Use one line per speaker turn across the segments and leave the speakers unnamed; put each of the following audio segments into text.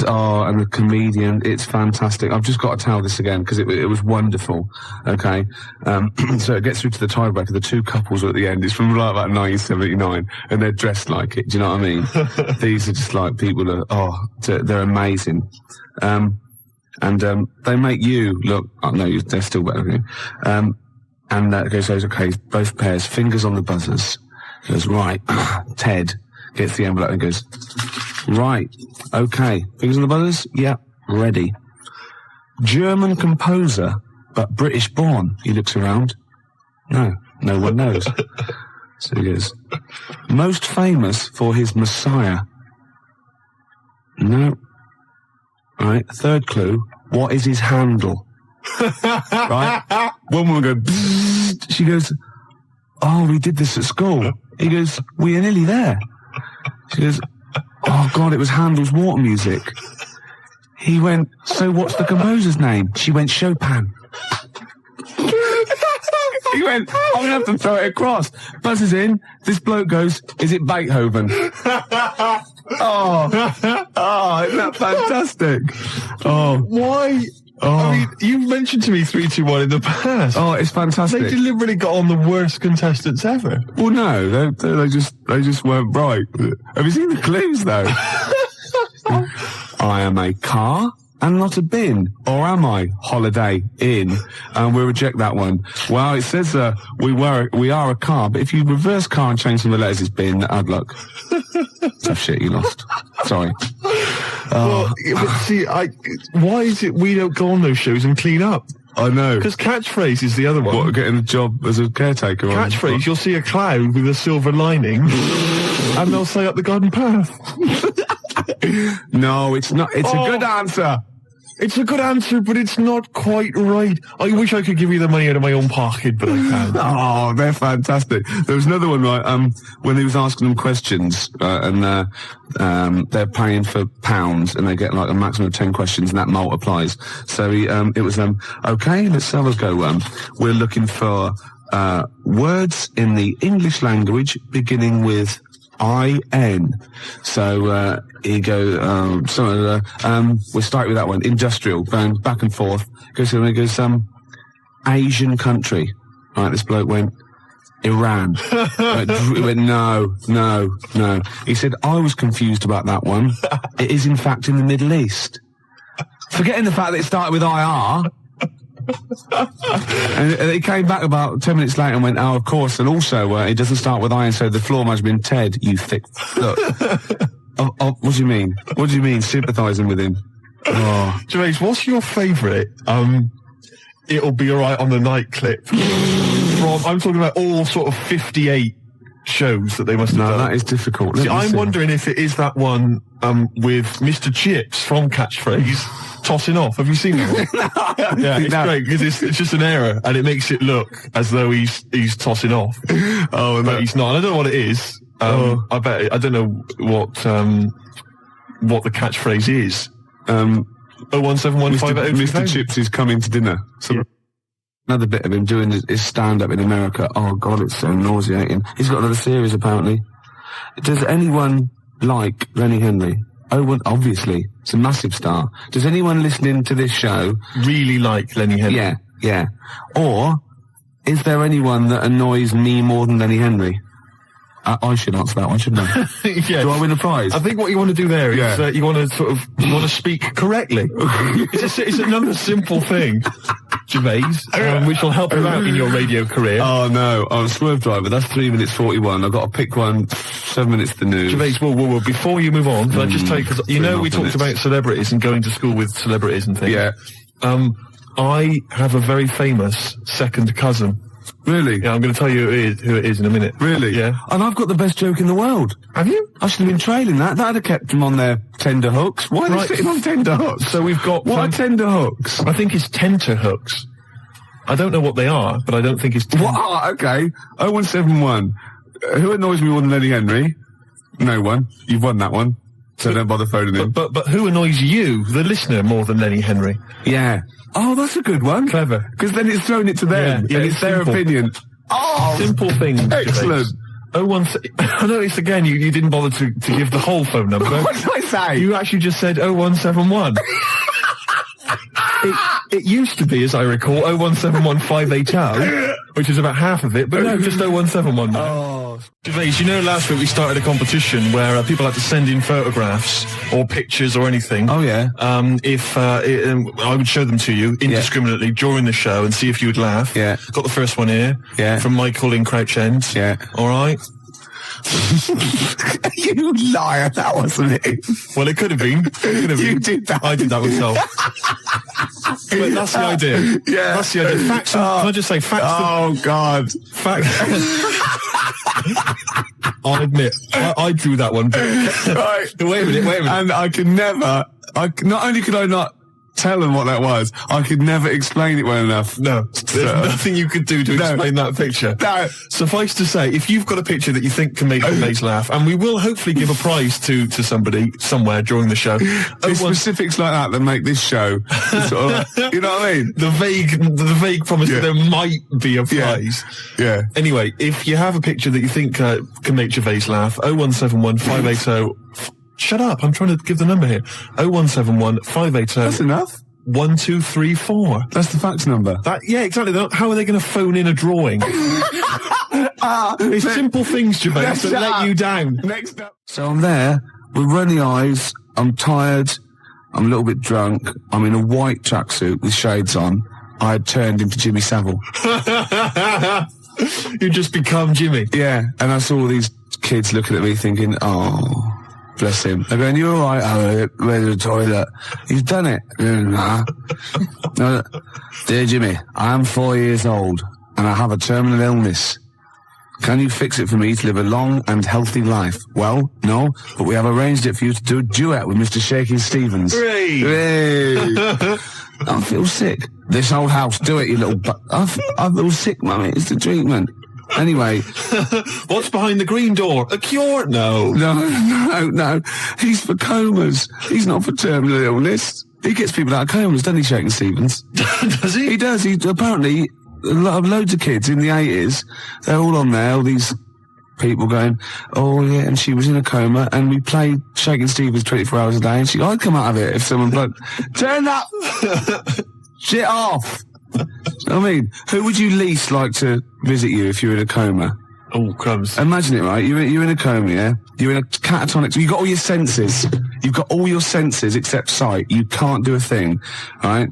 And the comedian, it's fantastic. I've just got to tell this again, because it was wonderful, okay? So it gets through to the tiebreaker, the two couples are at the end. It's from like about 1979, and they're dressed like it, do you know what I mean? These are just like people they're amazing. They make you look, oh no, they're still better than you. And that goes, okay, both pairs, fingers on the buzzers. Goes, right, Ted gets the envelope and goes, right, okay, fingers on the buzzers? Yeah, ready. German composer, but British born. He looks around. No one knows. So he goes, most famous for his Messiah. No. Right, third clue, what is his handle? Right? One woman goes, bzzz. She goes, oh, we did this at school. He goes, we are nearly there. She goes, oh God, it was Handel's Water Music. He went, so what's the composer's name? She went, Chopin. He went, I'm going to have to throw it across. Buzzes in, this bloke goes, is it Beethoven? Oh, isn't that fantastic? Oh.
Why? Oh. I mean, you've mentioned to me 3, 2, 1 in the past.
Oh, it's fantastic.
They deliberately got on the worst contestants ever.
Well, no, they just weren't right. Have you seen the clues, though? I am a car and not a bin. Or am I? Holiday Inn. And we'll reject that one. Well, it says we are a car, but if you reverse car and change some of the letters, it's bin. Hard luck. Tough shit, you lost. Sorry.
Well, but see, why is it we don't go on those shows and clean up?
I know.
Because catchphrase is the other one.
What, getting a job as a caretaker?
Catchphrase, you'll see a cloud with a silver lining, and they'll say up the garden path.
No, it's not. It's a good answer.
It's a good answer, but it's not quite right. I wish I could give you the money out of my own pocket, but I can't.
Oh, they're fantastic. There was another one, right, when he was asking them questions, and they're paying for pounds, and they get like a maximum of 10 questions, and that multiplies. So it was, okay, let's have a go. We're looking for, words in the English language beginning with I-N. So, he goes, we'll start with that one. Industrial, going back and forth. Goes, Asian country. Right, this bloke went, Iran. He went, no. He said, I was confused about that one. It is, in fact, in the Middle East. Forgetting the fact that it started with IR. And he came back about 10 minutes later and went, oh, of course, and also, it doesn't start with I, and so the floor must have been Ted, you thick... Look. What do you mean? What do you mean, sympathising with him? Oh.
Gervais, what's your favourite, It'll Be Alright on the Night clip? I'm talking about all sort of 58 shows that they must have done.
No, that is difficult.
See, I'm wondering if it is that one, with Mr. Chips from Catchphrase tossing off. Have you seen that one? Yeah, it's great, because it's just an error, and it makes it look as though he's tossing off. Oh, but he's not. I don't know what it is. I bet I don't know what the catchphrase is. 01715.
Mr. Chips is coming to dinner. So yeah. Another bit of him doing his stand-up in America. Oh God, it's so nauseating. He's got another series apparently. Does anyone like Lenny Henry? Oh, well, obviously, it's a massive star. Does anyone listening to this show
really like Lenny Henry?
Yeah. Or is there anyone that annoys me more than Lenny Henry? I should answer that one, shouldn't I?
Yes.
Do I win a prize?
I think what you want to do there is you want to speak correctly. It's another simple thing, Gervais, which will help you out in your radio career.
Oh no, I'm a Swerve Driver. That's 3 minutes 41. I've got to pick one. 7 minutes to the news.
Gervais, whoa. Before you move on, can I just tell you, because you know we talked about celebrities and going to school with celebrities and things.
Yeah.
I have a very famous second cousin.
Really?
Yeah, I'm going to tell you who it is in a minute.
Really?
Yeah.
And I've got the best joke in the world.
Have you?
I should have been trailing that. That'd have kept them on their tender hooks. Why are they sitting on tender hooks?
So we've got...
What are tender hooks?
I think it's tenter hooks. I don't know what they are, but I don't think it's...
What? Okay. 0171. Who annoys me more than Lenny Henry? No one. You've won that one. So don't bother phoning him.
But who annoys you, the listener, more than Lenny Henry?
Yeah. Oh, that's a good one.
Clever.
Because then it's thrown it to them.
Yeah,
and it's their opinion. Oh!
Simple thing.
Excellent.
I noticed again you didn't bother to give the whole phone number.
What did I say?
You actually just said 0171. It used to be, as I recall, 0171580, which is about half of it, but no, just 0171 now.
Oh.
Gervais, you know last week we started a competition where people had to send in photographs or pictures or anything.
Oh, yeah.
I would show them to you indiscriminately during the show and see if you would laugh.
Yeah.
Got the first one here.
Yeah.
From Michael in Crouch End.
Yeah.
All right.
You liar, that wasn't it.
Well, it could have been.
You did that.
I did that myself. But that's the idea.
Yeah.
That's the idea. Facts. Can I just say facts?
Oh, God.
Facts. I'll admit, I drew that one.
Right.
Wait a minute.
And I could never, not only could I not tell them what that was, I could never explain it well enough.
No, there's nothing you could do to explain that picture.
No.
Suffice to say, if you've got a picture that you think can make Gervais laugh, and we will hopefully give a prize to somebody somewhere during the show.
It's specifics like that make this show. Sort of, you know what I mean?
The vague promise that there might be a prize.
Yeah.
Anyway, if you have a picture that you think can make Gervais laugh, 0171 580. Shut up, I'm trying to give the number here. 0171 580.
That's enough.
1234.
That's the fax number.
Yeah, exactly. How are they going to phone in a drawing? It's simple things, Gervais, that let you down.
Next up. So I'm there with runny eyes. I'm tired. I'm a little bit drunk. I'm in a white tracksuit with shades on. I had turned into Jimmy Savile.
You just become Jimmy.
Yeah, and I saw all these kids looking at me thinking, oh, bless him. They're going, you all right? Oh, where's the toilet? He's done it. Nah. No, dear Jimmy, I am 4 years old and I have a terminal illness. Can you fix it for me to live a long and healthy life? Well, no, but we have arranged it for you to do a duet with Mr. Shaky Stevens.
Hooray!
Hooray! I feel sick. This old house, do it, you little I feel sick, mummy. It's the treatment. Anyway.
What's behind the green door? A cure? No.
No. He's for comas. He's not for terminal illness. He gets people out of comas, doesn't he, Shaky Stevens?
Does he?
He does. He apparently, loads of kids in the 80s, they're all on there, all these people going, oh yeah, and she was in a coma, and we played Shakin' Stevens 24 hours a day, and I'd come out of it if someone bloke, turn up, shit off. You know what I mean? Who would you least like to visit you if you're in a coma?
Oh, crumbs.
Imagine it, right? You're in a coma, yeah? You're in a catatonic, you've got all your senses. You've got all your senses except sight. You can't do a thing, right?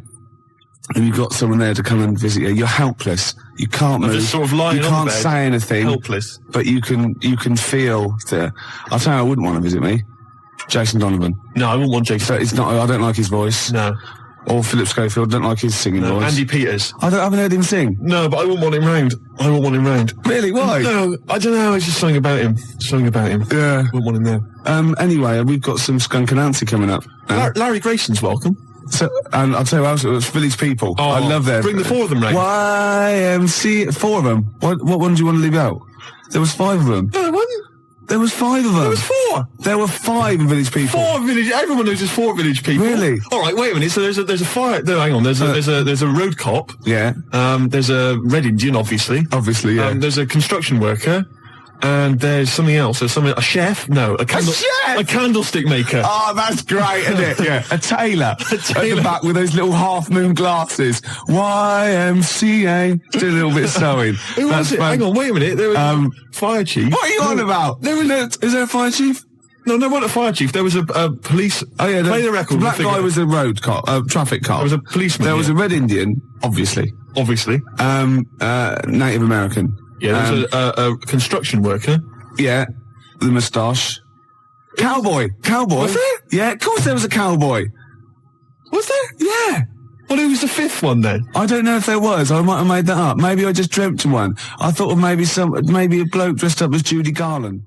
And you've got someone there to come and visit you. You're helpless. You can't move.
Just sort of lying
you
on
can't
bed,
say anything.
Helpless.
But you can feel the. I'll tell you, I wouldn't want to visit me. Jason Donovan.
No, I wouldn't want Jason.
But it's not. I don't like his voice.
No.
Or Philip Schofield. Don't like his singing voice.
Andy Peters.
I haven't heard him sing.
No, but I wouldn't want him round.
Really? Why?
No, I don't know. It's just something about him.
Yeah.
Wouldn't want him there.
Anyway, we've got some Skunk Anansi coming up.
Larry Grayson's welcome.
So, and I'll tell you what else, it was Village People.
Oh,
I love them.
Bring the four of them round.
YMC, 4 of them. What one do you want to leave out? There was 5 of them.
No, there wasn't.
There was 5 of them.
There was 4.
There were 5 Village People.
4 village. Everyone knows there's 4 Village People.
Really?
All right. Wait a minute. So there's a fire. No, hang on. There's a road cop.
Yeah.
There's a Red Indian, obviously.
Obviously, yeah.
There's a construction worker. And there's something else. There's a chef? No, a candlestick maker.
Oh, that's great, isn't it? Yeah. A tailor. At the back with those little half-moon glasses. YMCA. Do a little bit of sewing.
Who was it? Hang on, wait a minute. There was fire chief.
What are you on about? Is there a fire chief?
No, there wasn't a fire chief. There was a police.
Oh yeah,
play the record.
The black guy was a road cop, traffic cop.
There was a policeman.
There was a Red Indian, obviously.
Obviously.
Native American.
Yeah, there was a construction worker.
Yeah, the moustache. Cowboy.
Was there?
Yeah, of course there was a cowboy.
Was there?
Yeah.
Well, who was the 5th one then?
I don't know if there was. I might have made that up. Maybe I just dreamt one. I thought of maybe a bloke dressed up as Judy Garland.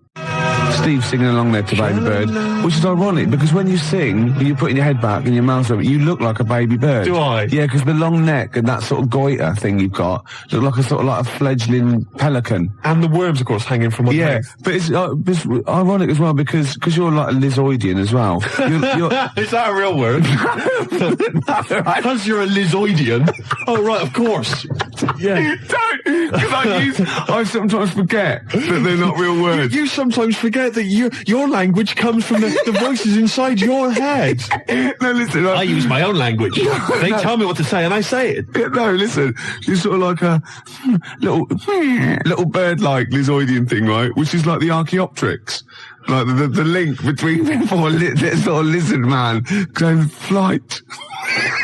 Steve singing along there to Baby Bird, which is ironic because when you sing, you're putting your head back and your mouth open, you look like a baby bird.
Do I?
Yeah, because the long neck and that sort of goiter thing you've got look like a sort of like a fledgling pelican.
And the worms, of course, hanging from one leg.
But it's ironic as well because you're like a Lizoidian as well. You're
Is that a real word? Because you're a Lizoidian. Oh, right, of course. Yeah.
Don't, because I sometimes forget that they're not real words.
You sometimes forget that your language comes from the voices inside your head.
No, listen.
I use my own language. They tell me what to say and I say it.
Yeah, no, listen. It's sort of like a little bird-like Lizoidian thing, right? Which is like the Archaeopteryx. Like the link between this sort of lizard man going flight.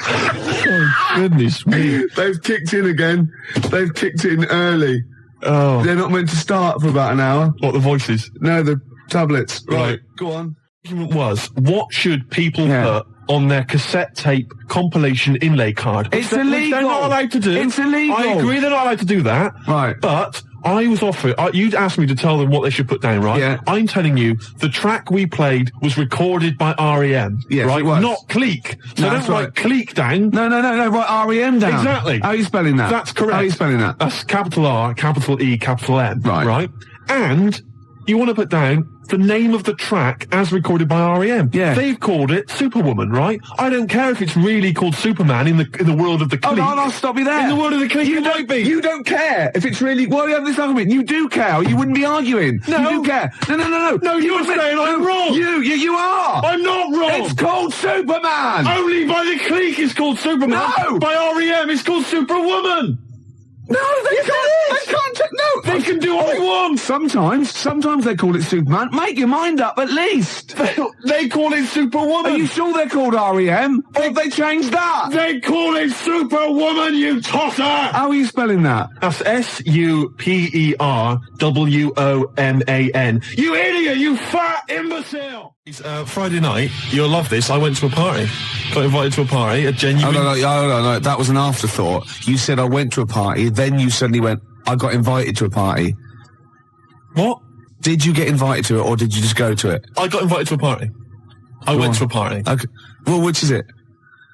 Oh, goodness me.
They've kicked in again. They've kicked in early.
Oh.
They're not meant to start for about an hour.
What, the voices?
No, the tablets.
Right.
Go on.
The argument was, what should people put on their cassette tape compilation inlay card?
It's illegal.
They're not allowed to do.
It's illegal.
I agree they're not allowed to do that.
Right.
But I was offered, you'd asked me to tell them what they should put down, right?
Yeah.
I'm telling you, the track we played was recorded by R.E.M.
Yes,
right?
it was.
Not Clique. So
No,
don't
that's
write
right.
Clique down.
No, write R.E.M. down.
Exactly.
How are you spelling that?
That's correct.
How are you spelling that?
That's capital R, capital E, capital M.
Right.
Right? And you want to put down the name of the track as recorded by R.E.M.
Yeah.
They've called it Superwoman, right? I don't care if it's really called Superman in the world of the Clique.
Oh, no, I'll stop you there.
In the world of the Clique, it might be.
You don't care if it's really... Why are we having this argument? You do care, or you wouldn't be arguing.
No.
You do care. No.
No, you're saying I'm wrong.
You are.
I'm not wrong.
It's called Superman.
Only by the Clique it's called Superman.
No.
By R.E.M. it's called Superwoman.
No, they can't. They can't. No,
They can do what they want.
Sometimes they call it Superman. Make your mind up, at least.
They call it Superwoman.
Are you sure they're called R.E.M.? Or have they changed that?
They call it Superwoman, you tosser.
How are you spelling that?
That's SUPERWOMAN. You idiot, you fat imbecile. It's Friday night. You'll love this. I went to a party. Got invited to a party. A genuine...
No. That was an afterthought. You said I went to a party, then you suddenly went, I got invited to a party.
What?
Did you get invited to it, or did you just go to it?
I got invited to a party. I went to a party.
Okay. Well, which is it?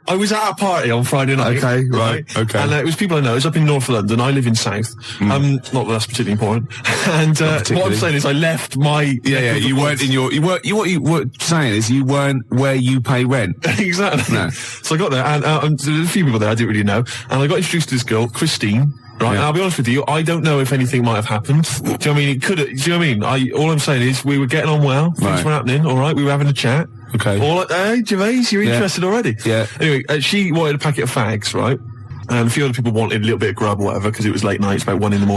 I was at a party on Friday night.
Okay, right, okay.
And it was people I know. It was up in North London. I live in South. Not that that's particularly important. And what I'm saying is I left my...
Yeah, you weren't in your... What you were saying is you weren't where you pay rent.
Exactly.
No.
So I got there, and there was a few people there I didn't really know. And I got introduced to this girl, Christine. Right, and I'll be honest with you, I don't know if anything might have happened. Do you know what I mean? It could. Do you know what I mean? All I'm saying is we were getting on well. Things were happening. All right, we were having a chat.
Okay.
Hey, Gervais, you're interested already?
Yeah.
Anyway, she wanted a packet of fags, right? And a few other people wanted a little bit of grub or whatever because it was late night. It's about 1 a.m.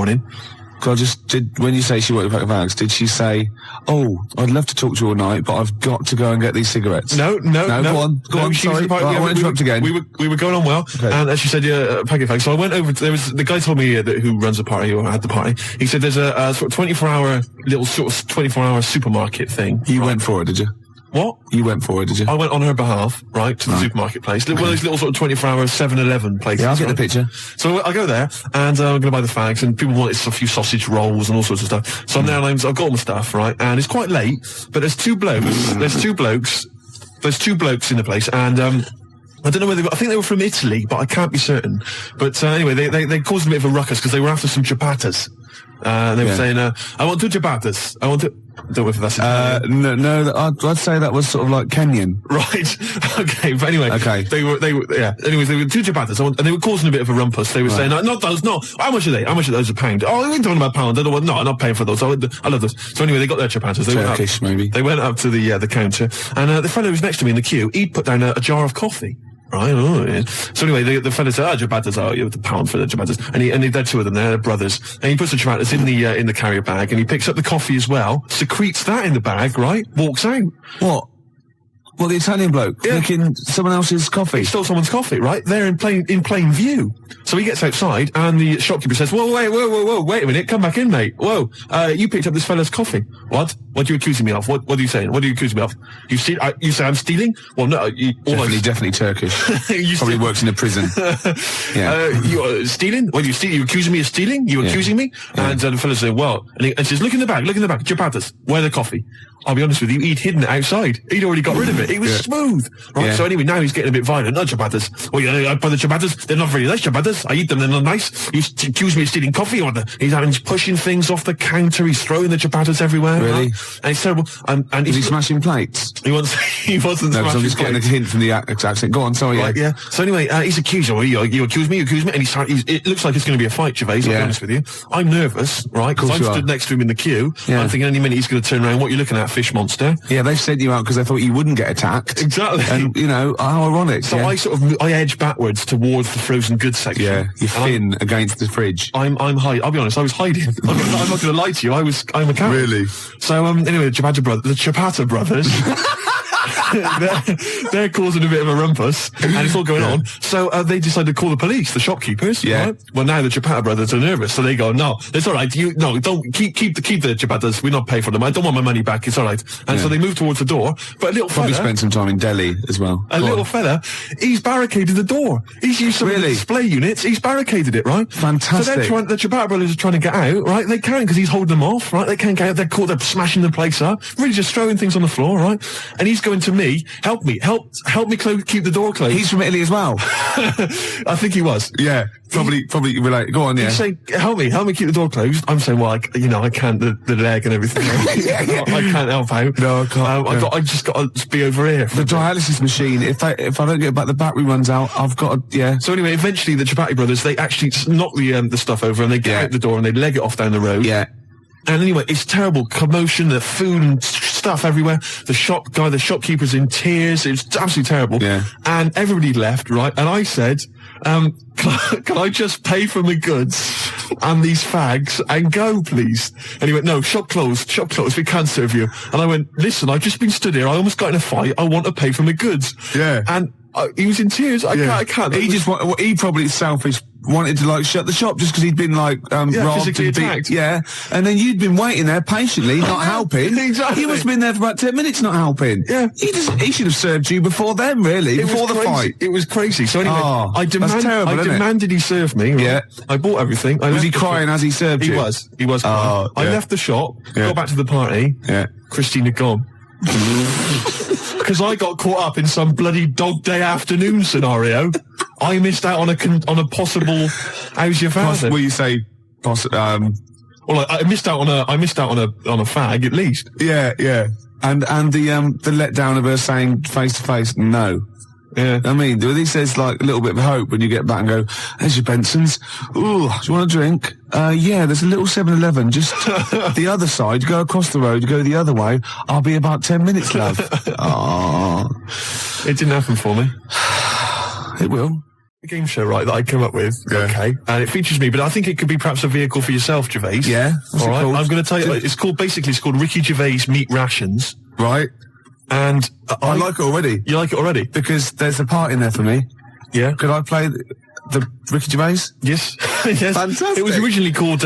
When you say she wanted a pack of fags, did she say, "Oh, I'd love to talk to you all night, but I've got to go and get these cigarettes"?
No.
Go on. Sorry, I won't interrupt again.
We were going on well, and she said, "Yeah, a packet of fags." So I went over. The guy told me who runs the party or had the party. He said there's a sort of 24-hour little sort of 24-hour supermarket thing.
You went for it, did you?
What?
You went for it, did you?
I went on her behalf, right, to the supermarket place. One of those little sort of 24-hour 7-Eleven places.
Yeah, I'll get the picture.
So I go there, and I'm going to buy the fags, and people wanted a few sausage rolls and all sorts of stuff. So I'm there, and I've got all my stuff, right, and it's quite late, but there's two blokes in the place, and I don't know whether I think they were from Italy, but I can't be certain. But anyway, they caused a bit of a ruckus because they were after some ciabattas. They were saying, "I want 2 ciabattas. I want to." I don't know if that's
no. I'd say that was sort of like Kenyan.
Right. Okay. But anyway.
Okay.
They were. Anyways, they were 2 ciabattas, and they were causing a bit of a rumpus. They were saying, "Not those. No. How much are they? How much are those a pound? Oh, we ain't talking about pound. I don't want. No, I'm not paying for those. I love those." So anyway, they got their ciabattas.
Turkish, maybe.
They went up to the counter, and the fellow who was next to me in the queue, he'd put down a jar of coffee. Right. Oh, yeah. So anyway, the fella said, ciabattas, you have the pound for the ciabattas. And they're 2 of them, they're brothers. And he puts the ciabattas in the carrier bag, and he picks up the coffee as well, secretes that in the bag, right? Walks out.
What? Well, the Italian bloke drinking someone else's coffee.
He stole someone's coffee, right? There in plain view. So he gets outside, and the shopkeeper says, "Whoa, wait a minute, come back in, mate. Whoa, you picked up this fella's coffee. What? What are you accusing me of? What are you saying? What are you accusing me of? You say I'm stealing? Well, no,
definitely Turkish. Probably works in a prison. Yeah.
You're stealing? What are you stealing? You accusing me of stealing? You accusing me?" Yeah. And the fella says, "Well," and he says, look in the bag, ciabattas. Where the coffee? I'll be honest with you, he'd hidden it outside. He'd already got rid of it. it? It was smooth, right? So anyway, now he's getting a bit violent. No ciabattas. Oh yeah, I buy the ciabattas. They're not very nice ciabattas. I eat them. They're not nice. He's accused me of stealing coffee. He's pushing things off the counter. He's throwing the ciabattas everywhere.
Really?
And it's terrible. And
is he smashing plates?
He wasn't.
No,
smashing
I'm just getting a hint from the accent. Go on, sorry.
Right, yeah. So anyway, he's accused. You accuse me, and it looks like it's going to be a fight, Gervais. I'll be honest with you. I'm nervous, right? Because I'm stood next to him in the queue. Yeah. I'm thinking any minute he's going to turn around. What are you looking at, fish monster?
Yeah, they've sent you out because they thought you wouldn't get attacked.
Exactly.
And, how ironic.
So I edge backwards towards the frozen goods section.
Yeah, you're thin against the fridge.
I'm hiding. I'll be honest, I was hiding. I'm not going to lie to you. I'm a coward.
Really?
So, anyway, the Ciabatta brothers. they're causing a bit of a rumpus, and it's all going on. So they decided to call the police, the shopkeepers.
Yeah.
Right? Well, now the Ciabatta brothers are nervous, so they go, "No, it's all right. Don't keep the Ciabattas. We're not paying for them. I don't want my money back. It's all right." And so they move towards the door. But a little
probably
fella,
spent some time in Delhi as well.
A little fella, he's barricaded the door. He's used some of the display units. He's barricaded it, right?
Fantastic.
So the Ciabatta brothers are trying to get out, right? They can't because he's holding them off, right? They can't get out. They're caught. They're smashing the place up. Really just throwing things on the floor, right? And he's going to me. Help me keep the door closed.
He's from Italy as well.
I think he was.
Yeah, probably relate. Go on, yeah.
He's saying, help me keep the door closed. I'm saying, well, I can't, the leg and everything. I can't help out.
No, I can't.
I just got to be over here.
The dialysis machine, if I don't get back, the battery runs out, I've got to, yeah.
So anyway, eventually the Ciabatta brothers, they actually knock the stuff over and they get out the door and they leg it off down the road.
Yeah.
And anyway, it's terrible commotion, the food and stuff everywhere. The shopkeeper's in tears. It's absolutely terrible.
Yeah.
And everybody left, right? And I said, can I just pay for my goods and these fags and go, please? And he went, no, shop closed, we can't serve you. And I went, listen, I've just been stood here. I almost got in a fight. I want to pay for my goods.
Yeah.
And he was in tears. I can't.
He probably selfish. Wanted to shut the shop just because he'd been robbed and
attacked.
Yeah, and then you'd been waiting there patiently, not helping.
Exactly.
He must have been there for about 10 minutes, not helping.
Yeah,
he should have served you before then, really, before the fight.
It was crazy. So anyway, I demanded he serve me. Right?
Yeah,
I bought everything.
Was he crying as he served you?
He was. Crying. I left the shop, got back to the party.
Yeah,
Christina gone. Because I got caught up in some bloody dog day afternoon scenario. I missed out on a possible. How's your father?
Will you say?
Well, I missed out on a fag at least.
Yeah. And the letdown of her saying face to face no.
Yeah.
I mean, he says a little bit of hope when you get back and go, there's your Benson's. Ooh, do you want a drink? Yeah, there's a little 7-Eleven just the other side. You go across the road, you go the other way. I'll be about 10 minutes, love. Oh.
It didn't happen for me.
It will.
A game show, right, that I came up with.
Yeah.
Okay. And it features me, but I think it could be perhaps a vehicle for yourself, Gervais.
Yeah.
All right. I'm going to tell you, it's called Ricky Gervais Meat Rations.
Right.
And
I like it already.
You like it already?
Because there's a part in there for me.
Yeah.
Could I play the Ricky Gervais?
Yes. Yes.
Fantastic.
It was originally called,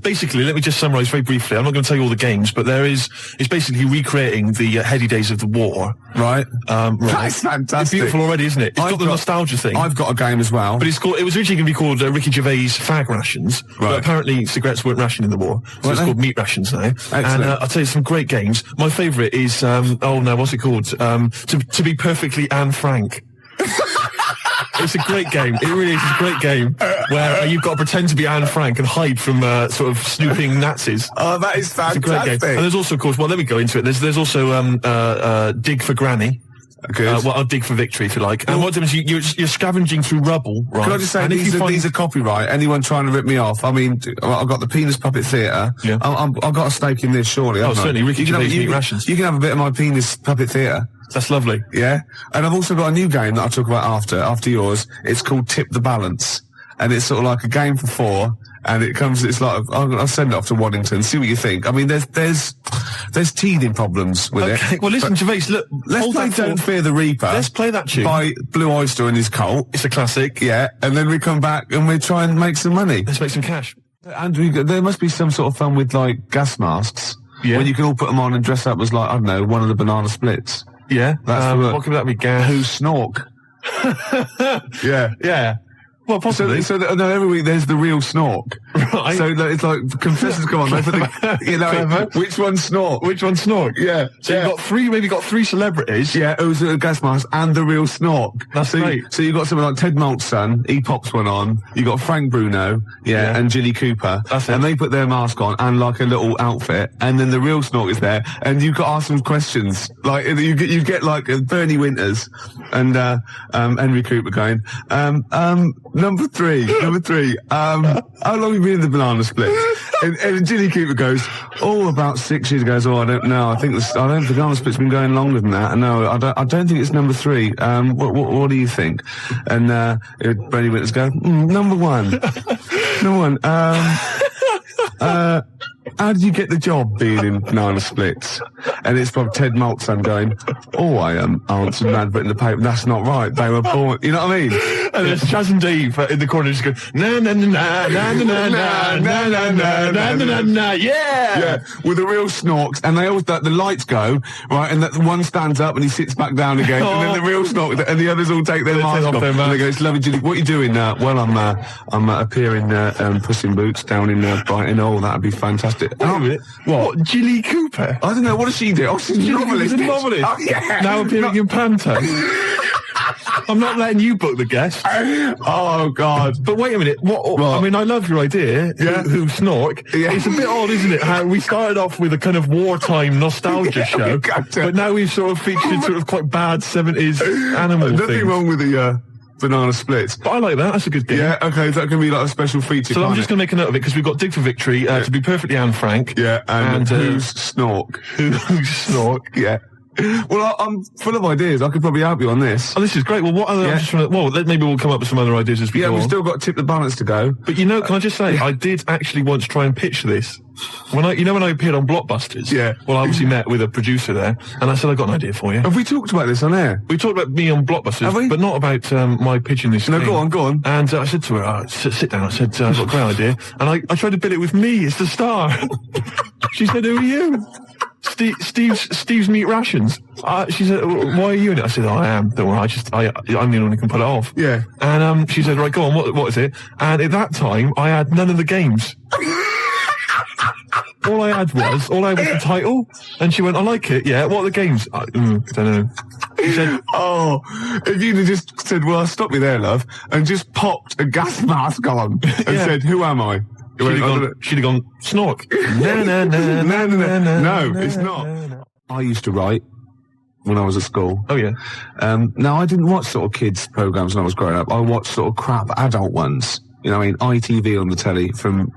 basically, let me just summarise very briefly. I'm not going to tell you all the games, but it's basically recreating the heady days of the war.
Right.
Right.
That's fantastic.
It's beautiful already, isn't it? It's got the nostalgia thing.
I've got a game as well.
But it was originally going to be called Ricky Gervais Fag Rations.
Right.
But apparently cigarettes weren't rationed in the war. So it's called Meat Rations now.
Excellent.
And I'll tell you some great games. My favourite is, what's it called? To be perfectly Anne Frank. It's a great game. It really is a great game where you've got to pretend to be Anne Frank and hide from sort of snooping Nazis.
Oh, that is fantastic.
It's a great game. And there's also, of course, let me go into it. There's also Dig for Granny.
Good.
I'll dig for victory, if you like. And what happens is you're scavenging through rubble, right?
Can I just say, these are copyright. Anyone trying to rip me off? I mean, I've got the Penis Puppet Theatre.
Yeah.
I've got a stake in this, surely.
Oh, certainly. Ricky Gervais Meat Rations.
You can have a bit of my Penis Puppet Theatre.
That's lovely.
Yeah. And I've also got a new game that I'll talk about after yours. It's called Tip the Balance. And it's sort of like a game for 4. And it's like, I'll send it off to Waddington, see what you think. I mean, there's teething problems with it.
Okay, well listen, Gervais, look,
let's play Don't Fear the Reaper.
Let's play that tune.
By Blue Oyster and his cult.
It's a classic.
Yeah, and then we come back and we try and make some money.
Let's make some cash.
And there must be some sort of fun with gas masks.
Yeah.
When you can all put them on and dress up as I don't know, one of the banana splits.
Yeah. What could that be, gas?
Who snork? Yeah.
Yeah. Well, possibly.
So every week there's the real snork,
Right.
So it's like contestants come on, they put which one's Snork?
Which one's Snork?
Yeah.
So you've got three celebrities.
Yeah, it was a gas mask and the real Snork.
That's great.
So you've got someone like Ted Malt's son, he pops one on. You got Frank Bruno, and Jilly Cooper.
That's it.
And they put their mask on and like a little outfit, and then the real Snork is there, and you've got to ask them questions. Like you get like Bernie Winters and Henry Cooper going, number three, how long have you been in the banana split? and Jilly Cooper goes, about 6 years ago. I don't know. I think the banana split's been going longer than that. No, I don't think it's number 3. What do you think? And Bernie Winters go, number 1. Number 1. How did you get the job being in banana splits? And it's from Ted Malt's son going, I answered an advert in the paper. That's not right. They were born. You know what I mean?
And there's Chaz and Dave in the corner just going, na na na na na na na na na na na na, yeah.
With the real Snorks, and they always the lights go right, and that one stands up and he sits back down again, and then the real Snork and the others all take their mask off. And they go, "It's lovely, Jilly. What are you doing now?" Well, I'm appearing Puss in Boots down in Brighton. Oh, that'd be fantastic.
What? Jilly Cooper?
I don't know. What does she do? She's a novelist.
She's a novelist.
Oh, yeah.
Now appearing in Panto. I'm not letting you book the guest.
Oh, God.
But wait a minute. What? I mean, I love your idea.
Yeah.
Who Snork? Yeah. It's a bit odd, isn't it? How we started off with a kind of wartime nostalgia show, but now we've sort of featured sort of quite bad 70s animal things.
Nothing wrong with the banana splits.
But I like that. That's a good game.
Yeah, okay. That can be like a special feature.
So I'm just going to make a note of it because we've got Dig for Victory, to be perfectly Anne Frank.
Yeah, and who's Snork?
Who's Snork?
Yeah. Well, I'm full of ideas. I could probably help you on this.
Oh, this is great. Well, what other? Yeah. Maybe we'll come up with some other ideas as we go on.
Yeah, we've still got Tip the Balance to go.
But can I just say, I did actually once try and pitch this. When I appeared on Blockbusters.
Yeah.
Well, I obviously met with a producer there, and I said, I got an idea for you.
Have we talked about this on air?
We talked about me on Blockbusters,
Have we?
But not about my pitching this.
No, go on.
And I said to her, sit down. I said, I've got a great idea, and I tried to bill it with me as the star. She said, who are you? Steve's Meat Rations. She said, why are you in it? I said, I am. Don't worry, I'm the one who can pull it off.
Yeah.
And she said, right, go on, what is it? And at that time, I had none of the games. All I had was the title. And she went, I like it, yeah. What are the games? I don't know. She said,
if you'd have just said, well, stop me there, love, and just popped a gas mask on and said, who am I?
She'd have gone, Snork.
No, it's not. I used to write when I was at school.
Oh, yeah.
Now, I didn't watch sort of kids' programs when I was growing up. I watched sort of crap adult ones. You know, ITV on the telly from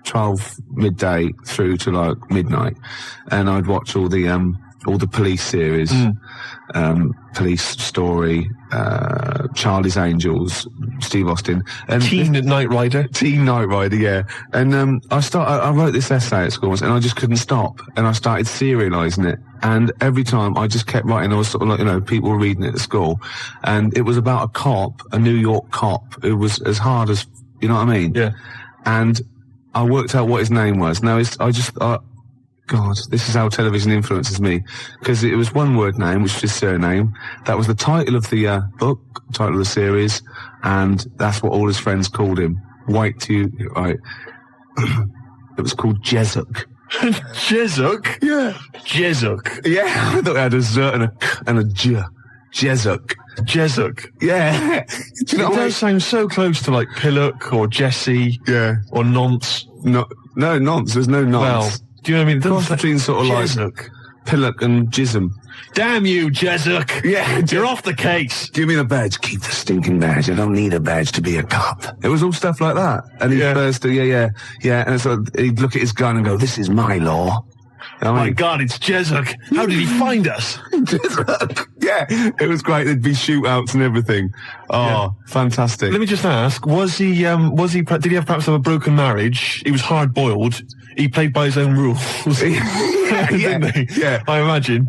12 midday through to like midnight. And I'd watch all the police series, Police Story, Charlie's Angels, Steve Austin, and
Teen Knight Rider,
yeah. And I wrote this essay at school, and I just couldn't stop, and I started serialising it. And every time I just kept writing, I was sort of like, people were reading it at school, and it was about a cop, a New York cop, who was as hard as, you know what I mean?
Yeah.
And I worked out what his name was. Now God, this is how television influences me. Because it was one word name, which was his surname. That was the title of the book, title of the series, and that's what all his friends called him. Right. It was called Jezuk.
Jezuk?
Yeah.
Jezuk.
Yeah, I thought it had a Z and a J. Jezuk.
Jezuk.
Yeah.
Do you know, it does sound so close to like Pillock or Jesse.
Yeah.
Or Nonce.
No, Nonce. There's no Nonce.
Well, do you know what I mean?
Cross between sort of
Jezuk.
Like Pillock and Jism.
Damn you, Jezuk.
Yeah.
You're off the case.
Give me the badge. Keep the stinking badge. I don't need a badge to be a cop. It was all stuff like that. And he'd burst to, yeah. And so he'd look at his gun and go, this is my law.
My God, it's Jezuk. How did he find us?
Jezuk. Yeah, it was great. There'd be shootouts and everything. Oh, fantastic.
Let me just ask, did he have perhaps have a broken marriage? He was hard-boiled. He played by his own rules. Didn't he?
Yeah.
I imagine.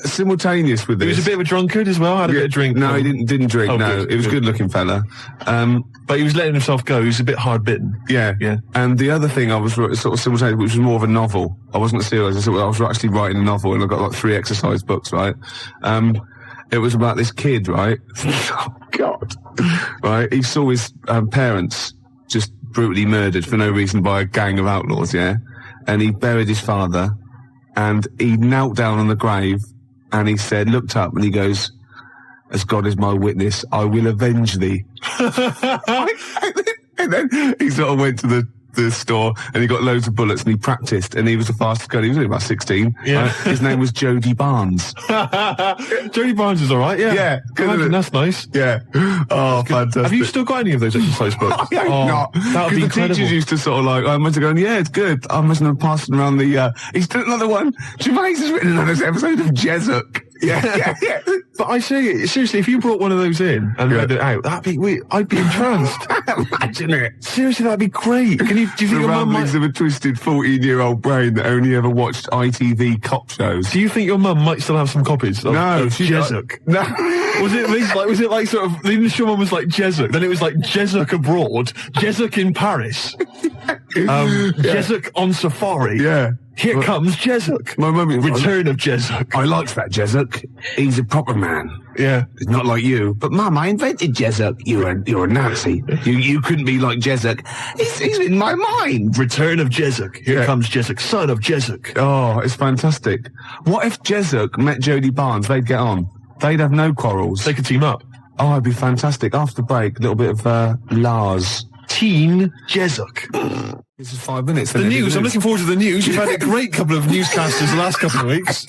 Simultaneous with this.
He was a bit of a drunkard as well, had a bit of drink.
No, he didn't drink, no. He was a good-looking fella.
But he was letting himself go. He was a bit hard-bitten.
Yeah. And the other thing I was sort of simultaneous, which was more of a novel. I wasn't serious. I was actually writing a novel, and I got like 3 exercise books, right? It was about this kid, right? Oh, God. Right? He saw his parents just brutally murdered for no reason by a gang of outlaws, yeah? And he buried his father, and he knelt down on the grave, and he said, looked up, and he goes, as God is my witness, I will avenge thee. And then he sort of went to the store and he got loads of bullets and he practiced and he was the fastest guy. He was only about 16.
Yeah.
His name was Jody Barnes.
Jody Barnes is all right, yeah.
Yeah.
That's nice.
Yeah. Oh, fantastic.
Have you still got any of those exercise books?
I hope not.
That would be
the
incredible.
teachers used to sort of like, I must have gone, yeah, it's good. I must have passed around the, he's done another one. Gervais has written another episode of Jessup. Yeah.
But I say, seriously, if you brought one of those in and read it out, I'd be entranced.
Imagine it.
Seriously, that'd be great. Do you think
The
your mum
ramblings
might...
of a twisted 14-year-old brain that only ever watched ITV cop shows.
Do you think your mum might still have some copies of Jessup?
No.
Was it like sort of, the initial one was like Jessup, then it was like Jessup abroad, Jessup in Paris, Jessup on safari.
Yeah.
Here comes Jessup.
My mum...
Return of Jessup.
I likes that Jessup. He's a proper man.
Yeah.
He's not like you. But Mum, I invented Jessup. You're a Nazi. You couldn't be like Jessup. He's in my mind.
Return of Jessup. Here comes Jessup, son of Jessup.
Oh, it's fantastic. What if Jessup met Jody Barnes? They'd get on. They'd have no quarrels.
They could team up.
Oh, it'd be fantastic. After break, a little bit of Lars.
Teen Jessup.
This is 5 minutes.
The news. I'm looking forward to the news. You've had a great couple of newscasters the last couple of weeks.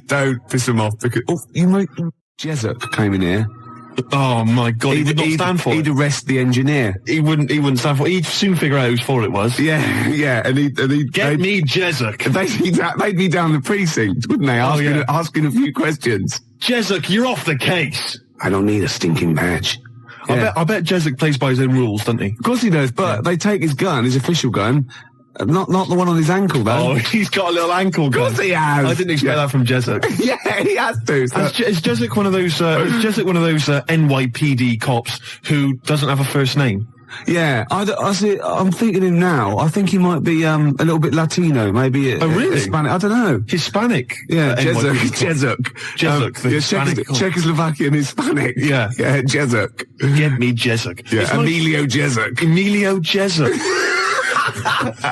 Don't piss them off because Jessup came in here.
Oh my God, he would not stand for it.
He'd arrest the engineer.
He wouldn't stand for it. He'd soon figure out whose fault it was.
Yeah, and he'd
Get me Jessup.
They'd be down the precinct, wouldn't they? Asking a few questions.
Jessup, you're off the case.
I don't need a stinking badge. Yeah.
I bet Jessup plays by his own rules, doesn't he?
Of course he does, but they take his gun, his official gun, not the one on his ankle, though.
Oh, he's got a little ankle gun.
Of course he has.
I didn't expect that from Jessup.
Yeah, he has to. So.
Is Jessup one of those NYPD cops who doesn't have a first name?
Yeah, I'm thinking him now. I think he might be a little bit Latino, maybe.
Really?
Hispanic. I don't know.
Hispanic.
Yeah, Jessup. Czechoslovakian Hispanic.
Yeah,
Jessup.
Get me Jessup.
Yeah, Emilio Jessup.
Emilio Jessup.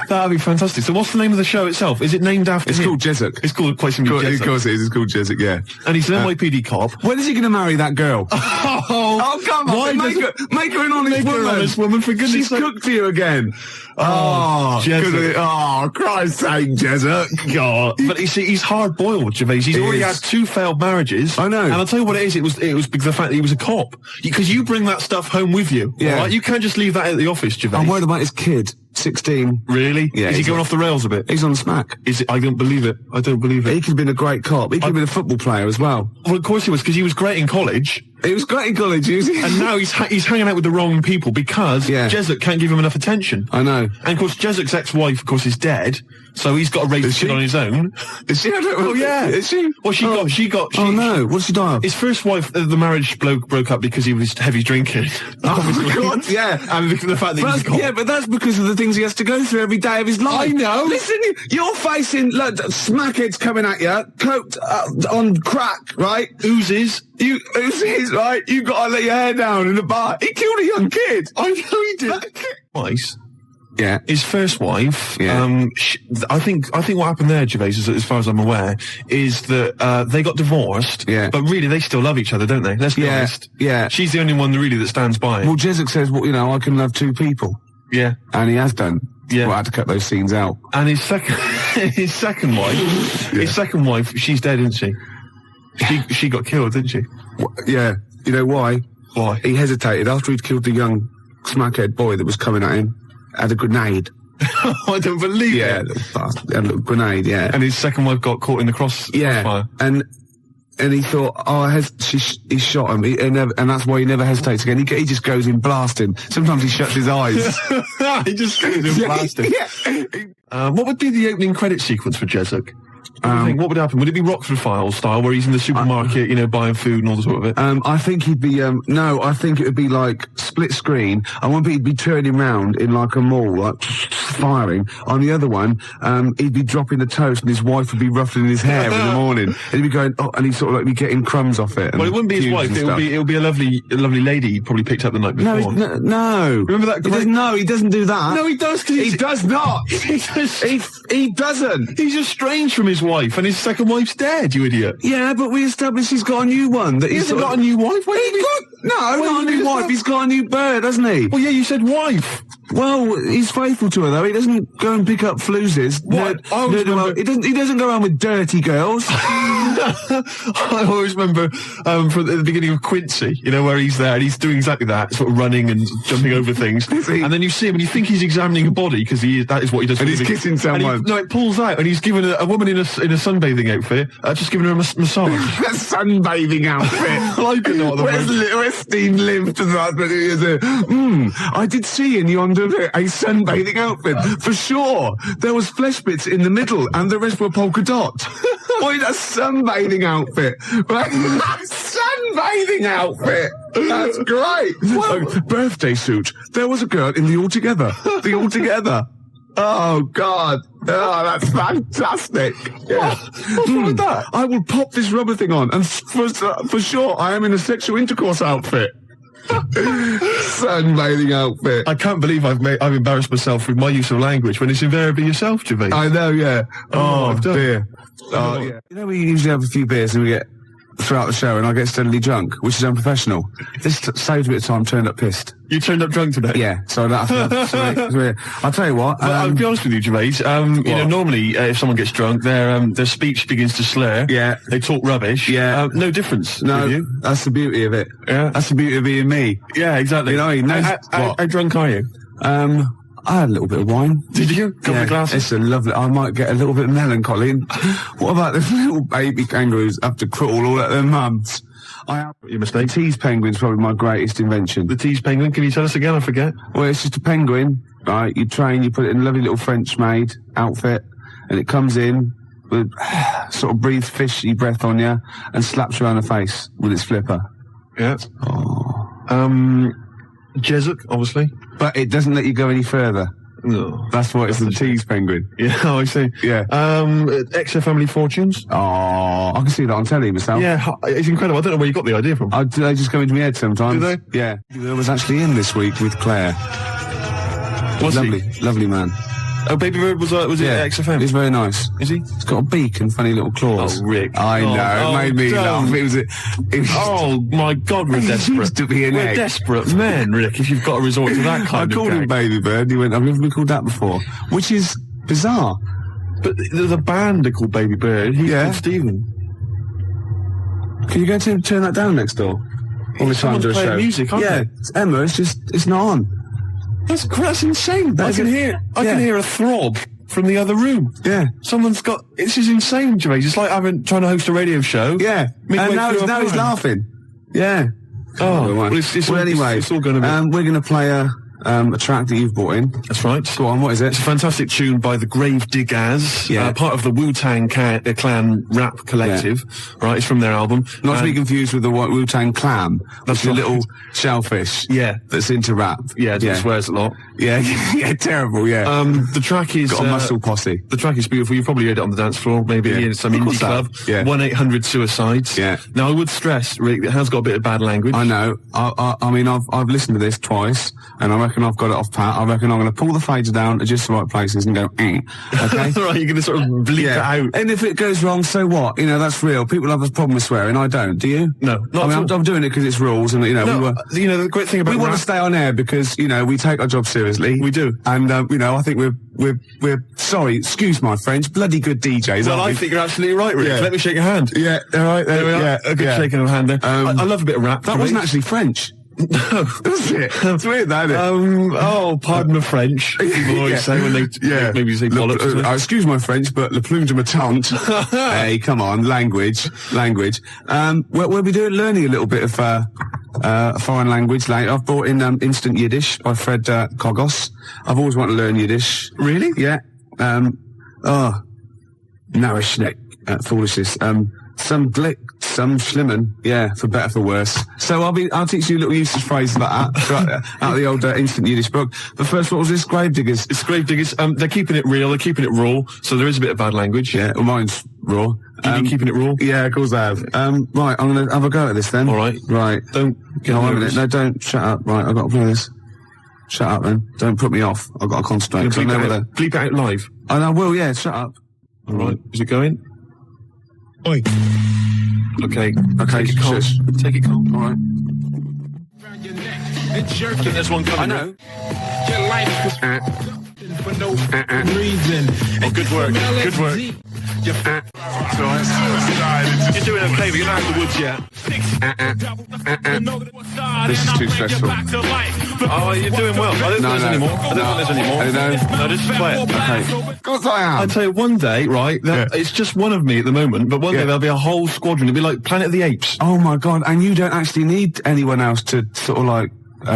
That'd be fantastic. So what's the name of the show itself? Is it named after him?
It's called Jessup.
It's called quite simply Jessup.
Of course it is. It's called Jessup, yeah.
And he's an NYPD cop.
When is he going to marry that girl? Oh, come on. Make her an honest woman.
For goodness
sake. She's cooked to you again.
Jessup.
Oh, Christ's sake, Jessup.
God. But you see, he's hard-boiled, Gervais. He's already had 2 failed marriages.
I know.
And I'll tell you what it is. It was because the fact that he was a cop. Because you bring that stuff home with you.
Yeah.
Right? You can't just leave that at the office, Gervais.
I'm worried about his kid. 16.
Really?
Yeah.
Is he going off the rails a bit?
He's on smack.
Is it? I don't believe it. I don't believe it.
He could have been a great cop. He could have been a football player as well.
Well, of course he was, because he was great in college.
He was great in college,
and now he's hanging out with the wrong people because Jessup can't give him enough attention.
I know.
And of course, Jessup's ex-wife, of course, is dead, so he's got to raise the kid on his own.
Is she?
Oh yeah.
Is she?
Well, she got.
Oh no! What did she die of?
His first wife, the marriage broke up because he was heavy drinking.
Oh God! Yeah,
and the fact that he was a cop.
Yeah, but that's because of the things he has to go through every day of his life.
I know.
Listen, you're facing smackheads coming at you, coked on crack, right?
Oozes,
right? You got to let your hair down in the bar. He killed a young kid.
I know he did. Twice.
Yeah.
His first wife, I think what happened there, Gervais, as far as I'm aware, is that they got divorced, but really they still love each other, don't they? Let's be honest.
Yeah.
She's the only one really that stands by it.
Well, Jessup says, I can love 2 people.
Yeah.
And he has done.
Yeah.
Well, I had to cut those scenes out.
And his second wife, she's dead, isn't she? She got killed, didn't she?
Yeah. You know why?
Why?
He hesitated after he'd killed the young smackhead boy that was coming at him. Had a grenade.
I don't believe it.
Yeah, a little grenade, yeah.
And his second wife got caught in the crossfire.
And he thought, he shot him, and that's why he never hesitates again. He just goes in blasting. Sometimes he shuts his eyes.
He just goes in blasting. What would be the opening credit sequence for Jessup? What do you think? What would happen? Would it be Rockford Files style, where he's in the supermarket, buying food and all the sort of it?
I think he'd be, no, I think it would be like split screen. I want he'd be turning round in like a mall, like firing. On the other one, he'd be dropping the toast and his wife would be ruffling his hair in the morning. And he'd be going, and he'd sort of like be getting crumbs off it.
Well, it wouldn't be his wife. It would be a lovely lady he probably picked up the night before.
No.
Remember that?
He doesn't do that.
No, he does.
He does not. He doesn't.
He's estranged from his wife, and his second wife's dead. You idiot.
Yeah, but we established he's got a new one. That
he hasn't got a new wife.
Not a new wife. He's got a new bird, hasn't he?
Well, yeah, you said wife.
Well, he's faithful to her though. He doesn't go and pick up fluses.
What?
He doesn't go around with dirty girls.
I always remember from the beginning of Quincy, where he's there and he's doing exactly that, sort of running and jumping over things. And then you see him and you think he's examining a body because that is what he does.
And he's kissing someone.
No, it pulls out and he's given a woman in a sunbathing outfit, just giving her a massage.
A sunbathing outfit.
I don't know what the
Where's Steve lived to that? I did see in yonder a sunbathing outfit for sure. There was flesh bits in the middle and the rest were polka dot. Boy, a sunbathing outfit. Sunbathing outfit. That's great. Birthday suit. There was a girl in the Altogether. The Altogether. Oh, God. Oh, that's fantastic. Yeah.
What's wrong with that?
I will pop this rubber thing on, and for sure, I am in a sexual intercourse outfit. Sunbathing outfit.
I can't believe I've embarrassed myself with my use of language when it's invariably yourself, Gervais.
I know, yeah. Oh, dear. Oh, yeah. We usually have a few beers and we get throughout the show and I get steadily drunk, which is unprofessional. This saves a bit of time turned up pissed.
You turned up drunk today?
Yeah, so I don't have to... I'll tell you what...
I'll be honest with you, Gervais. Normally, if someone gets drunk, their speech begins to slur.
Yeah.
They talk rubbish.
Yeah.
No difference.
No,
with you.
That's the beauty of it.
Yeah.
That's the beauty of being me.
Yeah, exactly. How drunk are you?
I had a little bit of wine.
Did you? Couple of glasses?
It's a lovely... I might get a little bit melancholy. And what about the little baby kangaroos have to crawl all at their mums?
Your mistake.
The tease penguin's probably my greatest invention.
The tease penguin? Can you tell us again? I forget.
Well, it's just a penguin, right? You train, you put it in a lovely little French-made outfit, and it comes in with sort of breathes fishy breath on you and slaps you around the face with its flipper.
Yeah. Jesup, obviously.
But it doesn't let you go any further.
No.
That's what it's the tease penguin.
Yeah, I see.
Yeah.
XFM Family Fortunes.
Oh, I can see that on telly myself.
Yeah, it's incredible. I don't know where you got the idea from.
They just go into my head sometimes.
Do they?
Yeah. I was actually in this week with Claire.
Was
lovely,
he?
Lovely man.
Oh, Baby Bird was it at XFM?
He's very nice.
Is he?
He's got a beak and funny little claws.
Oh, Rick.
I know. It made me laugh. It was
oh, my God, we're desperate.
Used to be an
we're desperate men, Rick, if you've got to resort to that kind of
I called him Baby Bird. He went, I've never been called that before. Which is bizarre.
But there's a band called Baby Bird. He's called Stephen.
Can you go to turn that down next door? All the time to a show.
Music, aren't they?
It's Emma. It's not on.
That's insane. I can hear a throb from the other room.
Yeah.
Someone's got... This is insane, Gervais. It's like trying to host a radio show.
Yeah. And now he's laughing. Yeah.
Oh, well,
anyway,
it's all going to be...
we're going to play a track that you've brought in.
That's right.
Go on, what is it?
It's a fantastic tune by the Grave Diggers, part of the Wu-Tang Clan rap collective, right? It's from their album.
Not to be confused with the Wu-Tang Clan. That's a little shellfish.
Yeah.
That's into rap.
Yeah, it swears a lot.
Yeah, yeah, terrible, yeah.
The track is...
Got a muscle posse.
The track is beautiful. You've probably heard it on the dance floor, maybe in some indie club.
Yeah.
1-800-SUICIDES.
Yeah.
Now, I would stress, Rick, it has got a bit of bad language.
I know. I mean, I've listened to this twice, and I reckon I've got it off pat. I reckon I'm going to pull the fader down to just the right places and go, okay?
Right, you're going to sort of bleep it out.
And if it goes wrong, so what? That's real. People have a problem with swearing. I don't. Do you?
No.
I'm doing it because it's rules, and,
the great thing about
we want to stay on air because, we take our job seriously.
We do.
And, I think we're sorry, excuse my French, bloody good DJs.
Well, I think you're absolutely right, Rick. Yeah. Let me shake your hand.
Yeah, all right.
There we are.
Yeah,
a good shaking of hand there. I love a bit of rap.
That wasn't actually French.
No.
Was it? It's weird, that, isn't it?
Pardon my French. People always say when they maybe say bollocks.
Excuse my French, but le plume de ma tante. Hey, come on, language. We'll be learning a little bit of foreign language later. I've brought in Instant Yiddish by Fred Kogos. I've always wanted to learn Yiddish.
Really?
Yeah. Now a schneck. foolishness. Some glick, some schlimmen, yeah, for better, for worse. So I'll teach you little useless phrases like that, right, out of the old instant Yiddish book. But first, what was this? Gravediggers.
It's Gravediggers. They're keeping it real, they're keeping it raw, so there is a bit of bad language.
Yeah, well, mine's raw.
You keeping it raw?
Yeah, of course I have. Right, I'm gonna have a go at this then.
All right.
Right.
Don't get
wait a
nervous.
minute. No, don't. Shut up. Right, I've got to play this. Shut up then. Don't put me off. I've got to concentrate.
Bleep it out live.
And I will, yeah, shut up.
All right. Is it going?
Oi.
Okay,
Take it calm.
shush.
Take it calm.
All right.
I think there's one coming.
I know.
Your life was for no reason.
Oh, good work. Good work. You're doing okay, but you're not out of the woods yet.
This is too stressful.
Oh, you're doing well. I don't think there's any more. I don't think there's any more. No, just play it.
Okay. Of course I am.
I'll tell you, one day, right, it's just one of me at the moment, but one day there'll be a whole squadron. It'll be like Planet of the Apes.
Oh my God, and you don't actually need anyone else to sort of like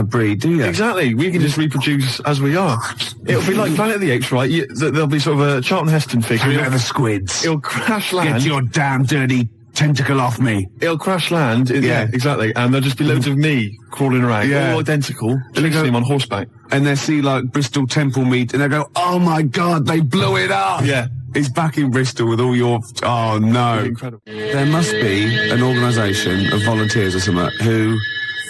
breed, do you?
Exactly. We can just reproduce as we are. It'll be like Planet of the Apes, right? There'll be sort of a Charlton Heston figure.
The squids.
It'll crash land.
Get your damn dirty tentacle off me.
It'll crash land. Yeah, exactly. And there'll just be loads of me crawling around, all identical, chasing him on horseback.
And they see like Bristol Temple meet, and they go, "Oh my God, they blew it up!"
Yeah.
He's back in Bristol with all your. Oh no!
Incredible.
There must be an organisation of volunteers or something who,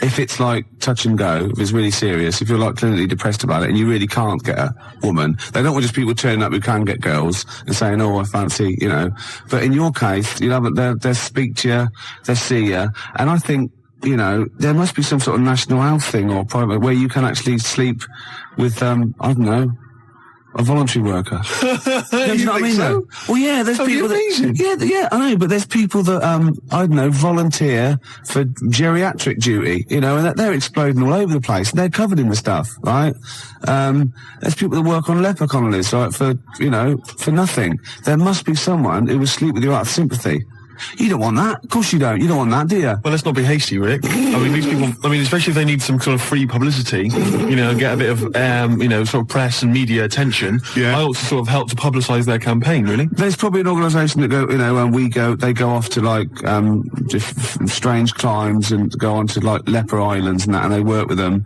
if it's like touch and go, if it's really serious, if you're like clinically depressed about it and you really can't get a woman, they don't want just people turning up who can get girls and saying, "Oh, I fancy," you know. But in your case, you know, they'll speak to you, they'll see you, and I think, you know, there must be some sort of national health thing or private where you can actually sleep with, I don't know, a voluntary worker. You know what I mean?
So?
Well, yeah, there's people that, yeah, I know, but there's people that, I don't know, volunteer for geriatric duty, you know, and they're exploding all over the place. They're covered in the stuff, right? There's people that work on leper colonies, right, for, you know, for nothing. There must be someone who will sleep with you out of sympathy. You don't want that. Of course you don't. You don't want that, do you?
Well, let's not be hasty, Rick. I mean, these people, especially if they need some sort of free publicity, you know, get a bit of, you know, sort of press and media attention. Yeah. I ought to sort of help to publicise their campaign, really.
There's probably an organisation that go, you know, they go off to like, just strange climes and go on to like leper islands and that, and they work with them.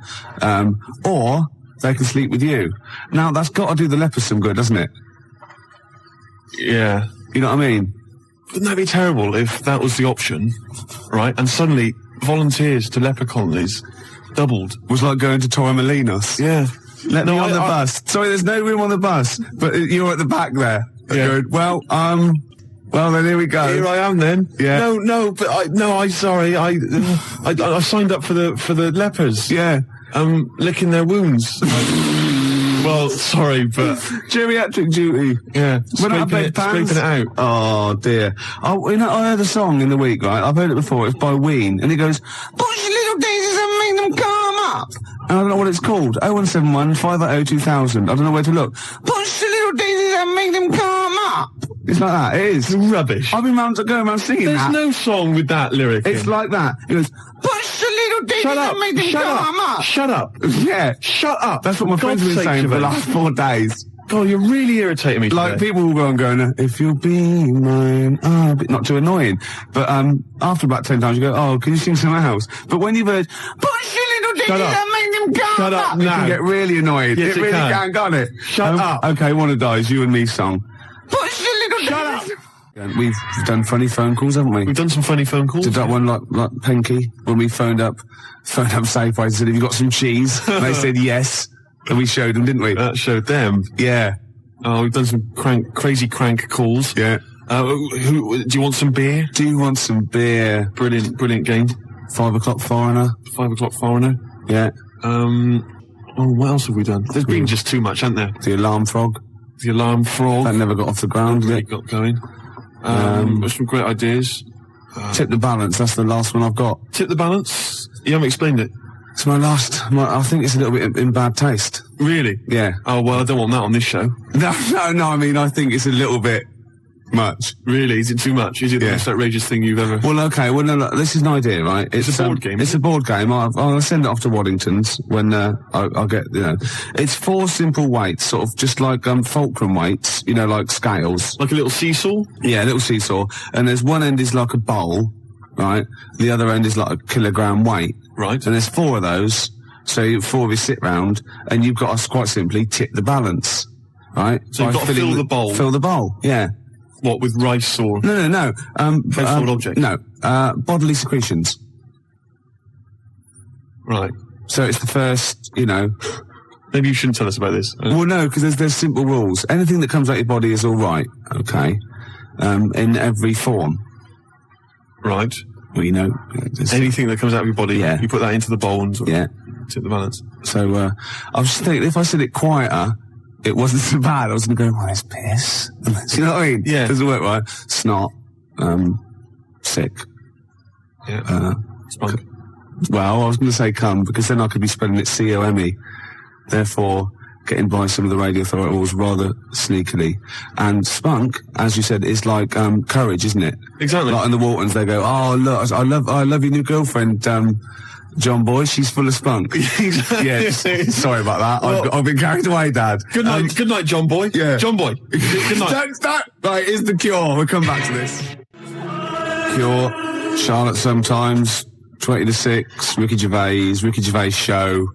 Or they can sleep with you. Now, that's got to do the lepers some good, doesn't it?
Yeah.
You know what I mean?
Wouldn't that be terrible if that was the option, right? And suddenly volunteers to leper colonies doubled.
It was like going to Torremolinos.
Yeah.
Let me on the bus. Sorry, there's no room on the bus, but you're at the back there.
Yeah.
Good. Well, then here we go.
Here I am then.
Yeah.
But I signed up for the lepers.
Yeah.
Licking their wounds. Well, sorry, but
geriatric duty.
Yeah.
Scraping
it out.
Oh dear. Oh, you know, I heard a song in the week, right? I've heard it before. It's by Ween, and it goes, "Push little daisies and make them come up." And I don't know what it's called. 0171 580 2000. I don't know where to look. Push the little daisies and make them come up. It's like that. It is.
It's rubbish.
I've been going around singing that.
There's no song with that lyric.
It's like that. It goes, "Push the little daisies and make them come up."
Shut up.
Yeah.
Shut up.
That's what my friends have been saying for the last 4 days.
God, you're really irritating me today.
Like, people will go and go, "If you'll be mine," not too annoying. But after about 10 times, you go, "Oh, can you sing something else?" But when you've heard, "Push your little diggies and make them come
Shut up
it
now.
can get really annoyed.
Yes,
it really can, can't it?
Shut up.
Okay, one of those, you and me song. Push your little
Shut up.
We've done funny phone calls, haven't we?
We've done some funny phone calls.
Did that one like Penky when we phoned up Safeway and said, "Have you got some cheese?" And they said yes. And we showed them, didn't we?
That showed them.
Yeah.
Oh, we've done some crazy crank calls.
Yeah.
Do you want some beer?
Do you want some beer?
Brilliant game.
5 o'clock foreigner.
5 o'clock foreigner.
Yeah.
What else have we done? There's been just too much, hasn't there?
The alarm frog.
The alarm frog.
That never got off the ground, did it?
Got going. There's some great ideas.
Tip the balance. That's the last one I've got.
Tip the balance? You haven't explained it.
It's my last. I think it's a little bit in bad taste.
Really?
Yeah.
Oh, well, I don't want that on this show.
No. I mean, I think it's a little bit Much.
Really? Is it too much? Is it the most outrageous thing you've ever...
Well, okay. Well, no, look, this is an idea, right?
It's a board game.
It's a board game. I'll send it off to Waddington's when I'll get, It's 4 simple weights, sort of just like fulcrum weights, like scales.
Like a little seesaw?
Yeah, a little seesaw. And there's one end is like a bowl, right? The other end is like a kilogram weight.
Right.
And there's 4 of those. So 4 of you sit round, and you've got to quite simply tip the balance, right?
So you've got to fill the bowl?
Fill the bowl, yeah.
What, with rice or...
No.
Household object?
No. Bodily secretions.
Right.
So it's the first,
Maybe you shouldn't tell us about this.
Well, no, because there's simple rules. Anything that comes out your body is all right, okay? In every form.
Right.
Well,
anything that comes out of your body,
yeah.
You put that into the bowl and tip the balance.
So, I was just thinking, if I said it quieter, it wasn't so bad. I was going to go, well, it's piss. Do you know what I mean?
Yeah.
Doesn't work right. Snot. Sick.
Yeah. Spunk.
Well, I was going to say cum, because then I could be spelling it C-O-M-E. Therefore, getting by some of the radio authorities rather sneakily. And spunk, as you said, is like courage, isn't it?
Exactly.
Like in the Waltons, they go, oh, look, I love your new girlfriend, John Boy, she's full of spunk. Yeah, sorry about that.
Well,
I've been carried away, Dad.
Good night, John Boy.
Yeah.
John Boy. Good night.
Right, here's the Cure. We'll come back to this. Cure, Charlotte Sometimes, 20 to 6, Ricky Gervais Show.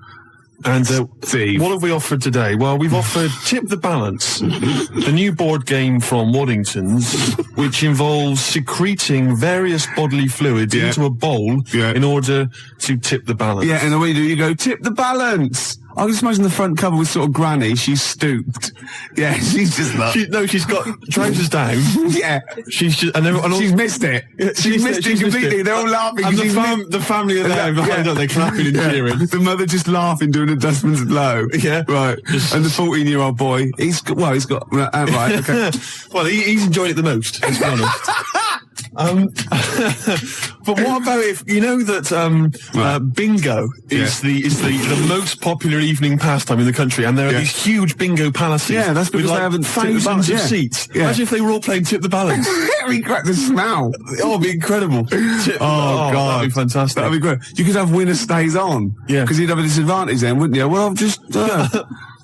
And
Steve.
What have we offered today? Well, we've offered Tip the Balance, the new board game from Waddington's, which involves secreting various bodily fluids into a bowl in order to tip the balance.
Yeah, and the way you do, you go, tip the balance. I can just imagine the front cover with sort of Granny. She's stooped. Yeah, she's just like...
she's got trousers down.
Yeah.
She's just...
she's missed it. She's missed it completely. They're all laughing.
And the family are there behind her. They're clapping and cheering.
The mother just laughing, doing a dustman's blow.
Yeah.
Right. And the 14-year-old boy, he's got... right, okay.
Well, he's enjoyed it the most, let's be honest. But what about if you know that bingo is the most popular evening pastime in the country, and there are these huge bingo palaces.
Yeah, that's because
with
they haven't
thousands of seats. Yeah. Imagine if they were all playing Tip the Balance.
We crack the smell.
Oh, it'd be incredible. God, that'd be fantastic.
That'd be great. You could have winner stays on. Yeah, because you'd have a disadvantage then, wouldn't you? Well, I've just.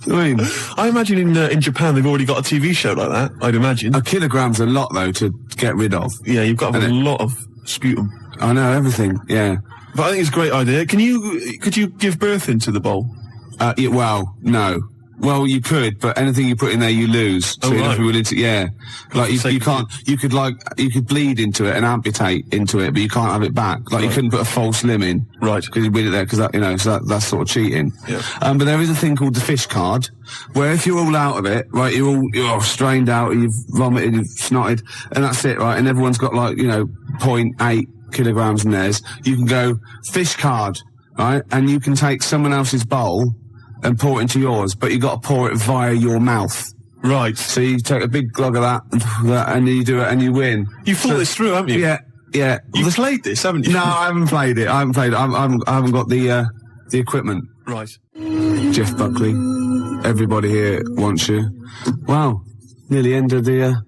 I imagine in Japan they've already got a TV show like that. I'd imagine.
A kilogram's a lot though to get rid of.
Yeah, you've got to have a lot of sputum.
I know everything. Yeah,
but I think it's a great idea. Could you give birth into the bowl?
Well, no. Well, you could, but anything you put in there, you lose. So you'd have to be willing to, like you can't. You could bleed into it and amputate into it, but you can't have it back. Like you couldn't put a false limb in,
right?
Because you'd win it there, because that's sort of cheating.
Yeah.
But there is a thing called the fish card, where if you're all out of it, right, you're all strained out, you've vomited, you've snotted, and that's it, right? And everyone's got 0.8 kilograms in theirs. You can go fish card, right? And you can take someone else's bowl and pour it into yours, but you got to pour it via your mouth.
Right.
So you take a big glug of that, and then you do it, and you win.
You thought this through, haven't you?
Yeah.
You've played this, haven't you?
No, I haven't played it. I haven't got the equipment.
Right.
Jeff Buckley, everybody here wants you. Wow, nearly end of the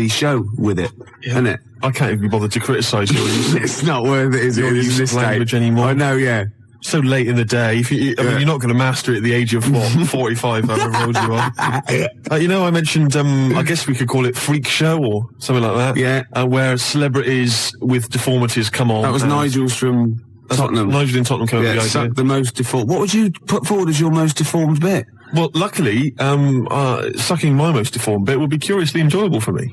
show with it, isn't it?
I can't even be bothered to criticise your use.
It's not worth it, is it?
Use this language anymore.
I know, yeah.
So late in the day. I mean, you're not going to master it at the age of 45, however old you are. I mentioned, I guess we could call it Freak Show or something like that.
Yeah.
Where celebrities with deformities come on.
That was Nigel's from Tottenham.
Nigel in Tottenham came up with the idea.
The most deformed. What would you put forward as your most deformed bit?
Well, luckily, sucking my most deformed bit would be curiously enjoyable for me.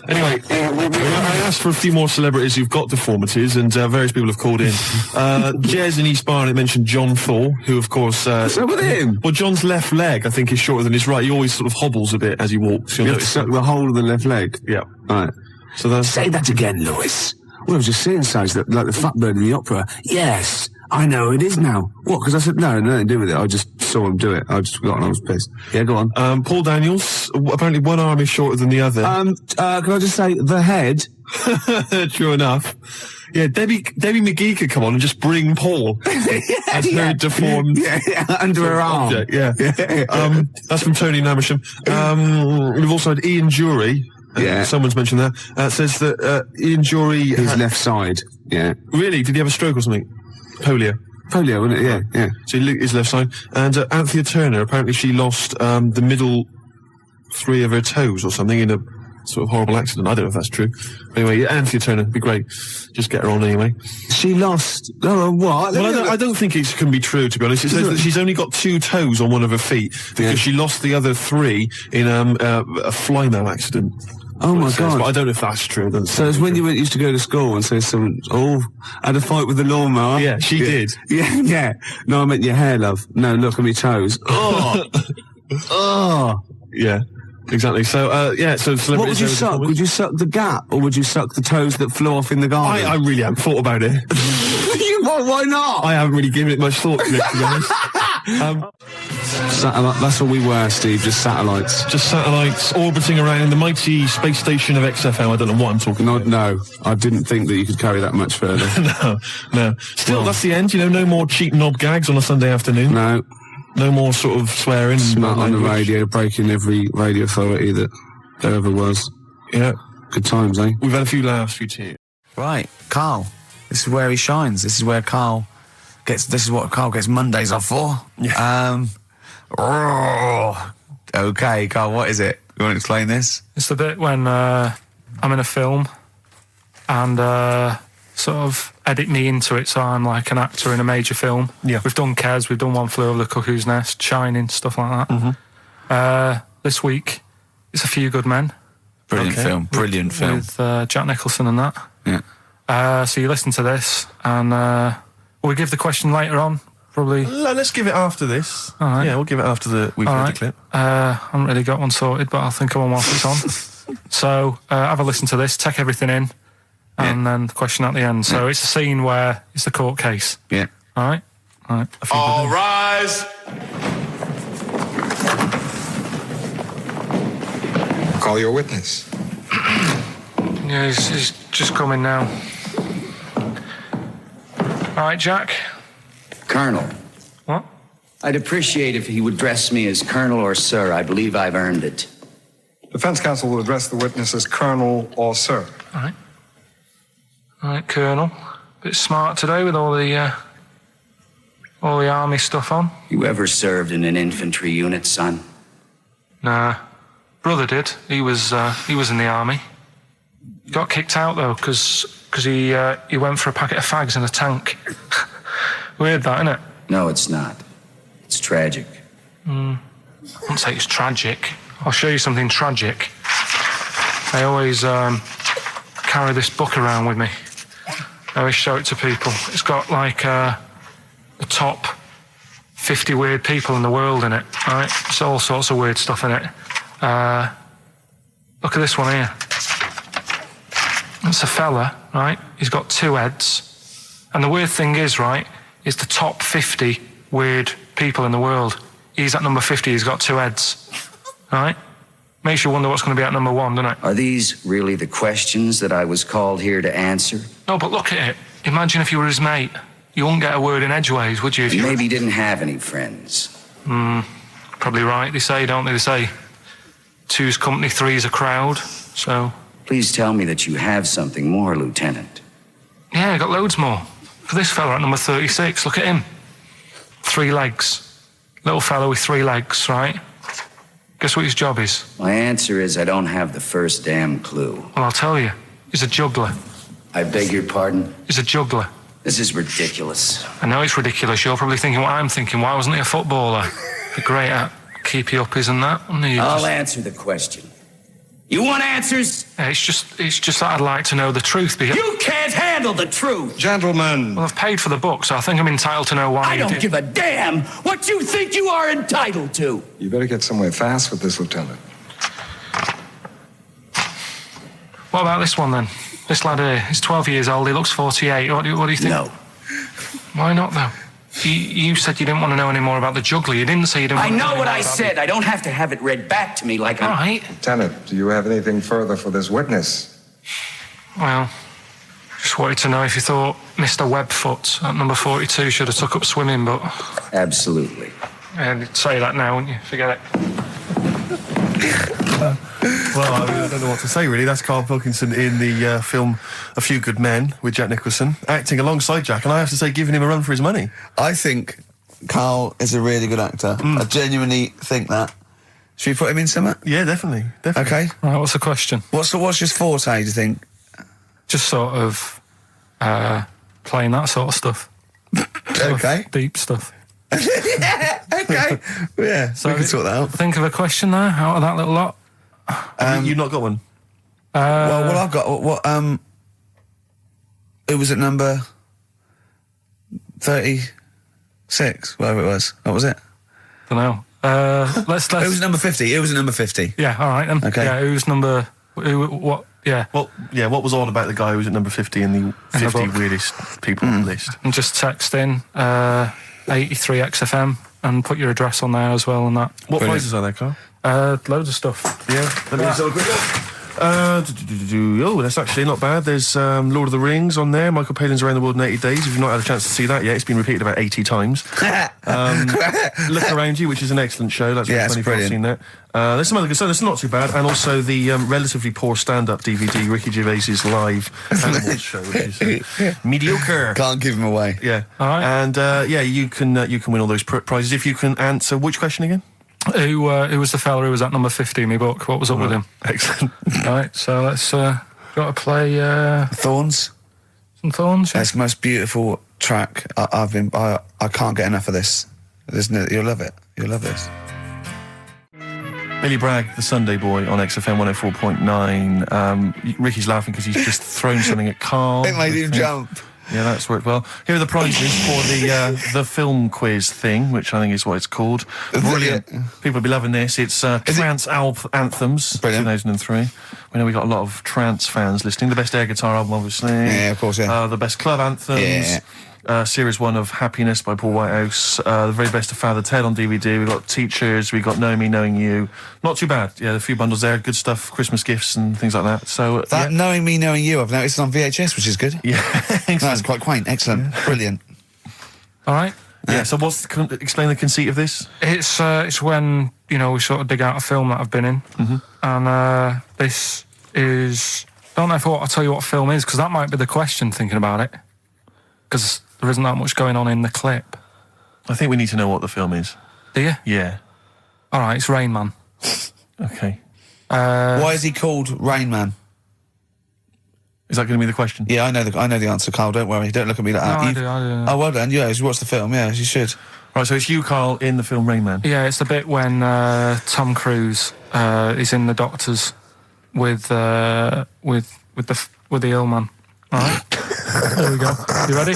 Anyway, I asked for a few more celebrities who've got deformities, and various people have called in. Jez in East Barnet mentioned John Thor, who, of course...
So with him?
Well, John's left leg, I think, is shorter than his right. He always sort of hobbles a bit as he walks.
You have to suck the whole of the left leg?
Yeah.
Right.
So that's...
Say that again, Lewis. Well, I was just saying, like the fat bird in the opera. Yes, I know it is now. What? Because I said, no, nothing to do with it. I just saw him do it. I just forgot and I was pissed. Yeah, go on.
Paul Daniels, apparently one arm is shorter than the other.
Can I just say, the head?
True enough. Yeah, Debbie McGee could come on and just bring Paul as her deformed
under her arm.
Object, yeah. That's from Tony Namersham. We've also had Ian Jury. Someone's mentioned that. Says that Ian Jury...
His left side, yeah.
Really? Did he have a stroke or something? Polio,
wasn't it? Yeah.
So his left side. And Anthea Turner, apparently she lost the middle 3 of her toes or something in a sort of horrible accident. I don't know if that's true. Anyway, Anthea Turner, be great. Just get her on anyway.
She lost... Oh, what?
Well, I don't think it can be true, to be honest. It says that she's only got 2 toes on one of her feet because she lost the other 3 in a flymo accident.
Oh my God!
But I don't know if that's true.
So it's when you used to go to school and say someone, had a fight with the lawnmower.
Yeah, she did.
Yeah. No, I meant your hair, love. No, look at me toes. Oh.
Yeah. Exactly. So, so
what would you suck? Would you suck the gap, or would you suck the toes that flew off in the garden?
I really haven't thought about it.
Why not?
I haven't really given it much thought, to be honest.
Satellite, that's all we were, Steve, just satellites.
Just satellites orbiting around the mighty space station of XFM. I don't know what I'm talking about.
No, I didn't think that you could carry that much further.
No. Still, that's the end, no more cheap knob gags on a Sunday afternoon. No more sort of swearing.
Smut on the radio, breaking every radio authority that there ever was.
Yeah.
Good times, eh?
We've had a few laughs, a few tears.
Right, Karl. This is where he shines. This is what Karl gets Mondays off for.
Yeah.
Okay, Karl, what is it? You want to explain this?
It's the bit when I'm in a film and sort of edit me into it, so I'm like an actor in a major film.
Yeah.
We've done Kes, we've done One Flew Over the Cuckoo's Nest, Shining, stuff like that. Mm-hmm. This week, it's A Few Good Men.
Brilliant film.
With Jack Nicholson and that.
Yeah.
So you listen to this, and we'll give the question later on, probably.
Let's give it after this.
All right.
Yeah, we'll give it after we've heard the clip.
I haven't really got one sorted, but I'll think of one whilst it's on. So have a listen to this, take everything in, and then the question at the end. So it's a scene where it's the court case.
Yeah.
All right?
All rise.
Call your witness.
Yeah, he's just coming now. All right, Jack.
Colonel.
What?
I'd appreciate if he would address me as Colonel or Sir. I believe I've earned it.
Defense counsel will address the witness as Colonel or Sir.
All right, Colonel. Bit smart today with all the army stuff on.
You ever served in an infantry unit, son?
Nah. Brother did. He was in the army. Got kicked out though, because he went for a packet of fags in a tank. Weird that, isn't it?
No, it's not. It's tragic.
I wouldn't say it's tragic. I'll show you something tragic. I always carry this book around with me. I always show it to people. It's got like the top 50 weird people in the world in it, right? It's all sorts of weird stuff in it. Look at this one here. It's a fella, right? He's got 2 heads. And the weird thing is, right, is the top 50 weird people in the world. He's at number 50, he's got 2 heads. Right? Makes you wonder what's going to be at number 1, doesn't it?
Are these really the questions that I was called here to answer?
No, but look at it. Imagine if you were his mate. You wouldn't get a word in edgeways, would you? If you
maybe didn't have any friends.
Probably right, they say, don't they? They say 2's company, 3's a crowd, so...
Please tell me that you have something more, Lieutenant.
Yeah, I got loads more. For this fella at number 36, look at him. 3 legs. Little fella with 3 legs, right? Guess what his job is?
My answer is I don't have the first damn clue.
Well, I'll tell you. He's a juggler.
I beg your pardon?
He's a juggler.
This is ridiculous.
I know it's ridiculous. You're probably thinking what I'm thinking. Why wasn't he a footballer? Be great at keepy uppies and that.
I'll answer the question. You want answers?
Yeah, it's just that I'd like to know the truth. Because
you can't handle the truth!
Gentlemen.
Well, I've paid for the book, so I think I'm entitled to know why
I don't give a damn what you think you are entitled to!
You better get somewhere fast with this, Lieutenant.
What about this one, then? This lad here, he's 12 years old, he looks 48. What do you think?
No.
Why not, though? You said you didn't want to know any more about the juggler. You didn't say you didn't want to know
I know what I
about
said. I don't have to have it read back to me like
All right.
Lieutenant, do you have anything further for this witness?
Well, Just wanted to know if you thought Mr. Webfoot at number 42 should have took up swimming, but...
Absolutely.
Yeah, you'd say that now, wouldn't you? Forget it.
Well, I don't know what to say, really. That's Karl Pilkington in the film A Few Good Men with Jack Nicholson, acting alongside Jack, and I have to say, giving him a run for his money.
I think Karl is a really good actor. I genuinely think that. Should we put him in something?
Yeah, definitely.
Okay.
Right, what's the question?
What's your forte, do you think?
Just sort of playing that sort of stuff.
Okay.
Deep stuff.
Okay. Yeah, so we can sort that out.
Think of a question there out of that little lot.
You've not got one?
Well, I've got... Who was at number 36? Whatever it was. What was it?
Don't know. Let's.
Who was at number 50? Who was at number 50?
Yeah, all right then.
Okay.
Yeah, who's number... What? Yeah.
Well, yeah, what was odd about the guy who was at number 50 in the 50 weirdest people list?
And just text in 83 XFM and put your address on there as well and that.
What prizes are there, Karl?
Loads of stuff.
Yeah, let me just have a quick look. Oh, that's actually not bad. There's Lord of the Rings on there. Michael Palin's Around the World in 80 Days. If you've not had a chance to see that yet, it's been repeated about 80 times. Look Around You, which is an excellent show. That's
it's
funny
brilliant.
I've seen that. There's some other good stuff. That's not too bad. And also the relatively poor stand-up DVD, Ricky Gervais's live Animals show, which is mediocre.
Can't give him away.
Yeah.
All right.
And you can win all those prizes if you can answer which question again?
Who was the fella who was at number 50 in my book? What was up with him?
Excellent.
Right, so let's got to play
Thorns.
some Thorns. Yeah?
That's the most beautiful track. I can't get enough of this. You'll love it. You'll love this.
Billy Bragg, the Sunday Boy on XFM 104.9. Ricky's laughing because he's just thrown something at Karl.
It made him jump.
Yeah, that's worked well. Here are the prizes for the film quiz thing, which I think is what it's called. Brilliant. People will be loving this. It's Trance Anthems,
Brilliant.
2003. We know we got a lot of trance fans listening. The best air guitar album, obviously.
Yeah, of course, yeah.
The best club anthems.
Yeah.
Series 1 of Happiness by Paul Whitehouse. The very best of Father Ted on DVD. We've got Teachers. We've got Knowing Me, Knowing You. Not too bad. Yeah, a few bundles there. Good stuff. Christmas gifts and things like that. So
That Knowing Me, Knowing You, I've noticed on VHS, which is good.
Yeah.
That's quite quaint. Excellent. Brilliant.
All right.
Yeah, so explain the conceit of this?
It's when, we sort of dig out a film that I've been in. And this is... I don't know if I'll tell you what film is, because that might be the question, thinking about it. Because there isn't that much going on in the clip.
I think we need to know what the film is.
Do you?
Yeah.
All right, it's Rain Man.
Okay.
Why is he called Rain Man?
Is that going to be the question?
Yeah, I know the answer, Karl. Don't worry. Don't look at me like that.
I do.
Oh, well done. Yeah, you watched the film. Yeah, you should.
Right, so it's you, Karl, in the film Rain Man.
Yeah, it's the bit when Tom Cruise is in the doctors with the ill man. All right. There we go. You ready?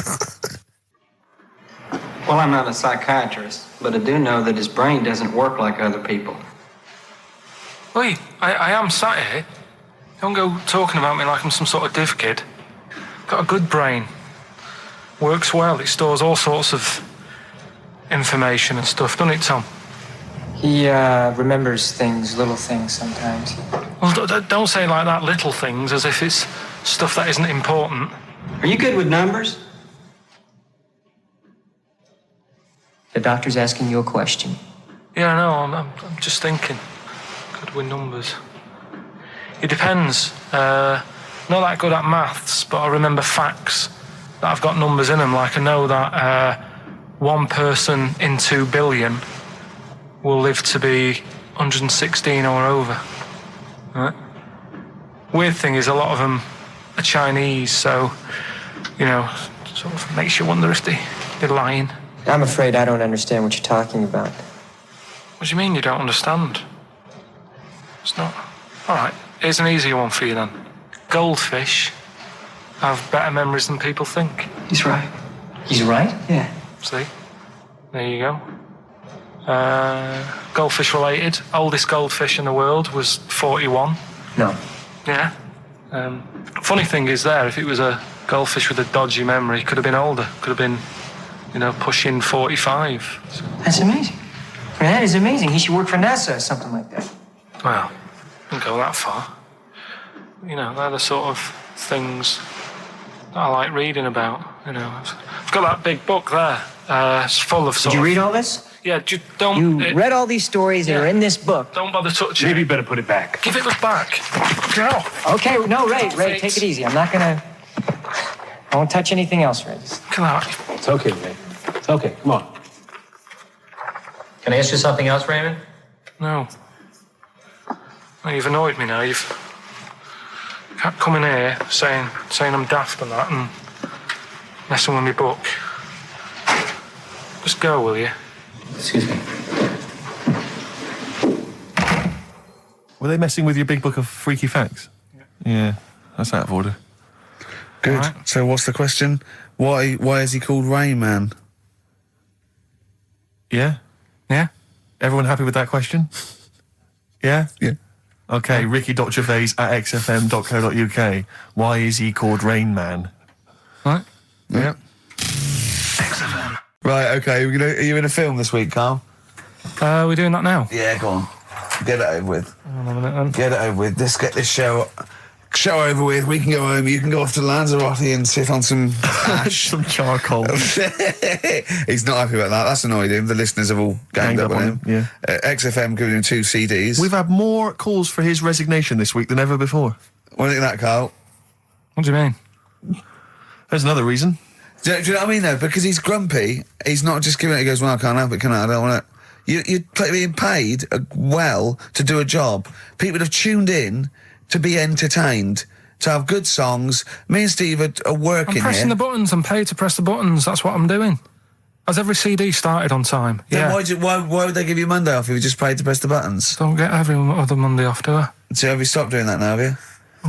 Well, I'm not a psychiatrist, but I do know that his brain doesn't work like other people.
Wait, I am sat here. Don't go talking about me like I'm some sort of div kid. Got a good brain. Works well. It stores all sorts of information and stuff, doesn't it, Tom?
He remembers things, little things sometimes.
Well, don't say like that, little things, as if it's stuff that isn't important.
Are you good with numbers? The doctor's asking you a question.
Yeah, no, I'm just thinking. Good with numbers. It depends. Not that good at maths, but I remember facts that have got numbers in them. Like I know that one person in 2 billion will live to be 116 or over. Right? Weird thing is a lot of them are Chinese, so, sort of makes you wonder if they're lying.
I'm afraid I don't understand what you're talking about.
What do you mean you don't understand? It's not... All right, here's an easier one for you then. Goldfish have better memories than people think.
He's right. He's right? Yeah.
See? There you go. Goldfish related. Oldest goldfish in the world was 41.
No.
Yeah. Funny thing is there, if it was a goldfish with a dodgy memory, could have been older. Could have been, pushing 45. So.
That's amazing. That is amazing. He should work for NASA or something like that.
Well, don't go that far. They're the sort of things that I like reading about. You know, I've got that big book there. It's full of.
Did you read all this?
Yeah, don't.
You read all these stories that are in this book.
Don't bother touching it.
Maybe you better put it back.
Give it back. Go.
Okay, no, Ray, take it easy. I'm not gonna. I won't touch anything else, Ray.
Come on.
It's okay, Ray. It's okay. Come on.
Can I ask you something else, Raymond?
No. Well, you've annoyed me now. You've kept coming here saying I'm daft and that and messing with my book. Just go, will you?
Excuse me.
Were they messing with your big book of freaky facts? Yeah, that's out of order.
Good.
Right.
So what's the question? Why is he called Rain Man?
Yeah?
Yeah?
Everyone happy with that question? Yeah?
Yeah.
Okay, Ricky.Gervais at xfm.co.uk. Why is he called Rain Man?
Right?
Yeah.
XFM.
Right, okay, are you in a film this week, Carl?
We're doing that now.
Yeah, go on. Get it over with.
Hang on a minute then.
Get it over with. Let's get this show over with. We can go home. You can go off to Lanzarote and sit on some ash.
Some charcoal.
He's not happy about that. That's annoyed him. The listeners have all ganged up on him.
Yeah.
XFM giving him 2 CDs.
We've had more calls for his resignation this week than ever before.
What do you think of that, Carl?
What do you mean?
There's another reason.
Do you know what I mean, though? Because he's grumpy. He's not just giving it. He goes, well, I can't help it, can I? I don't want it. You're being paid well to do a job. People have tuned in to be entertained, to have good songs. Me and Steve are working
I'm pressing
here.
the buttons. I'm paid to press the buttons. That's what I'm doing. Has every CD started on time?
Then
Yeah.
why would they give you Monday off if you just paid to press the buttons?
Don't get every other Monday off, do I?
So have you stopped doing that now, have you?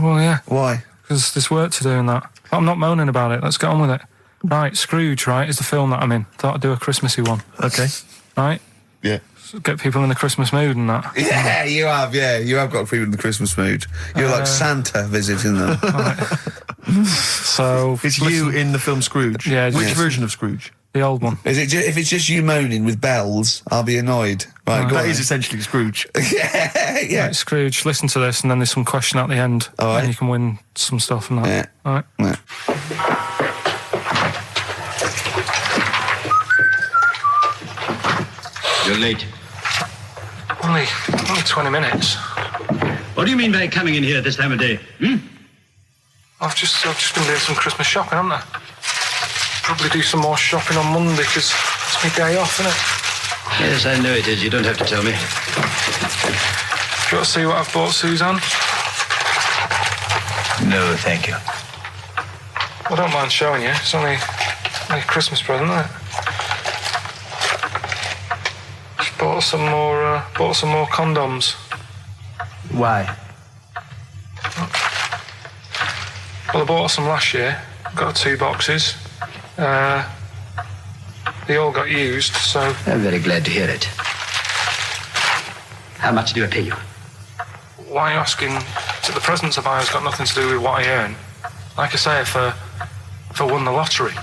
Well, yeah.
Why?
Because there's work to do in that. But I'm not moaning about it. Let's get on with it. Right, Scrooge, right, is the film that I'm in. Thought I'd do a Christmassy one.
Okay.
Right?
Yeah.
So get people in the Christmas mood and that.
Yeah, you have. Yeah, you have got people in the Christmas mood. You're like Santa visiting them.
So
It's you in the film Scrooge.
Yeah,
Which
yes.
version of Scrooge?
the old one.
Is it? If it's just you moaning with bells, I'll be annoyed. Right, go
That
on
is
then.
essentially Scrooge.
yeah.
Right, Scrooge, listen to this, and then there's some question at the end,
All right.
and you can win some stuff and that.
Yeah.
All right.
Yeah.
You're late.
Only 20 minutes.
What do you mean by coming in here this time of day?
I've just been doing some Christmas shopping, haven't I? Probably do some more shopping on Monday because it's my day off, isn't it?
Yes, I know it is. You don't have to tell me.
Do you want to see what I've bought Suzanne?
No, thank you.
I don't mind showing you. It's only a Christmas present, isn't it? Just bought some more condoms.
Why?
Well, I bought some last year. Got 2 boxes. They all got used, so...
I'm very glad to hear it. How much do I pay you?
Why are you asking? The presents I buy has got nothing to do with what I earn. Like I say, if I won the lottery,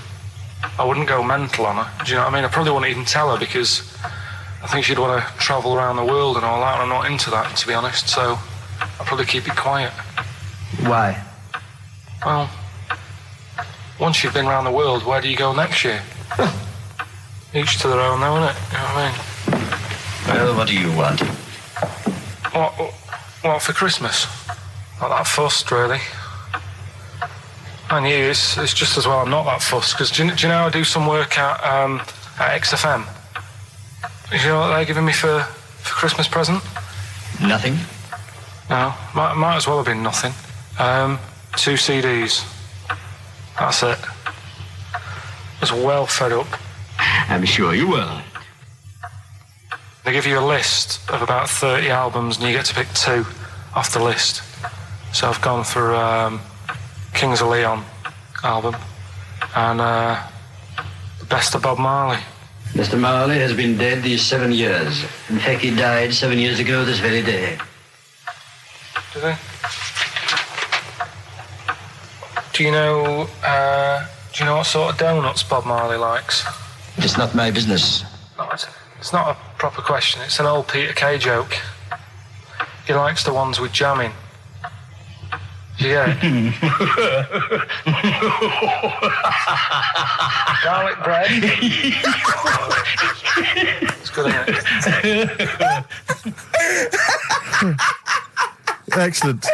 I wouldn't go mental on her. Do you know what I mean? I probably wouldn't even tell her because I think she'd want to travel around the world and all that, and I'm not into that, to be honest, so I'd probably keep it quiet.
Why?
Well, once you've been around the world, where do you go next year? Each to their own, though, innit? You know what I mean?
Well, what do you want?
What for Christmas? Not that fussed, really. And you, it's just as well I'm not that fussed, because do you know I do some work at XFM? Do you know what they're giving me for Christmas present?
Nothing.
No, might as well have been nothing. 2 CDs. That's it. I was well fed up.
I'm sure you will.
They give you a list of about 30 albums and you get to pick 2 off the list. So I've gone for Kings of Leon album and the best of Bob Marley.
Mr. Marley has been dead these 7 years. In fact, he died 7 years ago this very day.
Did they? Do you know what sort of donuts Bob Marley likes?
It's not my business.
No, it's not a proper question. It's an old Peter Kay joke. He likes the ones with jam in. Yeah. Garlic bread. It's good, isn't it?
Excellent.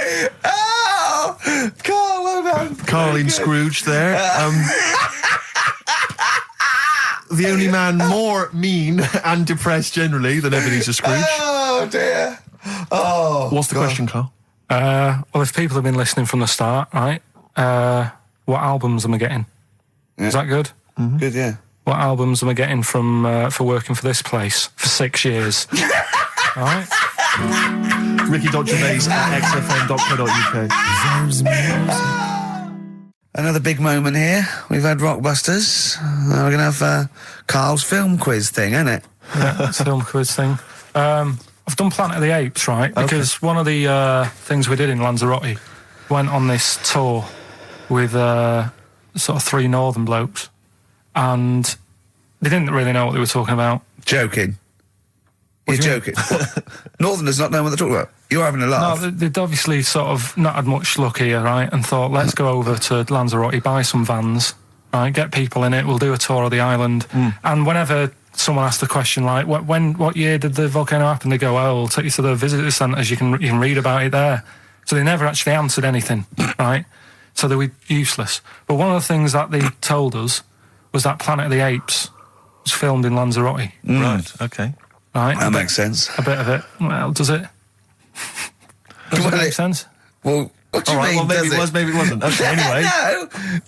Oh, Carl, well done.
Carl in Scrooge there. The only man more mean and depressed generally than Ebenezer Scrooge.
Oh, dear. Oh.
What's the question, Carl?
Well, if people have been listening from the start, right, what albums am I getting?
Yeah.
Is that good?
Mm-hmm. Good, yeah.
What albums am I getting from for working for this place for 6 years? All right.
Ricky.Gervais at XFM.co.uk.
Another big moment here. We've had Rockbusters. Now we're going to have Carl's film quiz thing, isn't it?
Yeah, it's a film quiz thing. I've done Planet of the Apes, right? Because one of the things we did in Lanzarote went on this tour with sort of 3 northern blokes, and they didn't really know what they were talking about.
Joking. You're joking. Northerners not know what they're talking about. You're having a laugh.
No, they'd obviously sort of not had much luck here, right? And thought, let's go over to Lanzarote, buy some vans, right? Get people in it. We'll do a tour of the island. And whenever someone asked the question, like, what year did the volcano happen? They go, oh, we'll take you to the visitor centres. You can read about it there. So they never actually answered anything, right? So they were useless. But one of the things that they told us was that Planet of the Apes was filmed in Lanzarote.
Right, okay.
Right?
That makes sense.
A bit of it. Well, does it? Does it make sense?
Well, what do you mean?
Well, maybe it was, maybe it wasn't. Okay, anyway.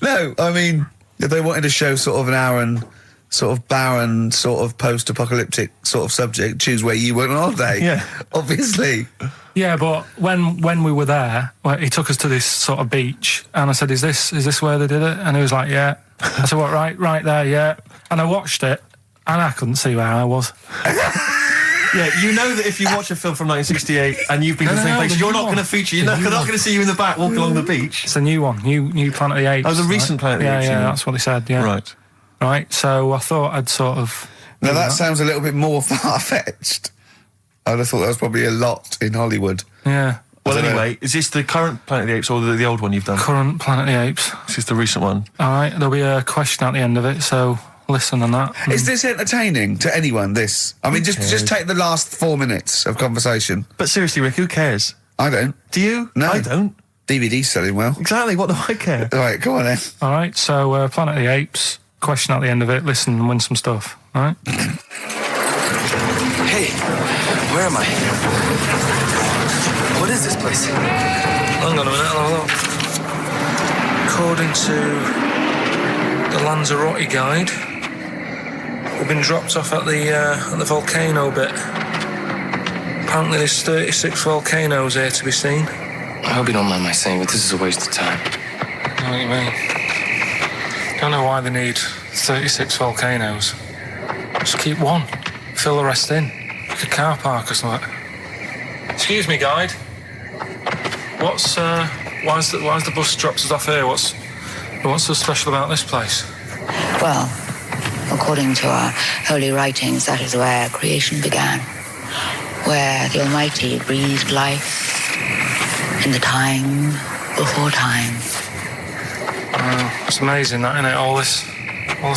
No. I mean, if they wanted to show sort of barren, sort of post-apocalyptic sort of subject, choose where you went on holiday.
Yeah.
Obviously.
Yeah, but when we were there, he took us to this sort of beach, and I said, "Is this where they did it?" And he was like, "Yeah." I said, "What? Right there, yeah." And I watched it, and I couldn't see where I was.
Yeah, you know that if you watch a film from 1968 and you've been to the same place, you're not going to feature. You're not going to see you in the back walking along the beach.
It's a new one, new Planet of the Apes.
Oh, the recent Planet of the Apes.
Yeah, that's what they said. Yeah, right. So I thought I'd sort of.
Now that sounds a little bit more far-fetched. I'd have thought that was probably a lot in Hollywood.
Yeah.
Well, anyway, is this the current Planet of the Apes or the old one you've done?
Current Planet of the Apes.
This is the recent one.
All right, there'll be a question at the end of it, so listen on that.
Is this entertaining to anyone, this? I mean, just take the last 4 minutes of conversation.
But seriously, Rick, who cares?
I don't.
Do you?
No.
I don't.
DVD's selling well.
Exactly, what do I care?
All right, come on then.
All right, so Planet of the Apes, question at the end of it, listen and win some stuff, all right?
Hey, where am I? What is this place? Hang on a minute, I'll have a look. According to the Lanzarote guide, we've been dropped off at the volcano bit. Apparently there's 36 volcanoes here to be seen.
I hope you don't mind my saying, but this is a waste of time.
I know what you mean. Don't know why they need 36 volcanoes. Just keep one. Fill the rest in. Like a car park or something. Excuse me, guide. Why is the bus dropped us off here? What's so special about this place?
Well, according to our holy writings, that is where creation began, where the Almighty breathed life in the time before time.
It's amazing, that, isn't it? All this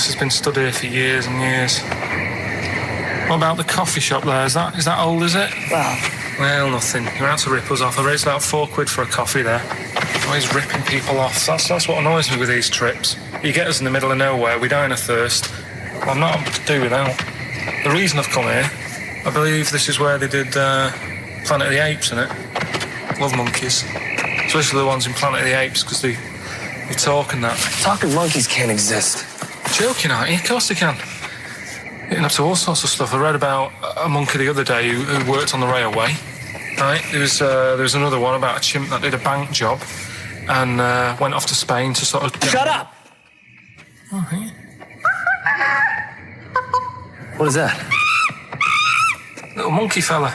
has been stood here for years and years. What about the coffee shop there? Is that old, is it? Well, nothing. You're out to rip us off. I raised about £4 for a coffee there. Always ripping people off. That's what annoys me with these trips. You get us in the middle of nowhere, we die in a thirst. I'm not able to do without. The reason I've come here, I believe this is where they did Planet of the Apes, innit? Love monkeys. Especially the ones in Planet of the Apes, because they talk and that.
Talking monkeys can't exist.
Joking, aren't you? Of course they can. Getting up to all sorts of stuff. I read about a monkey the other day who worked on the railway. Right? There was another one about a chimp that did a bank job and went off to Spain to sort of...
Shut up!
Oh, yeah.
What is that?
Little monkey fella.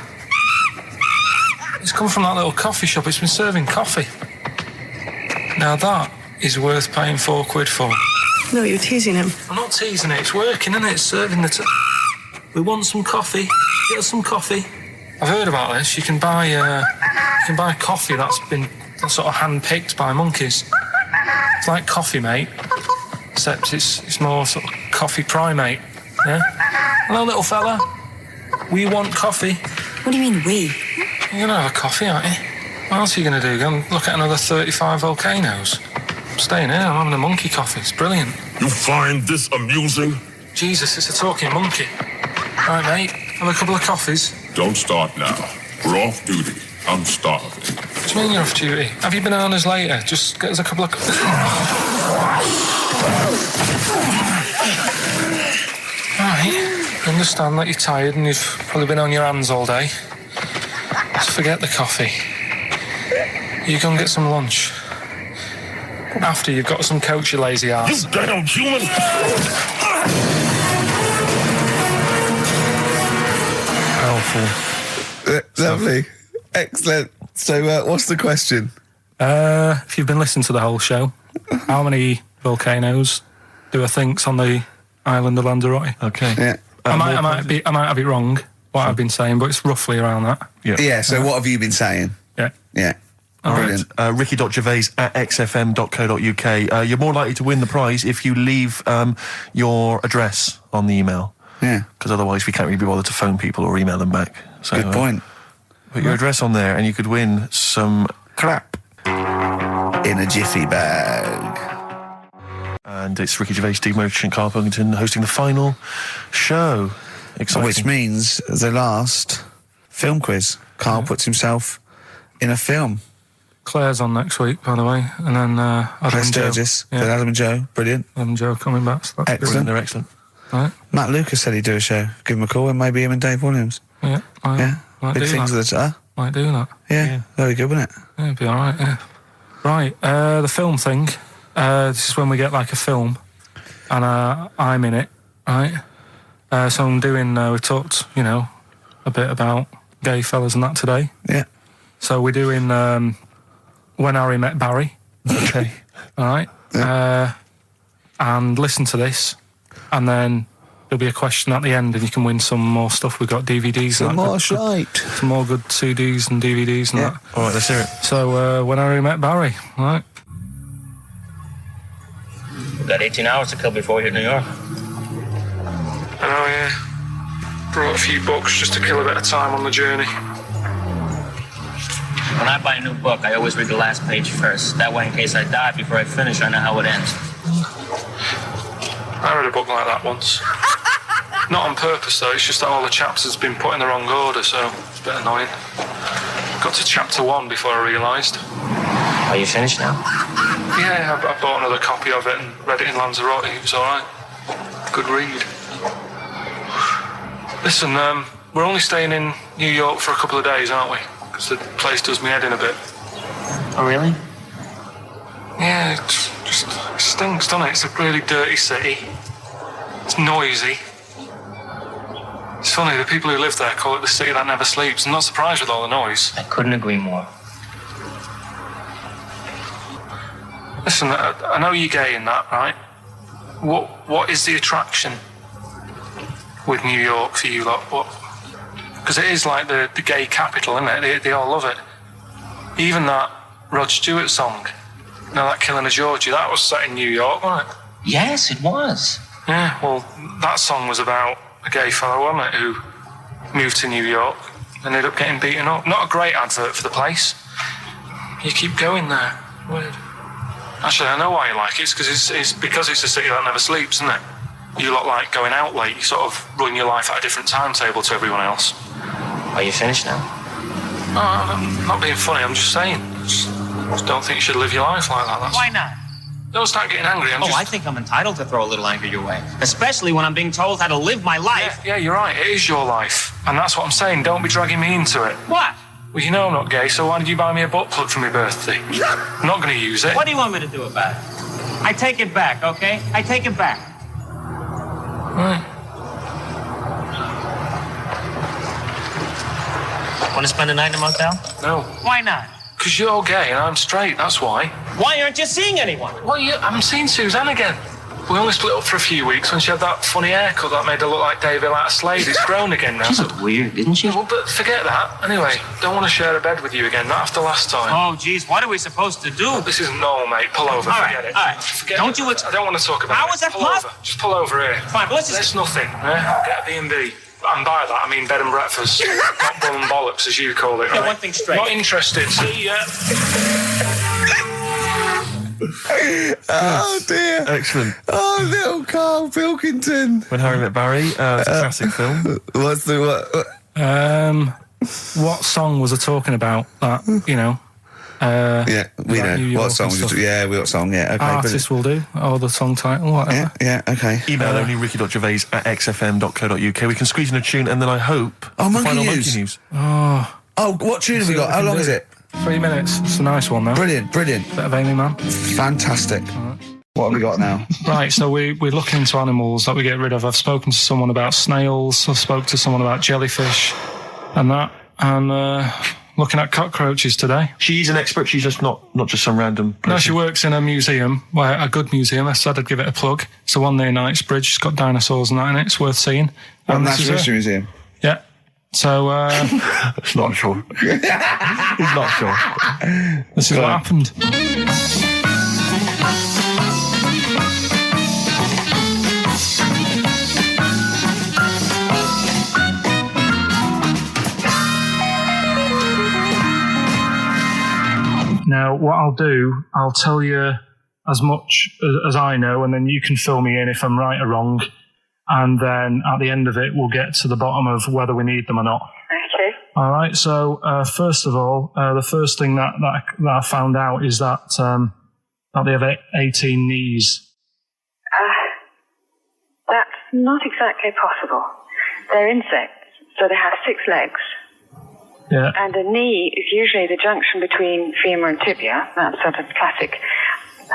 It's come from that little coffee shop. It's been serving coffee. Now that is worth paying £4 for.
No, you're teasing him.
I'm not teasing it. It's working, isn't it? It's serving the... We want some coffee. Get us some coffee. I've heard about this. You can buy coffee that's been sort of hand-picked by monkeys. It's like coffee, mate. Except it's more sort of coffee primate. Yeah? Hello, little fella. We want coffee.
What do you mean, we?
You're gonna have a coffee, aren't you? What else are you gonna do? Go and look at another 35 volcanoes? I'm staying here. I'm having a monkey coffee. It's brilliant.
You find this amusing?
Jesus, it's a talking monkey. Right, mate. Have a couple of coffees.
Don't start now. We're off duty. I'm starving.
What do you mean you're off duty? Have you bananas later? Just get us a couple of... Right. I understand that you're tired and you've probably been on your hands all day. Just forget the coffee. You go and get some lunch. After you've got some coach, you lazy ass.
You damn human!
Powerful.
Lovely. Excellent. So, what's the question?
If you've been listening to the whole show, how many volcanoes do I think's on the island of Lanzarote?
Okay.
Yeah.
I might have it wrong, what I've been saying, but it's roughly around that.
Yeah, so what have you been saying?
Yeah.
Yeah.
All
Brilliant.
right. Ricky.gervais@xfm.co.uk. You're more likely to win the prize if you leave your address on the email.
Yeah.
Because otherwise we can't really be bothered to phone people or email them back. So,
Good point.
Put your address on there and you could win some crap.
In a jiffy bag.
And it's Ricky Gervais, Steve Merchant, Karl Pilkington hosting the final show. Exciting.
Which means the last film quiz. Karl puts himself in a film.
Claire's on next week, by the way, and then Adam
Claire
and Joe.
Sturgis, then Adam and Joe, brilliant.
Adam and Joe coming back. So that's
Excellent.
They're excellent.
Right.
Matt Lucas said he'd do a show. Give him a call, and maybe him and Dave Williams.
Yeah. Might
Big
do
things
that.
that.
Might do that.
Yeah, very good, wasn't it?
Yeah, it'd be all right. Yeah. Right. The film thing. This is when we get like a film, and I'm in it. Right. So I'm doing. We talked, a bit about gay fellas and that today.
Yeah.
So we're doing When Harry Met Barry.
Okay.
All right.
Yeah.
And listen to this, and then there'll be a question at the end, and you can win some more stuff. We've got DVDs.
Some more shite.
Some more good CDs and DVDs and that.
All right, let's hear it.
So When Harry Met Barry. All right.
We've got 18 hours to kill before we hit New York.
I know, yeah. Brought a few books just to kill a bit of time on the journey.
When I buy a new book, I always read the last page first. That way, in case I die before I finish, I know how it ends.
I read a book like that once. Not on purpose, though. It's just that all the chapters have been put in the wrong order, so it's a bit annoying. Got to chapter 1 before I realised.
Are you finished now?
Yeah, I bought another copy of it and read it in Lanzarote. It was all right. Good read. Listen, we're only staying in New York for a couple of days, aren't we? Because the place does me head in a bit.
Oh, really?
Yeah, it stinks, doesn't it? It's a really dirty city. It's noisy. It's funny, the people who live there call it the city that never sleeps. I'm not surprised with all the noise.
I couldn't agree more.
Listen, I know you're gay in that, right? What is the attraction with New York for you lot? Because it is like the gay capital, isn't it? They all love it. Even that Rod Stewart song, that Killing of Georgie, that was set in New York, wasn't it?
Yes, it was.
Yeah, well, that song was about a gay fellow, wasn't it, who moved to New York and ended up getting beaten up. Not a great advert for the place. You keep going there. Weird. Actually, I know why you like it. It's because it's a city that never sleeps, isn't it? You lot like going out late. You sort of run your life at a different timetable to everyone else.
Are you finished now?
No, I'm not being funny. I'm just saying. Just don't think you should live your life like that.
Why not?
Don't start getting angry.
I think I'm entitled to throw a little anger your way. Especially when I'm being told how to live my life.
Yeah, you're right. It is your life. And that's what I'm saying. Don't be dragging me into it.
What?
Well, you know I'm not gay, so why did you buy me a butt plug for my birthday? I'm not going to use it.
What do you want me to do about it? I take it back, okay? I take it back.
Right.
Want to spend the night in a motel?
No.
Why not?
Because you're gay and I'm straight, that's why.
Why aren't you seeing anyone?
Well, I haven't seen Suzanne again. We only split up for a few weeks when she had that funny haircut that made her look like Dave Hill out of Slade. It's grown again now.
She looked weird, didn't she?
Well, but forget that. Anyway, don't want to share a bed with you again, not after last time.
Oh, geez, what are we supposed to do?
This isn't normal, mate. Pull over, forget it.
All right.
Forget
Don't
it.
you...
I don't want to talk about
How
it.
is that
Pull over. Just pull over here.
Fine, but let's just...
It's nothing, I'll get a B&B. And by that, I mean bed and breakfast. Not bum and bollocks, as you call it.
Get
right?
one thing straight.
Not interested. See ya.
Oh dear.
Excellent.
Oh, little Karl Pilkington.
When Harry Met Barry, it's a classic film.
What's the
What song was I talking about? That, you know.
Yeah, we know. What song? Yeah, what song? Yeah, okay.
Artist will do, or the song title, whatever.
Yeah, okay.
Email only ricky.gervais@xfm.co.uk. We can squeeze in a tune, and then I hope
Monkey
final
News.
Monkey News.
Oh, what tune have we got? How long is it?
3 minutes. It's a nice one, though.
Brilliant.
Bit of Amy Man.
Fantastic. What have we got now?
Right, so we're looking into animals that we get rid of. I've spoken to someone about snails. I've spoken to someone about jellyfish and that. And looking at cockroaches today.
She's an expert. She's just not just some random person.
No, she works in a museum, a good museum. I said I'd give it a plug. It's the one near Knightsbridge. It's got dinosaurs and that in it. It's worth seeing.
Natural History Museum?
Yeah. So,
It's not sure. He's not sure.
This is what happened. Now, what I'll do, I'll tell you as much as I know, and then you can fill me in if I'm right or wrong. And then at the end of it, we'll get to the bottom of whether we need them or not.
Okay.
All right. So, first of all, the first thing that I found out is that they have 18 knees.
That's not exactly possible. They're insects, so they have 6 legs.
Yeah.
And a knee is usually the junction between femur and tibia. That's sort of classic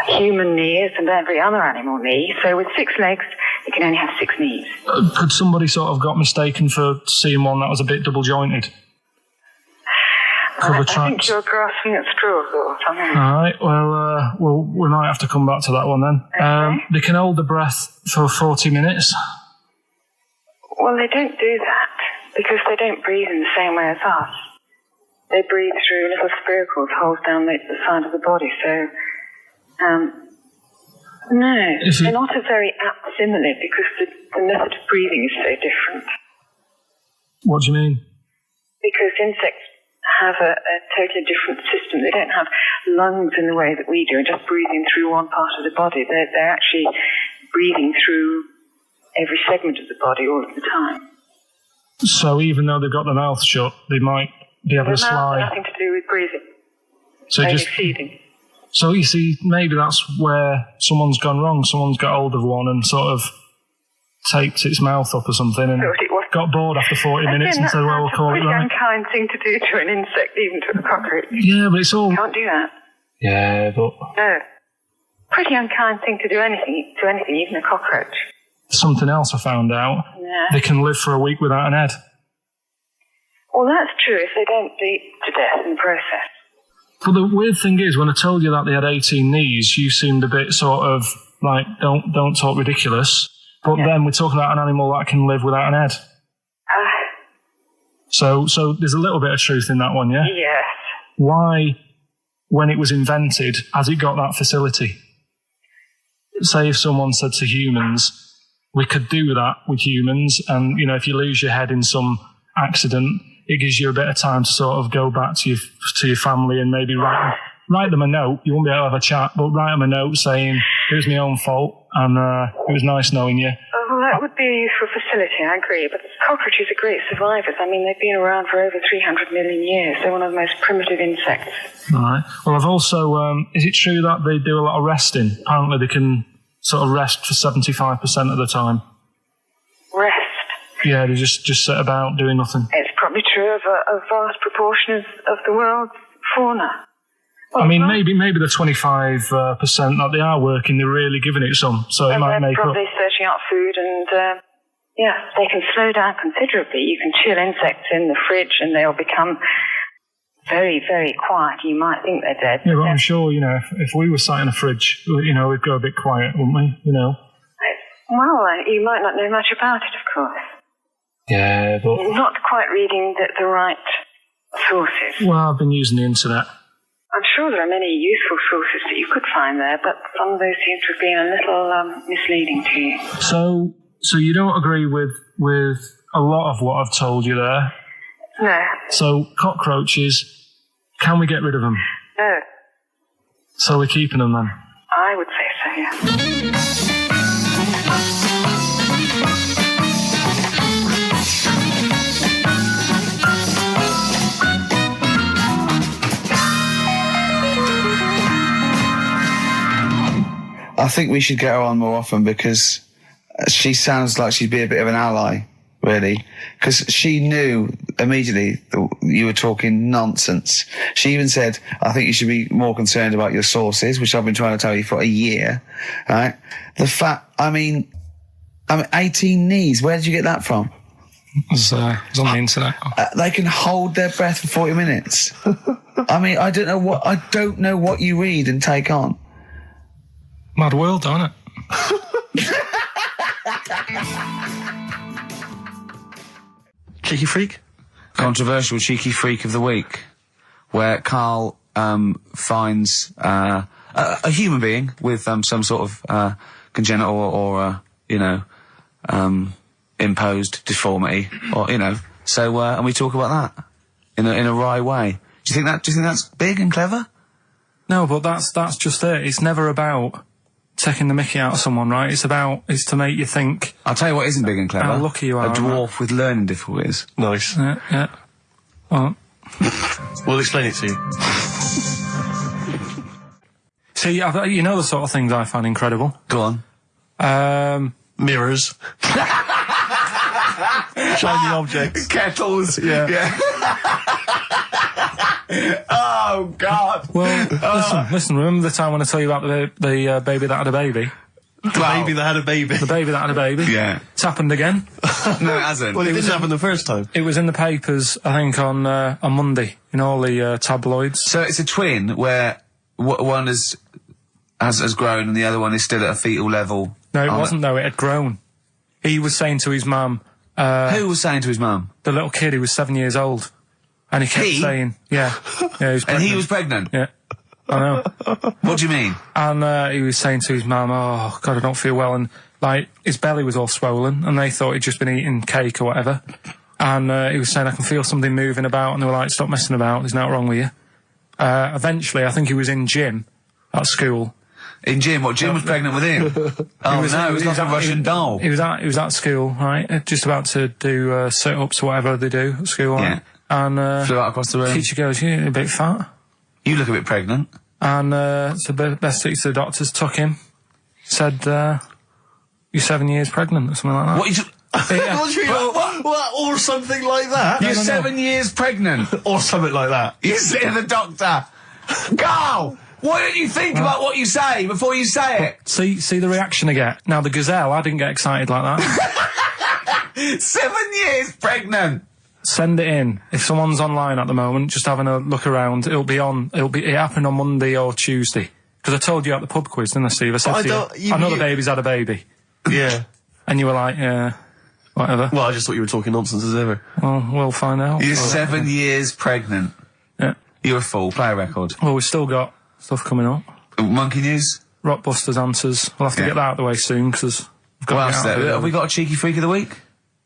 human knees and every other animal knee. So with 6 legs, you can only have 6 knees.
Could somebody sort of got mistaken for seeing one that was a bit double jointed?
I think you're grasping at straws or something.
All right. Well, we might have to come back to that one then.
Okay.
They can hold the breath for 40 minutes.
Well, they don't do that because they don't breathe in the same way as us. They breathe through little spiracles holes down the side of the body. So, no, they're not a very apt simile because the method of breathing is so different.
What do you mean?
Because insects have a totally different system. They don't have lungs in the way that we do, and just breathing through one part of the body. They're actually breathing through every segment of the body all of the time.
So even though they've got their mouth shut, they might be able to slide.
Nothing to do with breathing.
So
only
just
feeding.
So you see, maybe that's where someone's gone wrong. Someone's got hold of one and sort of taped its mouth up or something and got bored after 40 minutes and said, well, we'll call it
right.
right.
It's a pretty unkind thing to do to an insect, even to a cockroach.
Yeah, but it's all...
You can't do that.
Yeah, but...
No. Pretty unkind thing to do anything, even a cockroach.
Something else I found out.
Yeah.
They can live for a week without an head.
Well, that's true if they don't bleed to death in the process.
But the weird thing is, when I told you that they had 18 knees, you seemed a bit sort of like, don't talk ridiculous. But then we're talking about an animal that can live without an head. So there's a little bit of truth in that one, yeah?
Yes.
Why, when it was invented, has it got that facility? Say if someone said to humans, we could do that with humans, and, you know, if you lose your head in some accident, it gives you a bit of time to sort of go back to your family and maybe write them a note. You won't be able to have a chat, but write them a note saying, it was my own fault, and it was nice knowing you.
Well, that would be a useful facility, I agree. But cockroaches are great survivors. I mean, they've been around for over 300 million years. They're one of the most primitive insects.
All right. Well, I've also... is it true that they do a lot of resting? Apparently they can sort of rest for 75% of the time.
Rest?
Yeah, they just sit about doing nothing.
It's probably true of a vast proportion of the world's fauna.
Well, I mean, maybe the 25% that they are working, they're really giving it some, so it might make up.
They're probably searching out food and, they can slow down considerably. You can chill insects in the fridge and they'll become very, very quiet. You might think they're dead.
Yeah, but I'm sure, you know, if we were sat in a fridge, you know, we'd go a bit quiet, wouldn't we? You know,
Well, you might not know much about it, of course.
Yeah, but...
Not quite reading the right sources.
Well, I've been using the internet.
I'm sure there are many useful sources that you could find there, but some of those seem to have been a little misleading to you.
So you don't agree with a lot of what I've told you there?
No.
So, cockroaches, can we get rid of them?
No.
So we're keeping them then?
I would say so, yeah.
I think we should get her on more often because she sounds like she'd be a bit of an ally, really. Because she knew immediately that you were talking nonsense. She even said, I think you should be more concerned about your sources, which I've been trying to tell you for a year, right? The fact, I mean 18 knees, where did you get that from?
It was on the internet.
They can hold their breath for 40 minutes. I mean, I don't know what you read and take on.
Mad world, don't it?
Cheeky freak?
Controversial cheeky freak of the week, where Karl finds a human being with some sort of congenital or imposed deformity, or So and we talk about that in a wry way. Do you think that's big and clever?
No, but that's just it. It's never about taking the mickey out of someone, right? It's to make you think.
I'll tell you what isn't big and clever.
How lucky you are.
A dwarf with learning difficulties.
Nice.
Yeah. Well,
we'll explain it to you.
See, you know the sort of things I find incredible.
Go on.
Mirrors. Shiny objects.
Kettles. Yeah. Oh, God.
Well, listen, remember the time when I told you about the baby that had a baby?
The baby that had a baby.
The baby that had a baby.
Yeah.
It's happened again.
No, it hasn't.
Well, it didn't happen the first time.
It was in the papers, I think, on Monday, in all the tabloids.
So it's a twin where one has grown and the other one is still at a fetal level.
No, it wasn't, though. It had grown. He was saying to his mum...
Who was saying to his mum?
The little kid who was 7 years old. And he kept saying... Yeah. He was pregnant.
And he was pregnant?
Yeah. I know.
What do you mean?
And he was saying to his mum, oh, God, I don't feel well. And, his belly was all swollen, and they thought he'd just been eating cake or whatever. And he was saying, I can feel something moving about. And they were like, stop messing about. There's nothing wrong with you. Eventually, I think he was in gym at school.
In gym? What, Jim was pregnant with him? He was like a Russian doll.
He was at school, right? Just about to do sit-ups or whatever they do at school.
Yeah.
Right? And
flew out across the room.
Teacher goes, you're a bit fat.
You look a bit pregnant.
And so best to the doctors, took him, said, you're 7 years pregnant or something like that.
What?
What? Or something like that?
You're 7 years pregnant.
Or something like that.
You say to the doctor, Karl, why don't you think about what you say before you say it?
See the reaction I get. Now, the gazelle, I didn't get excited like that.
7 years pregnant.
Send it in. If someone's online at the moment, just having a look around, it happened on Monday or Tuesday. Because I told you at the pub quiz, didn't I, Steve? I said to you, I know the baby's had a baby.
Yeah.
And you were like, yeah, whatever.
Well, I just thought you were talking nonsense as ever.
Well, we'll find out.
You're 7 years pregnant.
Yeah.
You're a fool. Play a record.
Well, we've still got stuff coming up.
Monkey News?
Rockbusters answers. We'll have to get that out of the way soon, because we've got to get out of it.
Have we got a cheeky freak of the week?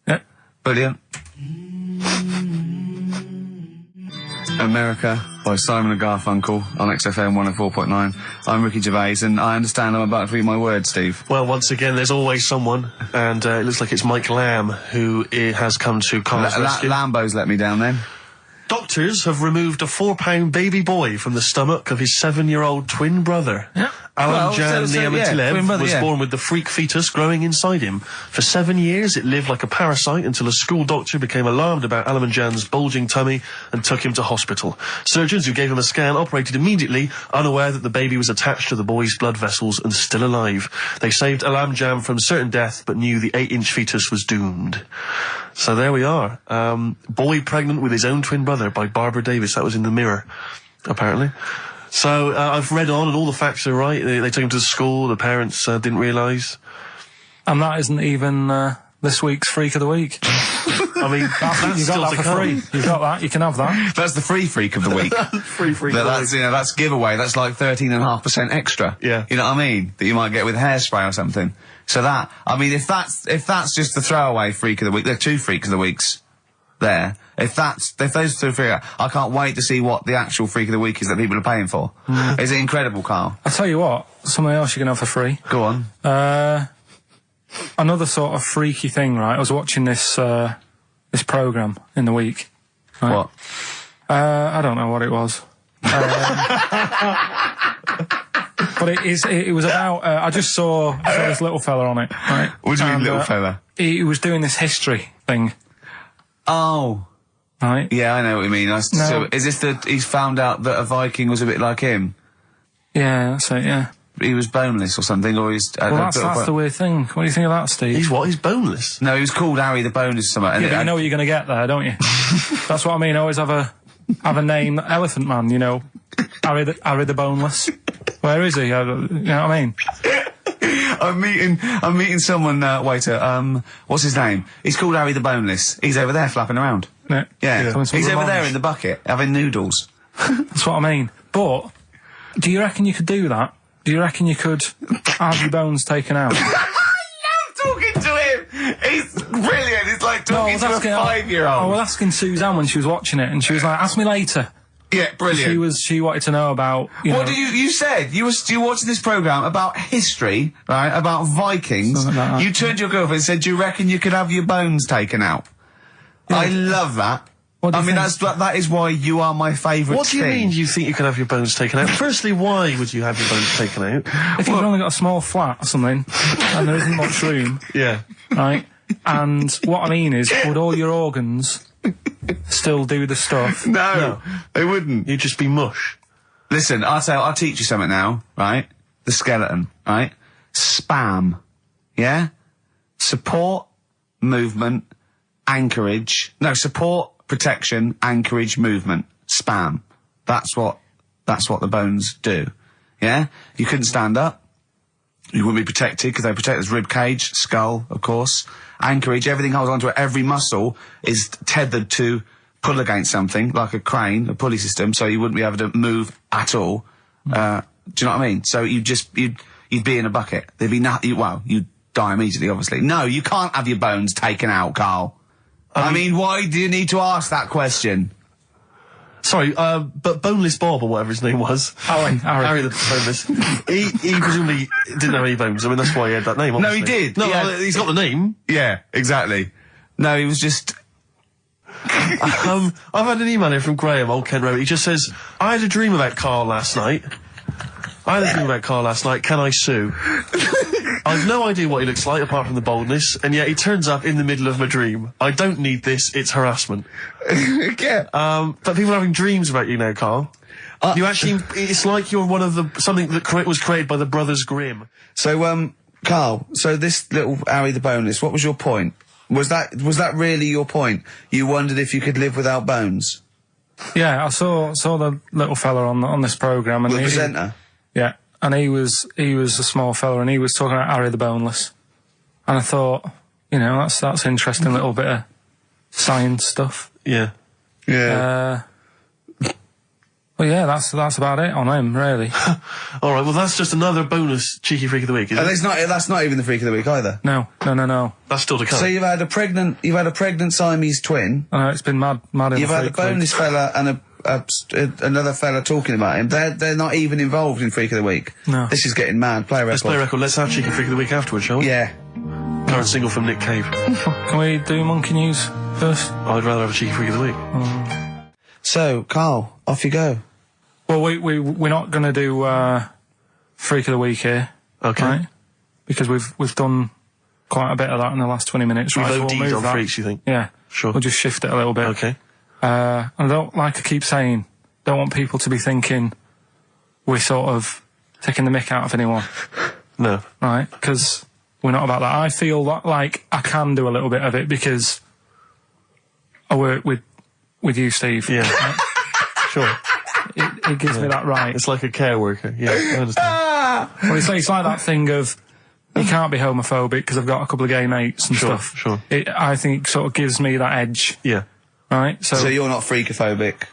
Yeah.
Brilliant. America by Simon and Garfunkel on XFM 104.9. I'm Ricky Gervais, and I understand I'm about to read my words, Steve.
Well, once again, there's always someone, and it looks like it's Mike Lamb who has come to Karl's rescue.
Lambo's let me down then.
Doctors have removed a 4-pound baby boy from the stomach of his 7-year-old twin brother.
Yeah.
Alan Jan Niamatilev was born with the freak fetus growing inside him. For 7 years, it lived like a parasite until a school doctor became alarmed about Alan Jan's bulging tummy and took him to hospital. Surgeons who gave him a scan operated immediately, unaware that the baby was attached to the boy's blood vessels and still alive. They saved Alan Jan from certain death, but knew the 8-inch fetus was doomed. So there we are. Boy pregnant with his own twin brother by Barbara Davis. That was in the Mirror, apparently. So I've read on, and all the facts are right. They took him to school. The parents didn't realise.
And that isn't even this week's Freak of the Week.
I mean,
you got that for free. You got that. You can have that.
That's the free Freak of the Week.
Free Freak of the
That's,
Week.
that's giveaway. That's like 13.5% extra.
Yeah.
You know what I mean? That you might get with hairspray or something. So that, I mean, if that's just the throwaway Freak of the Week, there are 2 Freaks of the Weeks there. If those 2 free, I can't wait to see what the actual Freak of the Week is that people are paying for. Is it incredible, Carl?
I'll tell you what, something else you can have for free.
Go on.
Another sort of freaky thing, right? I was watching this programme in the week. Right?
What?
I don't know what it was. But it was about, I just saw this little fella on it, right?
What do you mean, little fella?
He was doing this history thing.
Oh.
Right?
Yeah, I know what you mean.
No.
So, is this he's found out that a Viking was a bit like him?
Yeah, that's it, yeah.
He was boneless or something, or he's...
Well, that's the weird thing. What do you think of that, Steve?
He's what? He's boneless?
No, he was called Harry the Boneless or something.
Yeah, but you know what you're going to get there, don't you? That's what I mean. Always have a name, Elephant Man, you know. Harry the Boneless. Where is he? You know what I mean?
I'm meeting someone, waiter, what's his name? He's called Harry the Boneless. He's over there flapping around. Yeah. He's over there in the bucket, having noodles.
That's what I mean. But, do you reckon you could do that? Do you reckon you could have your bones taken out?
I love talking to him! He's brilliant, it's like talking to a 5-year-old.
I was asking Suzanne when she was watching it, and she was like, ask me later.
Yeah, brilliant.
She wanted to know about,
What do you said? You were watching this programme about history, right? About Vikings.
Something like that.
You turned to your girlfriend and said, do you reckon you could have your bones taken out? Yeah. I love that. I mean, that is why you are my favourite.
What do you mean you think you can have your bones taken out? Firstly, why would you have your bones taken out?
If you've only got a small flat or something, and there isn't much room.
Yeah.
Right? And what I mean is, would all your organs still do the stuff?
No, they wouldn't.
You'd just be mush.
Listen, I'll teach you something now, right? The skeleton, right? Spam. Yeah? Support, movement, anchorage. No, support, protection, anchorage, movement. Spam. That's what the bones do. Yeah? You couldn't stand up. You wouldn't be protected because they protect us rib cage, skull, of course. Anchorage, everything holds onto it. Every muscle is tethered to pull against something, like a crane, a pulley system, so you wouldn't be able to move at all. Do you know what I mean? So you'd be in a bucket. There'd be nothing, you'd die immediately, obviously. No, you can't have your bones taken out, Carl. I mean, why do you need to ask that question?
Sorry, but Boneless Bob, or whatever his name was. Harry the Boneless. he presumably didn't have any bones. I mean, that's why he had that name, obviously.
No, he did.
No, he's got the name.
Yeah, exactly. No, he was just...
I've had an email here from Graham, Old Kent Road. He just says, I had a dream about Karl last night. Can I sue? I've no idea what he looks like, apart from the boldness, and yet he turns up in the middle of my dream. I don't need this, it's harassment.
Yeah.
But people are having dreams about you now, Karl. You actually, it's like you're one of something that was created by the Brothers Grimm.
So, Karl, so this little Harry the Boneless, what was your point? Was that really your point? You wondered if you could live without bones?
Yeah, I saw the little fella on this programme, and
the presenter.
Yeah, and he was a small fella, and he was talking about Harry the Boneless, and I thought, that's interesting little bit of science stuff.
Yeah.
Yeah. Well, yeah, that's about it on him, really.
All right, well, that's just another bonus cheeky freak of the week, isn't it?
That's not even the freak of the week either.
No.
That's still to come.
So you've had a pregnant Siamese twin.
I know, it's been mad.
You've had a boneless fella and another fella talking about him. They're not even involved in freak of the week.
No.
This is getting mad. Play a record.
Let's play a record. Let's have cheeky freak of the week afterwards, shall we?
Yeah.
Current single from Nick Cave.
Can we do Monkey News first?
I'd rather have a cheeky freak of the week.
So, Karl, off you go.
Well, we're not going to do Freak of the Week here,
okay? Right?
Because we've done quite a bit of that in the last 20 minutes.
We've
right?
OD'd on freaks, you think?
Yeah,
sure.
We'll just shift it a little bit.
Okay.
And I don't, like I keep saying, don't want people to be thinking we're sort of taking the mick out of anyone.
No.
Right? Because we're not about that. I feel like I can do a little bit of it because I work with you, Steve.
Yeah.
Right? Sure. It gives me that right.
It's like a care worker. Yeah, I understand.
Well, it's like that thing of You can't be homophobic because I've got a couple of gay mates and stuff.
Sure.
I think sort of gives me that edge.
Yeah.
Right?
So you're not freakophobic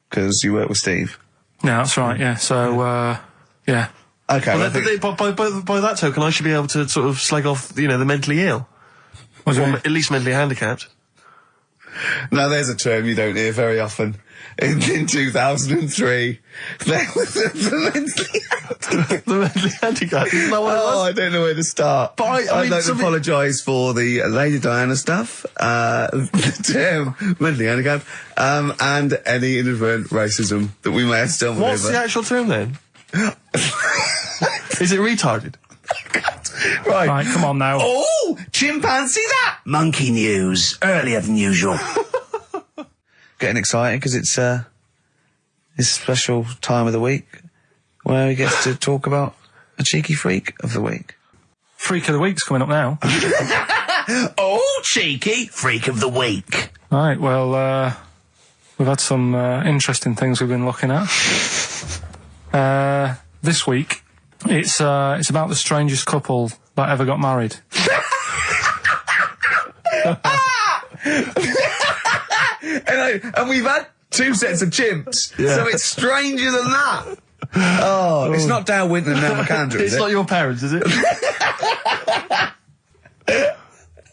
because you work with Steve?
No, that's right, yeah. So, yeah.
Okay.
Well, by that token, I should be able to sort of slag off, the mentally ill. Or at least mentally handicapped.
Now, there's a term you don't hear very often. In 2003, there was the
mentally handicapped. Isn't that what it was?
I don't know where to start.
But
I'd like to apologise for the Lady Diana stuff, the term mentally handicapped, and any inadvertent racism that we may have stumbled over.
What's the actual term then? Is it retarded?
Right,
come on now.
Oh, chimpanzee that!
Monkey news, earlier than usual.
Getting excited because it's this special time of the week where we get to talk about a cheeky freak of the week.
Freak of the week's coming up now.
Oh, cheeky freak of the week.
Right, well, we've had some interesting things we've been looking at. This week, it's about the strangest couple that ever got married.
And we've had 2 sets of chimps, so it's stranger than that. Oh, it's not Dow Winton and Nell McAndrew, is it?
It's not your parents, is it?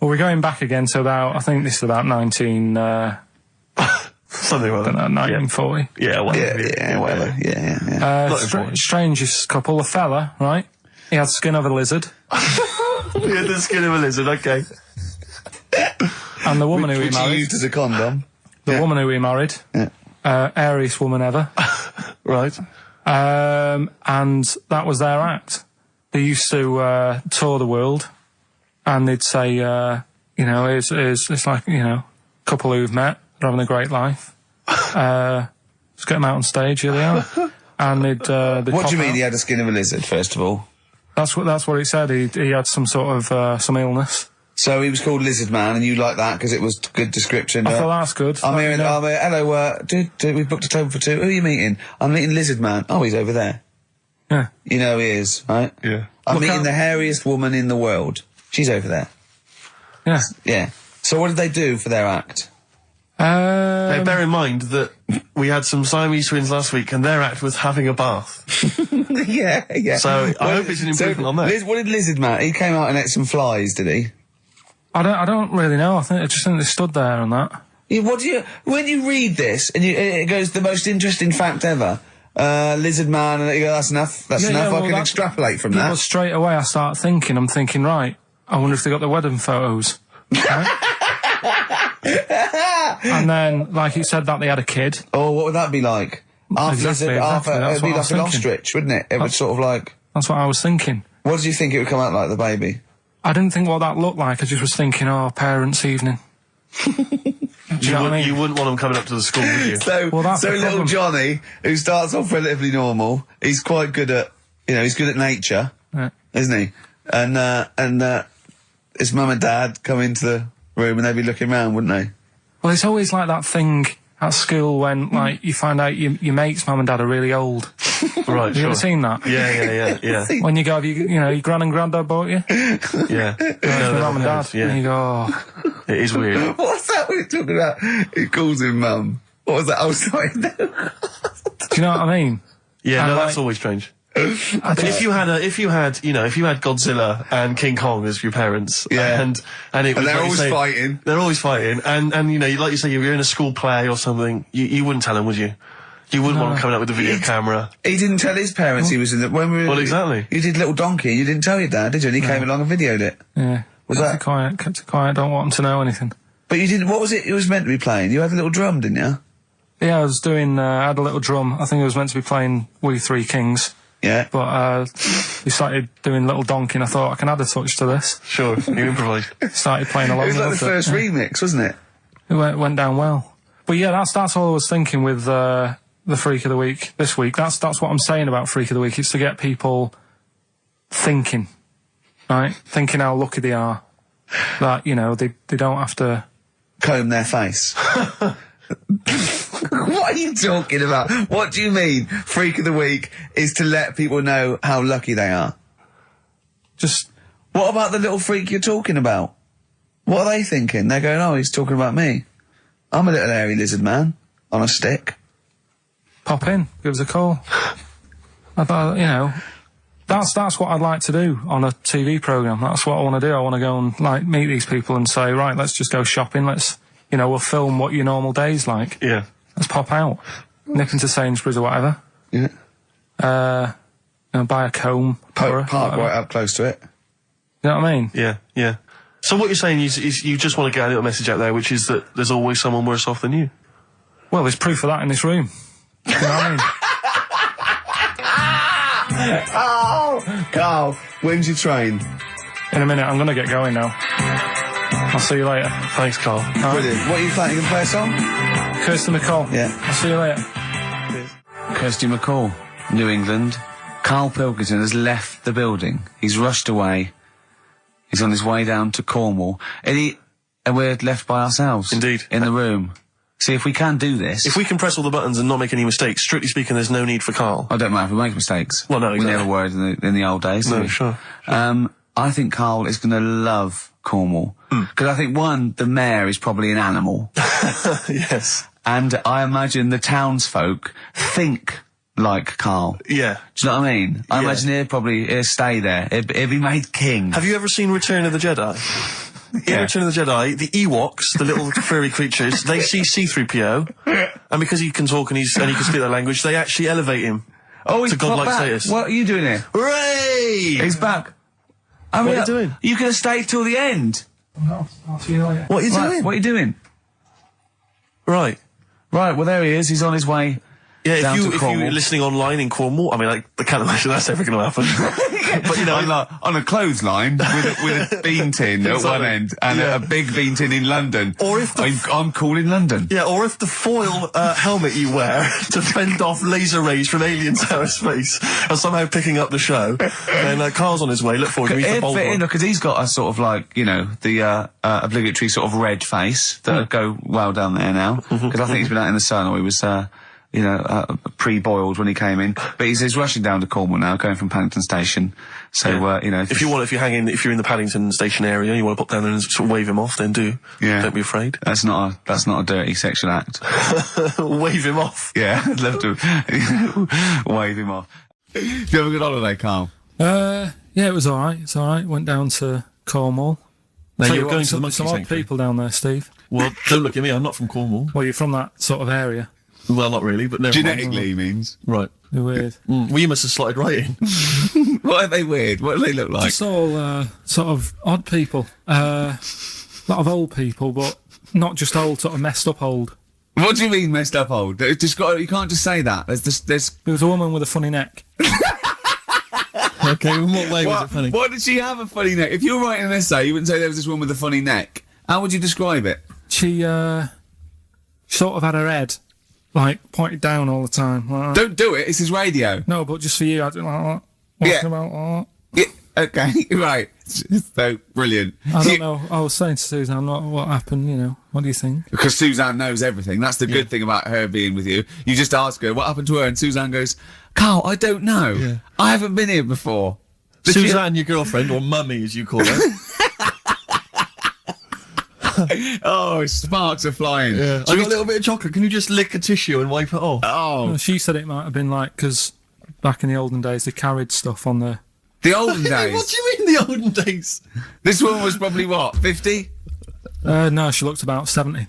Well, we're going back again to about, I think this is about 19...
something like that.
1940.
Yeah, whatever.
Whatever. Yeah.
Strangest couple, a fella, right? He had the skin of a lizard.
He had the skin of a lizard, okay.
And the woman who he
which
married...
he used as a condom.
The woman who he married. Airiest woman ever.
Right.
And that was their act. They used to tour the world, and they'd say, it's like, couple who've met, they're having a great life. Let's get them out on stage, here they are. And they'd
what do you mean
out.
he had a skin of a lizard, first of all?
That's what he said. He had some sort of some illness.
So he was called Lizard Man, and you like that because it was good description.
I thought that's good.
I'm here. Hello, dude, we've booked a table for 2. Who are you meeting? I'm meeting Lizard Man. Oh, he's over there.
Yeah.
You know he is, right?
Yeah.
I'm meeting the hairiest woman in the world. She's over there.
Yeah.
Yeah. So what did they do for their act?
Bear in mind that we had some Siamese twins last week, and their act was having a bath.
Yeah.
So I hope it's an improvement on that.
What did Lizard Man? He came out and ate some flies, did he?
I don't really know. I just think they stood there and that.
Yeah, when you read this and it goes the most interesting fact ever, Lizard Man, and you go, that's enough. That's enough. I can extrapolate from that.
Well, straight away I'm thinking, right, I wonder if they got the wedding photos. Right? And then, like you said, that they had a kid.
Oh, what would that be like? Half lizard, half it'd be like an ostrich, wouldn't it? It would sort of like...
That's what I was thinking.
What did you think it would come out like, the baby?
I didn't think what that looked like. I just was thinking, parents' evening. Do you know what I mean?
You wouldn't want them coming up to the school, would you?
So little Johnny, who starts off relatively normal, he's quite good at, he's good at nature, isn't he? And his mum and dad come into the room and they'd be looking round, wouldn't they?
Well, it's always like that thing at school when, like, you find out your mate's mum and dad are really old.
Right,
Have you ever seen that?
Yeah.
When you go, your gran and granddad bought you?
Yeah.
No, mum and dad.
Yeah.
And you go,
It is weird.
What's that we're talking about? He calls him mum. What was that? Oh, sorry.
Do you know what I mean?
Yeah, no, that's always strange. If you had Godzilla and King Kong as your parents, and it was
they're always fighting.
They're always fighting, and like you say, you're in a school play or something. You wouldn't tell them, would you? You wouldn't want him coming up with a video camera.
He didn't tell his parents he was in the...
Well, exactly.
You did Little Donkey, and you didn't tell your dad, did you? And he came along and videoed it.
Yeah. Kept it quiet, don't want him to know anything.
But you didn't... What was it was meant to be playing? You had a little drum, didn't you?
Yeah, I was doing... I had a little drum. I think it was meant to be playing We Three Kings.
Yeah.
But we started doing Little Donkey, and I thought, I can add a touch to this.
Sure, you improvise.
Started playing along.
It was like the first remix, wasn't it?
It went down well. But yeah, that's all I was thinking with the Freak of the Week this week. That's what I'm saying about Freak of the Week. It's to get people thinking, right? Thinking how lucky they are. That, they don't have to...
comb their face. What are you talking about? What do you mean Freak of the Week is to let people know how lucky they are?
Just...
What about the little freak you're talking about? What are they thinking? They're going, oh, he's talking about me. I'm a little hairy lizard man on a stick.
Pop in, give us a call. I thought, you know, that's what I'd like to do on a TV programme. That's what I want to do. I want to go and, like, meet these people and say, right, let's just go shopping. Let's, you know, we'll film what your normal day's like.
Yeah.
Let's pop out. Nip into Sainsbury's or whatever.
Yeah.
You know, buy a comb.
Park right up close to it.
You know what I mean?
Yeah, yeah. So what you're saying is you just want to get a little message out there, which is that there's always someone worse off than you.
Well, there's proof of that in this room. You know what I mean?
Oh, Carl, when's your train?
In a minute, I'm going to get going now. I'll see you later.
Thanks, Carl.
Brilliant. What are you playing? You can play a song?
Kirsty MacColl.
Yeah.
I'll see you later.
Kirsty MacColl, New England. Karl Pilkington has left the building. He's rushed away. He's on his way down to Cornwall. And we're left by ourselves.
Indeed.
In the room. See, if we can do this...
If we can press all the buttons and not make any mistakes, strictly speaking, there's no need for Karl.
I don't mind if we make mistakes.
Well, no, exactly.
We never worried in the old days.
No, sure.
I think Karl is going to love Cornwall. Because I think, one, the mayor is probably an animal.
Yes.
And I imagine the townsfolk think like Karl.
Yeah.
Do you know what I mean? I imagine he'll stay there. He'll be made king.
Have you ever seen Return of the Jedi? In Return of the Jedi, the Ewoks, the little furry creatures, they see C-3PO, and because he can talk and he can speak their language, they actually elevate him to godlike status.
What are you doing here?
Hooray!
He's back.
What are you doing?
You could have stayed till the end.
I'll see you later.
What are you doing?
What are you doing?
Right.
Right, well, there he is. He's on his way.
Yeah, if you're listening online in Cornwall, I mean, I can't imagine that's ever going to happen. But, you know...
on a clothesline with a bean tin at one end and a big bean tin in London.
Or if
I'm cool in London.
Yeah, or if the foil helmet you wear to fend off laser rays from aliens out of space are somehow picking up the show, then Carl's on his way. Look forward to meet the bold one.
Because he's got a sort of like, you know, the obligatory sort of red face that would go well down there now. Because I think he's been out in the sun, or he was... pre-boiled when he came in. But he's rushing down to Cornwall now, going from Paddington Station. So, you know...
If you're in the Paddington Station area, you want to pop down there and sort of wave him off, then do. Yeah. Don't be afraid.
That's not a dirty sexual act.
Wave him off.
Yeah, I'd love to wave him off. Did you have a good holiday, Karl?
Yeah, it was alright. It's alright. Went down to Cornwall.
Now you're going to the monkey
some odd
sanctuary.
people down there, Steve.
Well, don't look at me, I'm not from Cornwall.
Well, you're from that sort of area.
Well, not really, but never
genetically he means.
Right.
They're weird.
Well, you must have slotted right in.
What are they weird? What do they look like?
Just all sort of odd people. A lot of old people, but not just old, sort of messed up old.
What do you mean messed up old? You can't just say that.
There was a woman with a funny neck.
Okay, in what way was it funny?
What did she have a funny neck? If you were writing an essay, you wouldn't say there was this woman with a funny neck. How would you describe it?
She sort of had her head like pointed down all the time. Like
Don't do it. It's his radio.
No, but just for you, I do like that. Walking about like
that. Yeah. Okay. Right. So brilliant.
I don't know. I was saying to Suzanne, what happened? You know, what do you think?
Because Suzanne knows everything. That's the good thing about her being with you. You just ask her what happened to her, and Suzanne goes, "Karl, I don't know. Yeah. I haven't been here before."
Suzanne, your girlfriend, or mummy as you call her.
Oh, sparks are flying.
Yeah. I got a little bit of chocolate. Can you just lick a tissue and wipe it off?
Oh.
Well, she said it might have been like, because back in the olden days, they carried stuff on the...
The olden days?
What do you mean the olden days?
This woman was probably, what, 50?
No, she looked about 70.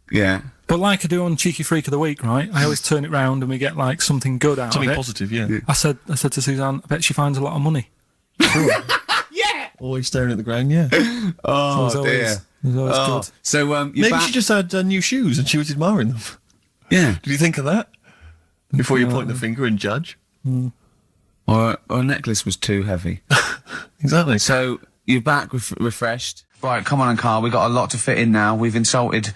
Yeah.
But like I do on Cheeky Freak of the Week, right? I always turn it round and we get, like, something good out of it.
Something positive, yeah.
I said to Suzanne, I bet she finds a lot of money.
Sure.
Yeah!
Always staring at the ground, yeah.
Oh,
so
dear.
It was always good.
So,
maybe she just had new shoes and she was admiring them.
Yeah.
Did you think of that? Before you point the finger and judge?
Mm.
Or a necklace was too heavy.
Exactly.
So, you're back refreshed. Right, come on, Karl, we've got a lot to fit in now. We've insulted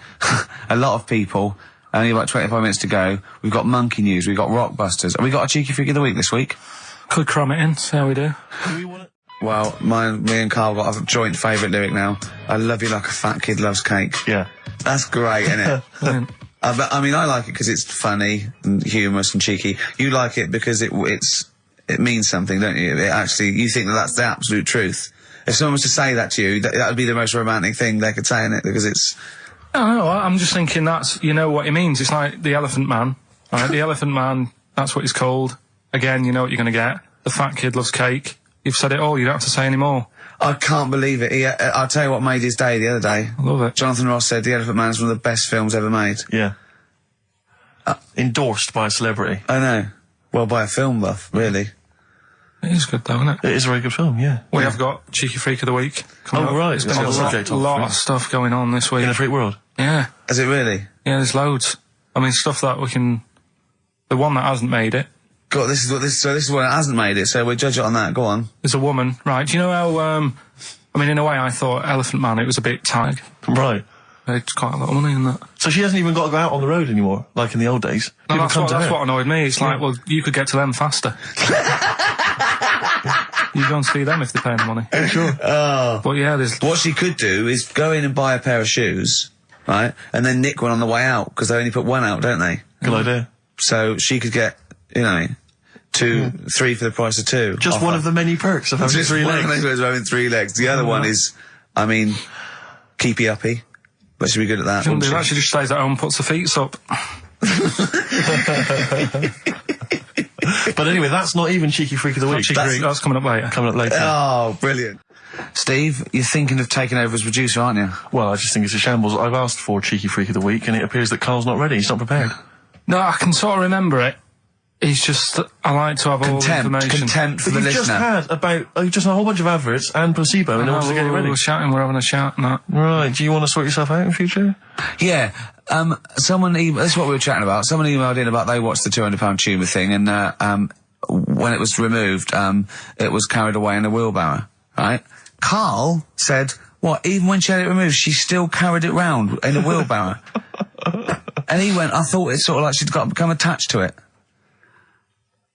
a lot of people. Only about 25 minutes to go. We've got monkey news, we've got rockbusters. Have we got a Cheeky Freak of the Week this week?
Could cram it in, see how we do.
Well, me and Karl got a joint favourite lyric now. I love you like a fat kid loves cake.
Yeah.
That's great, isn't it? I mean, I like it because it's funny and humorous and cheeky. You like it because it means something, don't you? You think that's the absolute truth.
If someone was to say that to you, that would be the most romantic thing they could say in it, because it's...
No, I'm just thinking that's, you know what it means. It's like the Elephant Man, right? The Elephant Man, that's what he's called. Again, you know what you're going to get. The fat kid loves cake. You've said it all, you don't have to say any more.
I can't believe it. I'll tell you what made his day the other day.
I love it.
Jonathan Ross said The Elephant Man is one of the best films ever made.
Yeah. Endorsed by a celebrity.
I know. Well, by a film buff, really.
It is good though, isn't it?
It is a very good film, yeah.
We have got Cheeky Freak of the Week.
Oh, right.
There's been a lot of stuff going on this week.
In the freak world?
Yeah.
Is it really?
Yeah, there's loads. I mean, stuff that we can... The one that hasn't made it.
God, this is what hasn't made it, so we'll judge it on that. Go on.
There's a woman, right? Do you know how, I mean, in a way, I thought Elephant Man, it was a bit tight.
Right.
It's quite a lot of money in that.
So she hasn't even got to go out on the road anymore, like in the old days?
No, that's what annoyed me. It's like, well, you could get to them faster. You go and see them if they're paying the money.
Sure.
Oh.
But yeah, there's...
What she could do is go in and buy a pair of shoes, right, and then nick one on the way out, because they only put one out, don't they?
Good idea.
So she could get, you know, 3 for the price of 2.
Just one of the many perks of having
Just
3
one
legs.
of the perks of having 3 legs. The other one is, I mean, keepy uppy. But she'd be good at that.
Shouldn't do that. She just stays at home and puts her feet up.
But anyway, that's not even Cheeky Freak of the Week.
That's coming up later.
Oh, brilliant. Steve, you're thinking of taking over as producer, aren't you?
Well, I just think it's a shambles. I've asked for Cheeky Freak of the Week, and it appears that Carl's not ready. He's not prepared.
No, I can sort of remember it. It's just that I like to have all the information.
Contempt for
But
the
you've
listener.
just had a whole bunch of adverts and placebo in order to get it ready.
We're shouting, we're having a shout and that.
Right, do you want to sort yourself out in future?
Yeah. Someone this is what we were chatting about. Someone emailed in about they watched the £200 tumour thing, and when it was removed, it was carried away in a wheelbarrow, right? Karl said, what, even when she had it removed, she still carried it round in a wheelbarrow? And he went, I thought it's sort of like she'd become attached to it.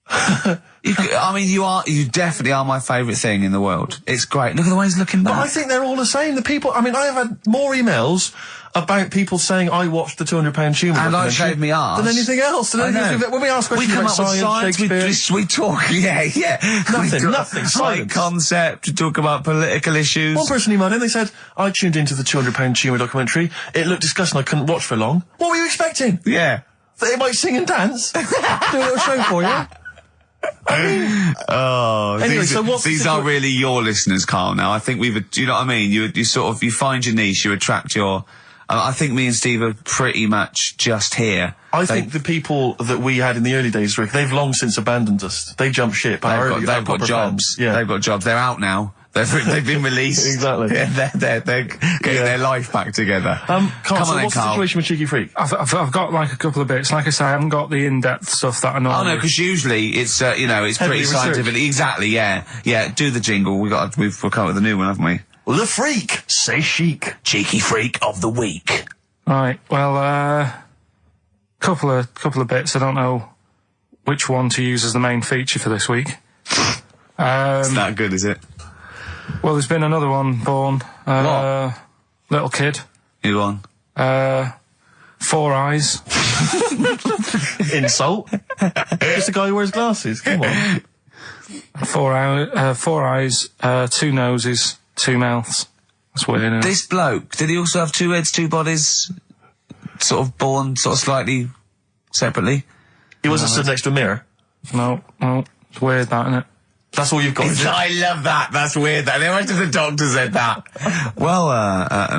I mean, you definitely are my favourite thing in the world. It's great. Look at the way he's looking back.
But I think they're all the same. The people, I mean, I have had more emails about people saying I watched the £200 tumour
and I shaved me arse
than anything else. When we ask questions about science, Shakespeare,
we talk, yeah.
Nothing.
High concept, we talk about political issues.
One person emailed in, they said, I tuned into the £200 tumour documentary. It looked disgusting, I couldn't watch for long. What were you expecting?
Yeah.
That it might sing and dance? Do a little show for you?
Anyway,
so
these are really your listeners, Karl. Now, I think do you know what I mean? You sort of, you find your niche, you attract your. I think me and Steve are pretty much just here.
I think the people that we had in the early days, Rick, they've long since abandoned us. They jumped ship.
They've got jobs.
Yeah,
they've got jobs. They're out now. They've been released.
Exactly.
Yeah, they're getting their life back together.
Carl,
Come on,
what's the situation with Cheeky Freak?
I've got like a couple of bits. Like I say, I haven't got the in-depth stuff that I know.
Oh no, because usually it's it's
Heavily
pretty scientific. Exactly. Yeah. Do the jingle. We've come up with a new one, haven't we?
The Freak, say chic.
Cheeky Freak of the Week.
Right. Well, couple of bits. I don't know which one to use as the main feature for this week.
It's that good, is it?
Well, there's been another one born.
What?
Little kid.
Who on?
4 eyes.
Insult. Just a guy who wears glasses. Come on.
4 eyes, 2 noses, 2 mouths. That's weird, isn't it?
This bloke, did he also have 2 heads, 2 bodies? Sort of born sort of slightly separately?
He wasn't stood next to a mirror?
No. It's weird, that, isn't it?
That's all you've got.
I love that. That's weird. That. Imagine the doctor said that. Well,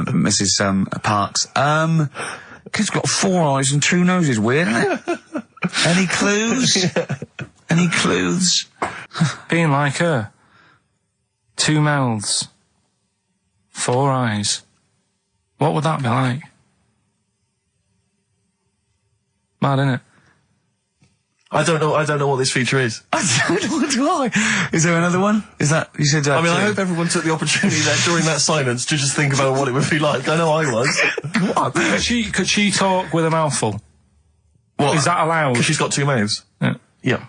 Mrs. Parks, kid's got 4 eyes and 2 noses. Weird, isn't it? Any clues? Any clues?
Being like her. 2 mouths. 4 eyes. What would that be like? Mad, innit?
I don't know what this feature is.
I don't know why. Is there another one? Is that, you said
I mean, I hope everyone took the opportunity there during that silence to just think about what it would be like. I know I was.
What? Could she talk with a mouthful? What? Is that allowed?
Because she's got 2 mouths. Yeah.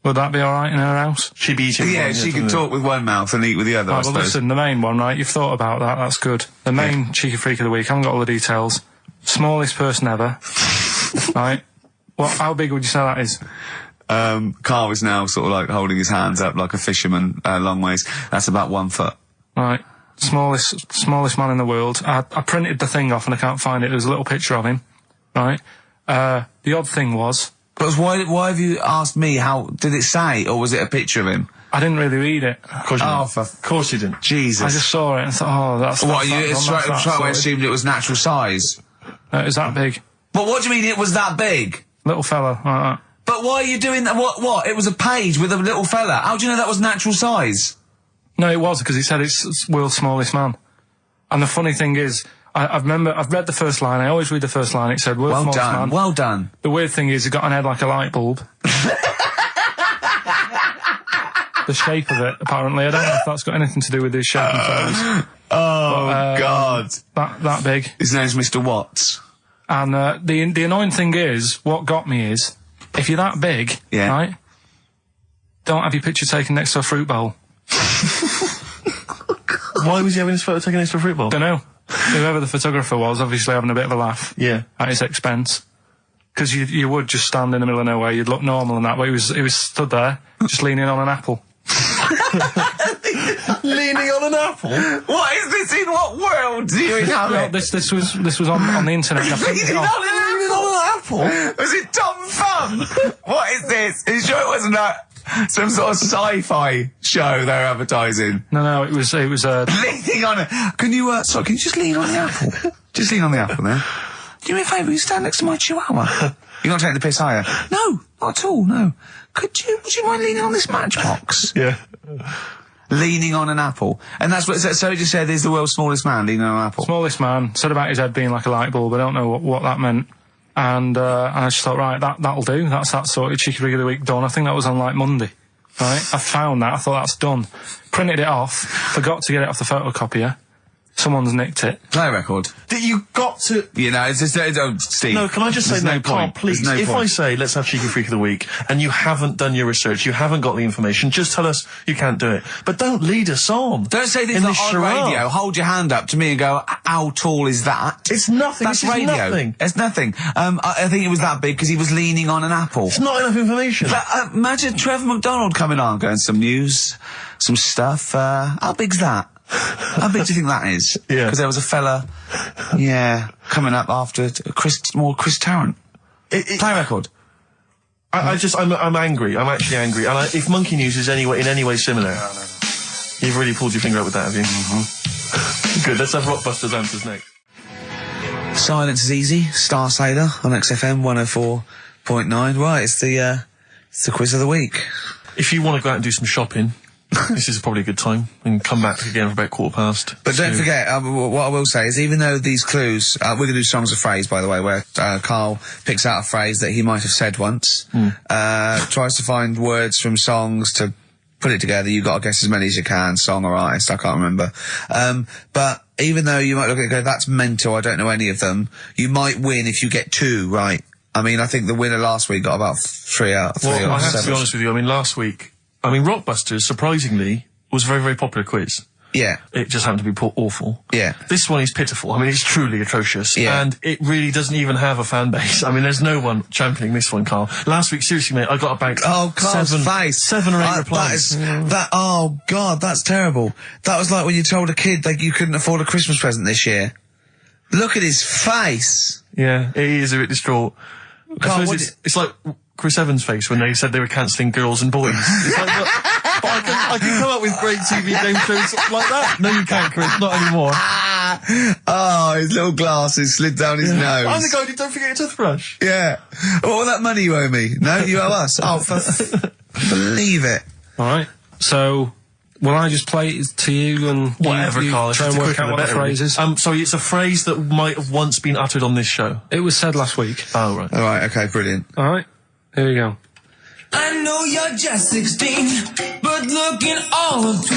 Would that be alright in her house?
She'd be eating
Yeah, she can talk with one mouth and eat with the other, I
well,
suppose.
listen, the main one, right? You've thought about that, that's good. The main Cheeky Freak of the Week, I haven't got all the details. Smallest person ever. Right? How big would you say that is?
Carl is now sort of like holding his hands up like a fisherman, long ways. That's about 1 foot.
Right. Smallest man in the world. I printed the thing off and I can't find it. There's a little picture of him. Right. The odd thing was...
But why have you asked me how... Did it say, or was it a picture of him?
I didn't really read it.
Of course you didn't.
Jesus.
I just saw it and thought, oh, that's...
What, you straight away assumed it was natural size?
It was that big.
But what do you mean it was that big?
Little fella, like that.
But why are you doing that? What? It was a page with a little fella. How do you know that was natural size?
No, it was, because he said it's world's smallest man. And the funny thing is, I've read the first line, I always read the first line, it said world's smallest man.
Well done.
The weird thing is, he got an head like a light bulb. The shape of it, apparently. I don't know if that's got anything to do with his shape and face.
God.
That big.
His name's Mr. Watts.
And the annoying thing is, what got me is, if you're that big, right, don't have your picture taken next to a fruit bowl.
Why was he having his photo taken next to a fruit bowl?
Don't know. Whoever the photographer was, obviously having a bit of a laugh.
Yeah.
At his expense. Because you would just stand in the middle of nowhere, you'd look normal and that, but he was stood there, just leaning on an apple.
Leaning on an apple?
What is this? In what world do you inhabit?
This was on the internet.
Leaning on an apple? Was it Tom Thumb? What is this? Are you sure it wasn't some sort of sci-fi show they were advertising?
No, it was
leaning on it. Can you just lean on the apple? Just lean on the apple there. Do me a favour, you stand next to my chihuahua. You're not taking the piss, are you? No, not at all, no. Would you mind leaning on this matchbox?
Yeah.
Leaning on an apple. And that's what, so he just said he's the world's smallest man, leaning on an apple.
Smallest man, said about his head being like a light bulb, I don't know what that meant. And I just thought, right, that'll do, that's that sorted, Cheeky Rig of the Week done. I think that was on like Monday. Right? I found that, I thought that's done. Printed it off, forgot to get it off the photocopier. Someone's nicked it.
Play a record.
You got to...
You know, it's just... Steve.
No, can I just say no, Carl, please, if I say, let's have Cheeky Freak of the Week, and you haven't done your research, you haven't got the information, just tell us you can't do it. But don't lead us on.
Don't say this on radio, hold your hand up to me and go, how tall is that?
It's nothing.
That's
this
radio.
Is nothing.
It's nothing. I think it was that big because he was leaning on an apple.
It's not enough information.
But imagine Trevor McDonald coming on, going, some news, some stuff. How big's that? How big do you think that is?
Yeah.
Because there was a fella, coming up after Chris Tarrant. Play a record.
I'm angry. I'm actually angry. And if Monkey News is in any way similar, you've really pulled your finger out with that, have you? Mm-hmm. Good. Let's have Rockbusters answers next.
Silence is easy. Star Sailor on XFM 104.9. Right, it's the quiz of the week.
If you want to go out and do some shopping, this is probably a good time, and come back again for about 15:15.
But don't forget, what I will say is, even though these clues, we're going to do songs of phrase, by the way, where Karl picks out a phrase that he might have said once, tries to find words from songs to put it together. You've got to guess as many as you can, song or artist, I can't remember. But even though you might look at it and go, that's mental, I don't know any of them, you might win if you get 2 right. I mean, I think the winner last week got about 3 out of 3
Well,
or
I have
7.
to be honest with you, I mean, last week, Rockbusters, surprisingly, was a very, very popular quiz.
Yeah.
It just happened to be awful.
Yeah.
This one is pitiful. I mean, it's truly atrocious.
Yeah.
And it really doesn't even have a fan base. I mean, there's no one championing this one, Carl. Last week, seriously, mate, I got about
Carl's face.
7 or 8 replies.
Oh, God, that's terrible. That was like when you told a kid that you couldn't afford a Christmas present this year. Look at his face.
Yeah, he is a bit distraught.
Carl,
it's like Chris Evans' face when they said they were cancelling Girls and Boys. It's like, look, but I can come up with great TV game shows like that. No, you can't, Chris. Not anymore.
Oh, his little glasses slid down his nose.
I'm the guy who don't forget your toothbrush.
Yeah. What that money you owe me? No, you owe us. Oh, believe it.
All right. So, will I just play it to you and
whatever, Carl?
Try and work out what the phrase is?
Sorry, it's a phrase that might have once been uttered on this show.
It was said last week.
Oh, right.
All right. Okay. Brilliant.
All right. Here we go.
I know you're just 16, but looking all of 21.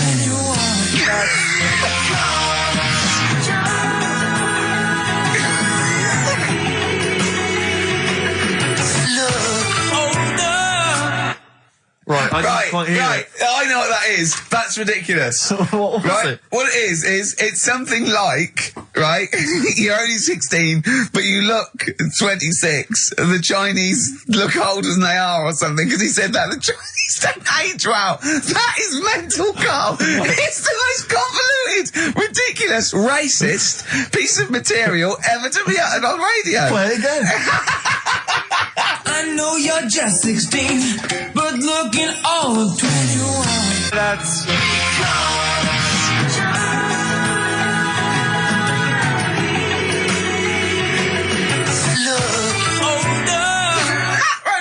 Right, can't hear
right.
it.
I know what that is. That's ridiculous.
What was it?
What it is it's something like, right, you're only 16, but you look 26, and the Chinese look older than they are or something, because he said that the Chinese don't age well. That is mental, Carl. It's the most convoluted, ridiculous, racist piece of material ever to be uttered on radio.
Play it again.
I know you're just 16, but looking all of 21.
That's...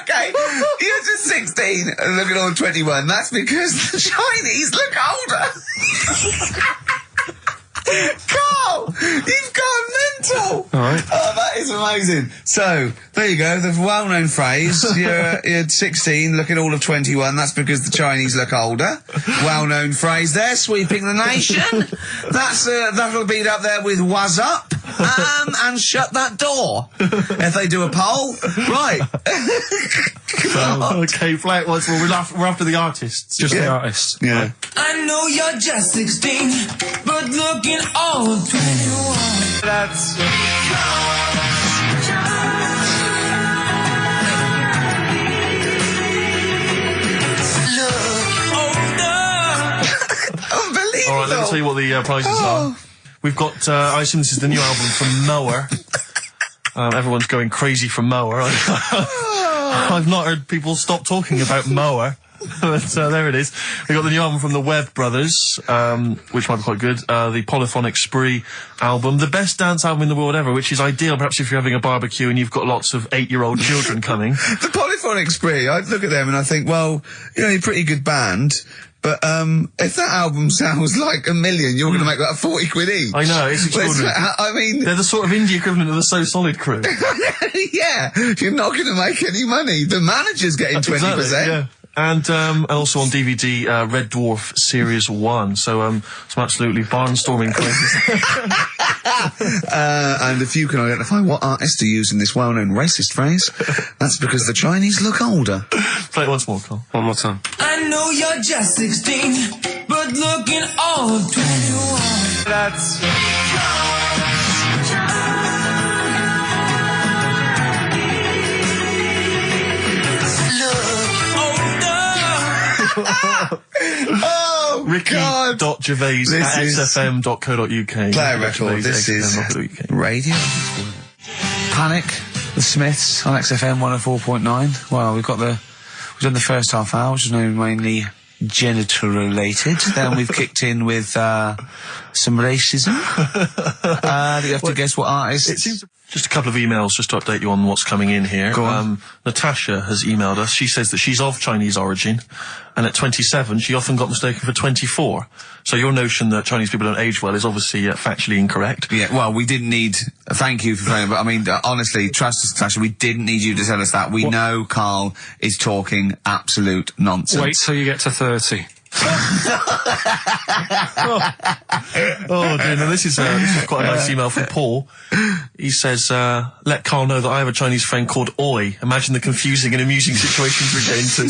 Okay, you're just 16 and looking all 21. That's because the Chinese look older. Carl, you've gone mental.
All right.
Oh, that is amazing. So, there you go, the well-known phrase, you're 16, looking all of 21, that's because the Chinese look older. Well-known phrase there, sweeping the nation. That'll be up there with "was up," and "shut that door." If they do a poll. Right.
Okay, play it once more. We're after the artists.
Just the artists.
Yeah.
I know you're just 16, but looking all of 21.
That's... Unbelievable.
All right, let me tell you what the prizes are. We've got, I assume this is the new album from Mower. Everyone's going crazy for Mower. I've not heard people stop talking about Mower. But there it is. We got the new album from the Webb Brothers, which might be quite good. The Polyphonic Spree album, the best dance album in the world ever, which is ideal perhaps if you're having a barbecue and you've got lots of 8-year-old children coming.
The Polyphonic Spree, I look at them and I think, well, you know, you're a pretty good band, but if that album sounds like $1 million, you're going to make that 40 quid each.
I know, it's extraordinary.
I mean...
They're the sort of indie equivalent of the So Solid crew.
Yeah, you're not going to make any money. The manager's getting 20%.
Exactly, yeah. And also on DVD, Red Dwarf Series 1. So, some absolutely barnstorming places.
And if you can identify what artist to use in this well-known racist phrase, that's because the Chinese look older.
Play it once more, Carl.
One more time.
I know you're just 16, but looking all of 21.
That's... Oh,
Ricky.Gervais at XFM.co.uk.
Play a record. This is radio. Panic, the Smiths on XFM 104.9. Well, we've done the first half hour, which is mainly genital related. Then we've kicked in with some racism. You have to guess what artist.
It seems just a couple of emails just to update you on what's coming in here.
Go on.
Natasha has emailed us. She says that she's of Chinese origin, and at 27 she often got mistaken for 24. So your notion that Chinese people don't age well is obviously factually incorrect.
Yeah, well, we didn't need... Thank you for phoning, but I mean, honestly, trust us, Natasha, we didn't need you to tell us that. We know Carl is talking absolute nonsense.
Wait till you get to 30.
Oh dear, no, this is quite a nice email from Paul. He says, let Carl know that I have a Chinese friend called Oi. Imagine the confusing and amusing situations we get into.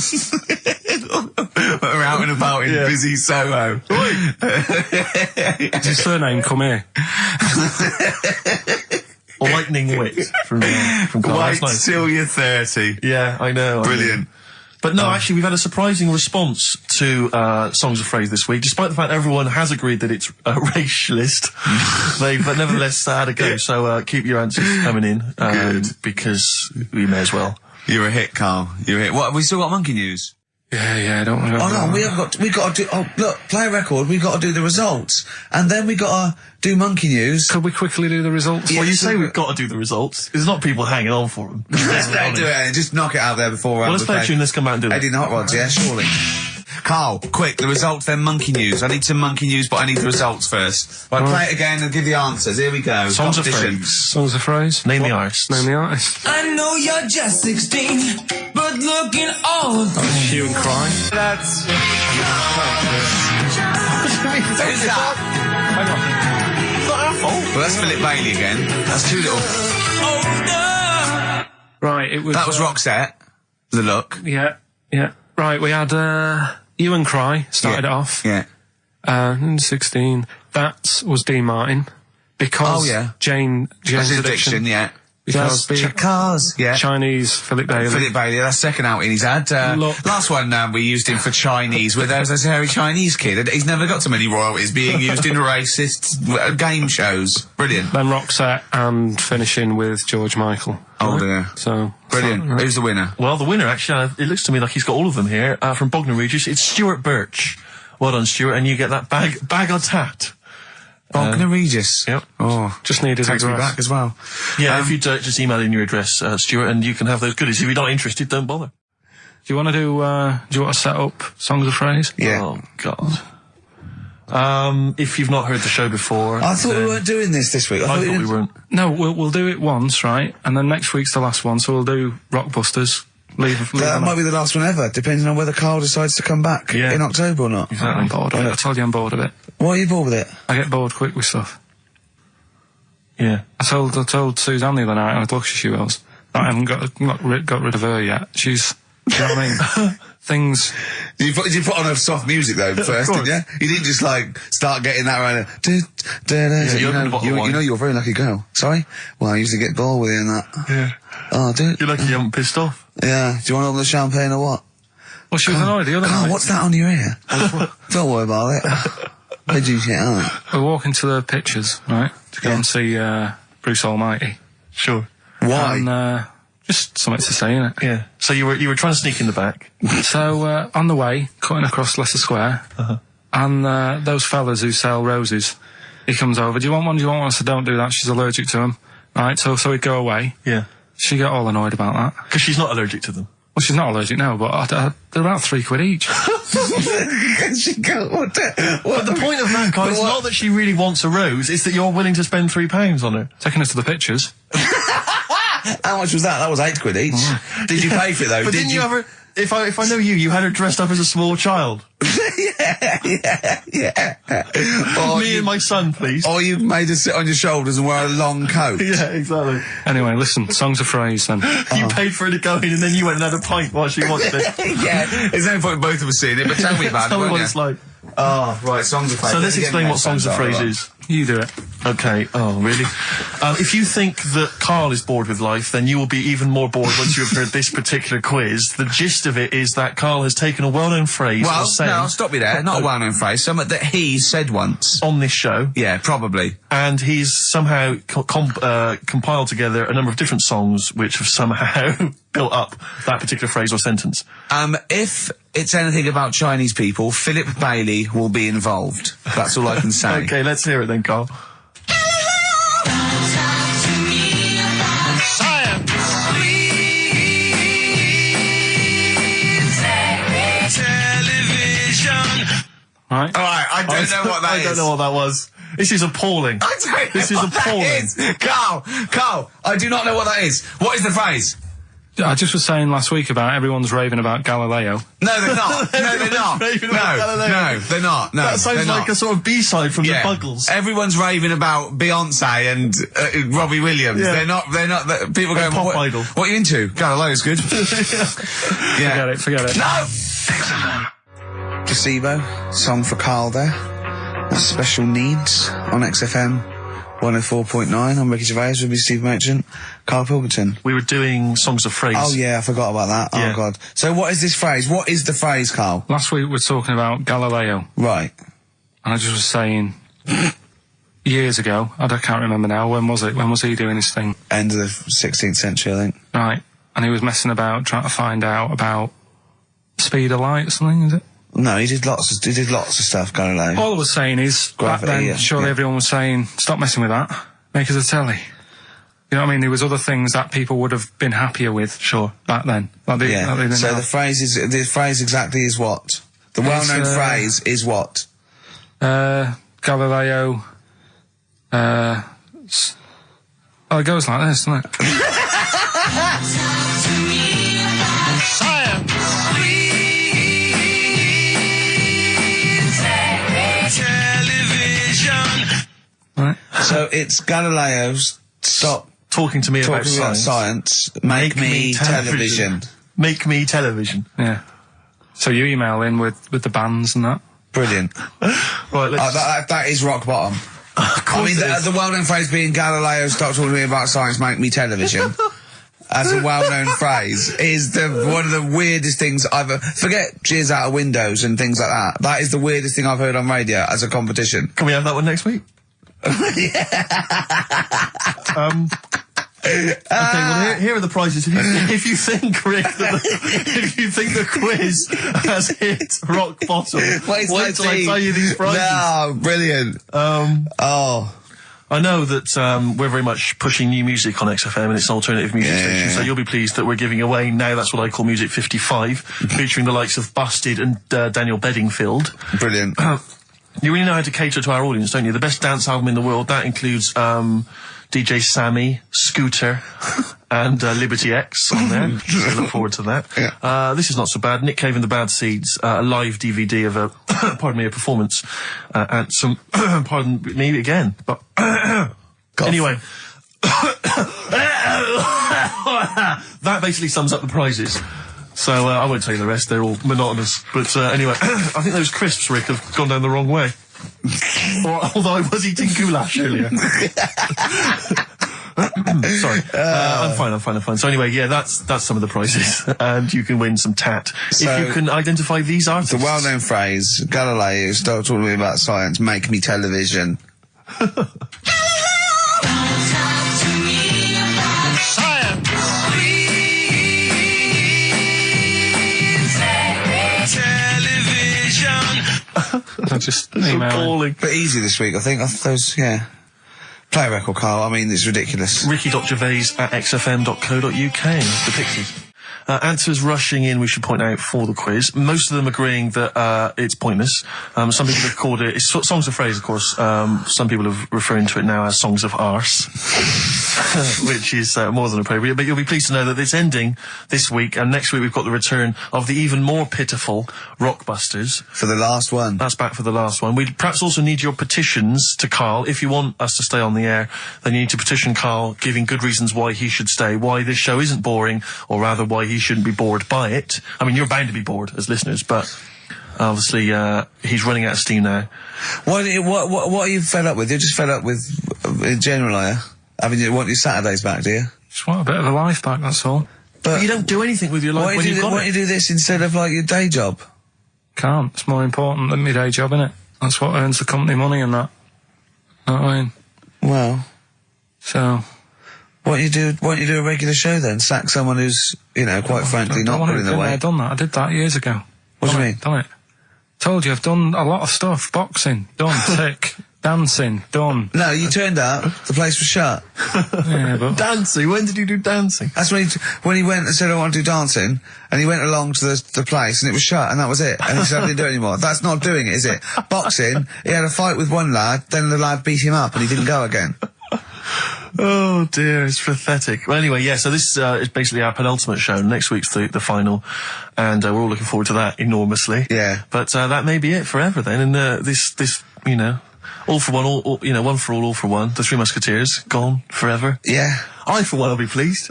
We're out and about in busy Soho.
Does his surname come here?
Lightning wit from Carl.
Wait
Nice.
till you're 30.
Yeah, I know.
Brilliant.
But no, actually, we've had a surprising response to Songs of Phrase this week, despite the fact everyone has agreed that it's racialist. They've nevertheless had a go. So keep your answers coming in, because we may as well.
You're a hit, Carl. You're a hit. What? We still got monkey news.
Yeah, don't worry.
Oh no, we got to do. Oh look, play a record. We got to do the results, and then we got to do monkey news.
Could we quickly do the results?
Well, you say we've got to do the results. There's not people hanging on for them.
Let's do it. Just knock it out there before.
Well, let's play a tune. Let's come out and do it.
Eddie Hot Rods, yeah, surely. Carl, quick, the results, then monkey news. I need some monkey news, but I need the results first. Right, play it again and give the answers. Here we go.
Songs of Phrase.
Songs of Phrase.
Name the artist.
Name the artist.
I know you're just 16, but looking all of 21.
Hue and Cry.
That's... Who's that?
Hang on.
It's not our fault.
Well, that's Philip Bailey again. That's too little.
Right, it was...
That was Roxette. The Look.
Yeah. Right, we had You and Cry started it off.
Yeah.
16. That was Dean Martin. Because Jane's Addiction.
Yeah.
Because Chinese, Philip Bailey.
Philip Bailey, that's second outing he's had. Last one we used him for Chinese, where there was a hairy Chinese kid. He's never got so many royalties being used in racist game shows. Brilliant.
Then Roxette and finishing with George Michael.
Oh dear.
So
brilliant. Who's the winner?
Well, the winner, actually, it looks to me like he's got all of them here, from Bognor Regis. It's Stuart Birch. Well done, Stuart, and you get that bag of tat.
Bognor Regis.
Yep.
Oh,
just need his
address. Takes me back as well.
Yeah, if you just email in your address, Stuart, and you can have those goodies. If you're not interested, don't bother.
Do you want to do you want to set up Songs of Phrase?
Yeah.
Oh, God. If you've not heard the show before...
I thought we weren't doing this week. I thought
we weren't.
No, we'll do it once, right? And then next week's the last one, so we'll do Rockbusters.
That might be the last one ever, depending on whether Karl decides to come back in October or not.
Exactly. I'm bored of it. I told you I'm bored of it.
Why are you bored with it?
I get bored quick with stuff.
Yeah.
I told Suzanne the other night, and I thought she was, that I haven't got rid of her yet. She's, you know what I mean? Things...
Did you put on her soft music though first, didn't you? You didn't just start getting that around. You know you're a very lucky girl. Sorry? Well, I usually get bored with you and that.
Yeah.
Oh, dude.
You're lucky you haven't pissed off.
Yeah. Do you want to open the champagne or what?
Well, she was annoyed the other night.
What's that on your ear? Don't worry about it. Where'd you get out?
We're walking to the pictures, right? To go and see Bruce Almighty.
Sure.
Why?
And, just something to say, innit?
Yeah. So you were trying to sneak in the back.
So, on the way, cutting across Leicester Square, and those fellas who sell roses, he comes over, do you want one? I said, don't do that, she's allergic to them. Right, so he'd go away.
Yeah.
She got all annoyed about that.
Because she's not allergic to them.
Well, she's not allergic now, but they're about £3 each.
But the point of that, Karl, is not that she really wants a rose, it's that you're willing to spend £3 on her.
Taking us to the pictures.
How much was that? That was £8 each. Did you pay for it though?
But didn't you ever... If I know you had her dressed up as a small child.
yeah.
Me and my son, please.
Or you made her sit on your shoulders and wear a long coat.
Yeah, exactly.
Anyway, listen, Songs of Phrase then.
You paid for her to go in and then you went and had a pint while she watched it.
Yeah, there's no point both of us seeing it, but tell me about it.
Tell me what it's like.
Oh, right, Songs of Phrase.
So let's explain what Songs of Phrase is.
You do it.
Okay. Oh, really? If you think that Karl is bored with life, then you will be even more bored once you have heard this particular quiz. The gist of it is that Karl has taken a well-known phrase or saying...
no, stop you there. Not a well-known phrase. Something that he said once.
On this show.
Yeah, probably.
And he's somehow compiled together a number of different songs which have somehow built up that particular phrase or sentence.
If it's anything about Chinese people, Philip Bailey will be involved. That's all I can say.
Okay, let's hear it then, Karl.
Right.
Alright, I don't know what that is.
I don't know what that was. This is appalling.
I don't know
This is
what
appalling.
That is. Karl, I do not know what that is. What is the phrase?
I just was saying last week about everyone's raving about Galileo.
No, they're not. No, they're not. No, they're not. No,
that sounds like a sort of B-side from the Buggles.
Everyone's raving about Beyonce and Robbie Williams.
Yeah.
They're not. People going,
Pop Idol.
What are you into? Galileo's good.
Yeah. Forget it.
No! Placebo, song for Karl there. That's Special Needs on XFM 104.9. I'm Ricky Gervais with me, Steve Merchant, Karl Pilkington.
We were doing Songs of Phrase.
Oh yeah, I forgot about that.
Yeah.
Oh god. So what is this phrase? What is the phrase, Karl?
Last week we were talking about Galileo.
Right.
And I just was saying, years ago, I can't remember now, when was it? When was he doing his thing?
End of the 16th century, I think.
Right. And he was messing about, trying to find out about speed of light or something, is it?
No, he did lots of stuff, Galileo.
All I was saying is,
Gravity,
back then, surely everyone was saying, stop messing with that, make us a telly. You know what I mean? There was other things that people would have been happier with.
Sure.
Back then. Like they didn't
so
have.
the phrase exactly is what? The well-known phrase is what?
Galileo, it goes like this, doesn't it? Right.
So it's Galileo's stop
talking to me about
science. Make me television.
Make me television.
Yeah. So you email in with the bands and that.
Brilliant.
Right, let's...
that is rock bottom. I mean, the well-known phrase being Galileo, stop talking to me about science, make me television. As a well-known phrase, is one of the weirdest things I've... Forget jizz out of windows and things like that. That is the weirdest thing I've heard on radio as a competition.
Can we have that one next week? Okay, well here are the prizes. If you think, Rick, if you think the quiz has hit rock bottom, wait till I tell you these prizes.
No, brilliant.
I know that we're very much pushing new music on XFM, and it's an alternative music station, so you'll be pleased that we're giving away now That's What I Call Music 55, featuring the likes of Busted and Daniel Bedingfield.
Brilliant.
You really know how to cater to our audience, don't you? The best dance album in the world, that includes DJ Sammy, Scooter, and Liberty X on there. So look forward to that.
Yeah.
This is not so bad. Nick Cave and the Bad Seeds, a live DVD of a, a performance, and some, pardon me again, but, anyway. That basically sums up the prizes. So, I won't tell you the rest, they're all monotonous. But, anyway, I think those crisps, Rick, have gone down the wrong way. Although I was eating goulash earlier. Sorry. I'm fine. So anyway, yeah, that's some of the prizes. And you can win some tat. So if you can identify these artists.
The well-known phrase, Galileo, stop talking to me about science, make me television.
Just appalling.
But easy this week, I think. Play a record, Carl. I mean, it's ridiculous.
Ricky.gervais@xfm.co.uk. The Pixies. Answers rushing in, we should point out, for the quiz. Most of them agreeing that it's pointless. Some people have called it... It's Songs of Phrase, of course. Some people are referring to it now as Songs of Arse. Which is more than appropriate. But you'll be pleased to know that it's ending this week, and next week we've got the return of the even more pitiful Rockbusters.
For the last one.
That's back for the last one. We'd perhaps also need your petitions to Karl. If you want us to stay on the air, then you need to petition Karl, giving good reasons why he should stay, why this show isn't boring, or rather why he shouldn't be bored by it. I mean, you're bound to be bored as listeners, but obviously he's running out of steam now.
What are you fed up with? You're just fed up with in general, are you? I mean, you want your Saturdays back, do you?
Just want a bit of a life back, that's all.
But you don't do anything with your life when you've got it.
Why don't you do this instead of, like, your day job?
Can't. It's more important than my day job, innit? That's what earns the company money and that. Know what I mean?
Well.
So...
Why don't you do a regular show then? Sack someone who's, quite frankly, not putting in the way.
I've done that. I did that years ago.
What do you mean?
Done it. Told you, I've done a lot of stuff. Boxing, done. Tick. Dancing, done.
No, you turned up, the place was shut.
Yeah, but...
Dancing? When did you do dancing?
That's when he went and said, I want to do dancing, and he went along to the place, and it was shut, and that was it. And he said, I didn't do it anymore. That's not doing it, is it? Boxing, he had a fight with one lad, then the lad beat him up, and he didn't go again.
Oh dear, it's pathetic. Well, anyway, yeah, so this is basically our penultimate show. Next week's the final, and we're all looking forward to that enormously.
Yeah.
But that may be it forever then, and this all for one, one for all for one. The Three Musketeers, gone forever.
Yeah.
I, for one, will be pleased.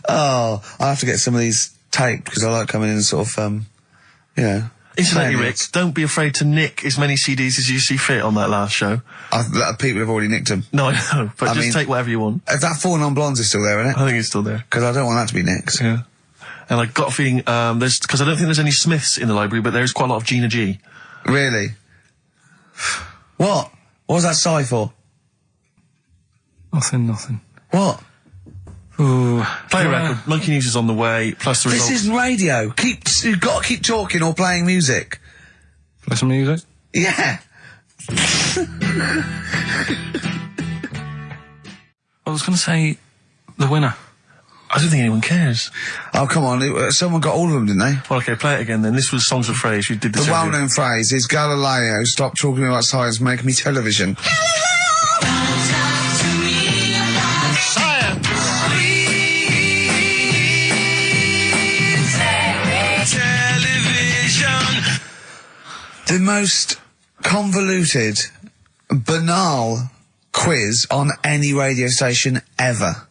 Oh, I have to get some of these taped, because I like coming in and sort of,
Incidentally, Rick, don't be afraid to nick as many CDs as you see fit on that last show.
People have already nicked them.
No, I know, but just take whatever you want.
That 4 Non-Blondes is still there, isn't it?
I think it's still there.
Because I don't want that to be nicked.
Yeah. And I got a feeling, because I don't think there's any Smiths in the library, but there's quite a lot of Gina G.
Really? What? What was that sigh for?
Nothing.
What?
Ooh. Play a record. Monkey News is on the way, plus the results.
This isn't radio. You've got to keep talking or playing music.
Play some music?
Yeah.
I was going to say the winner.
I don't think anyone cares.
Oh, come on. Someone got all of them, didn't they?
Well, okay, play it again then. This was Songs of Phrase. You did this.
The well-known phrase is Galileo, stop talking about science, make me television. The most convoluted, banal quiz on any radio station ever.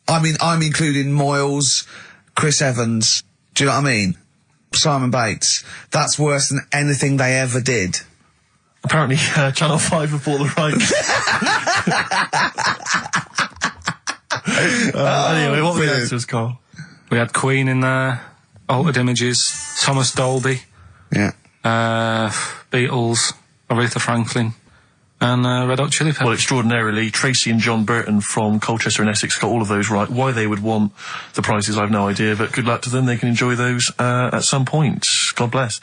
I mean, I'm including Moyles, Chris Evans. Do you know what I mean? Simon Bates. That's worse than anything they ever did.
Apparently, Channel 5 have bought the rights. Anyway, what were the answers, Carl?
We had Queen in there, Altered Images, Thomas Dolby.
Yeah.
Beatles, Aretha Franklin, and Red Hot Chili Peppers.
Well, extraordinarily, Tracy and John Burton from Colchester and Essex got all of those right. Why they would want the prizes, I've no idea, but good luck to them. They can enjoy those at some point. God bless.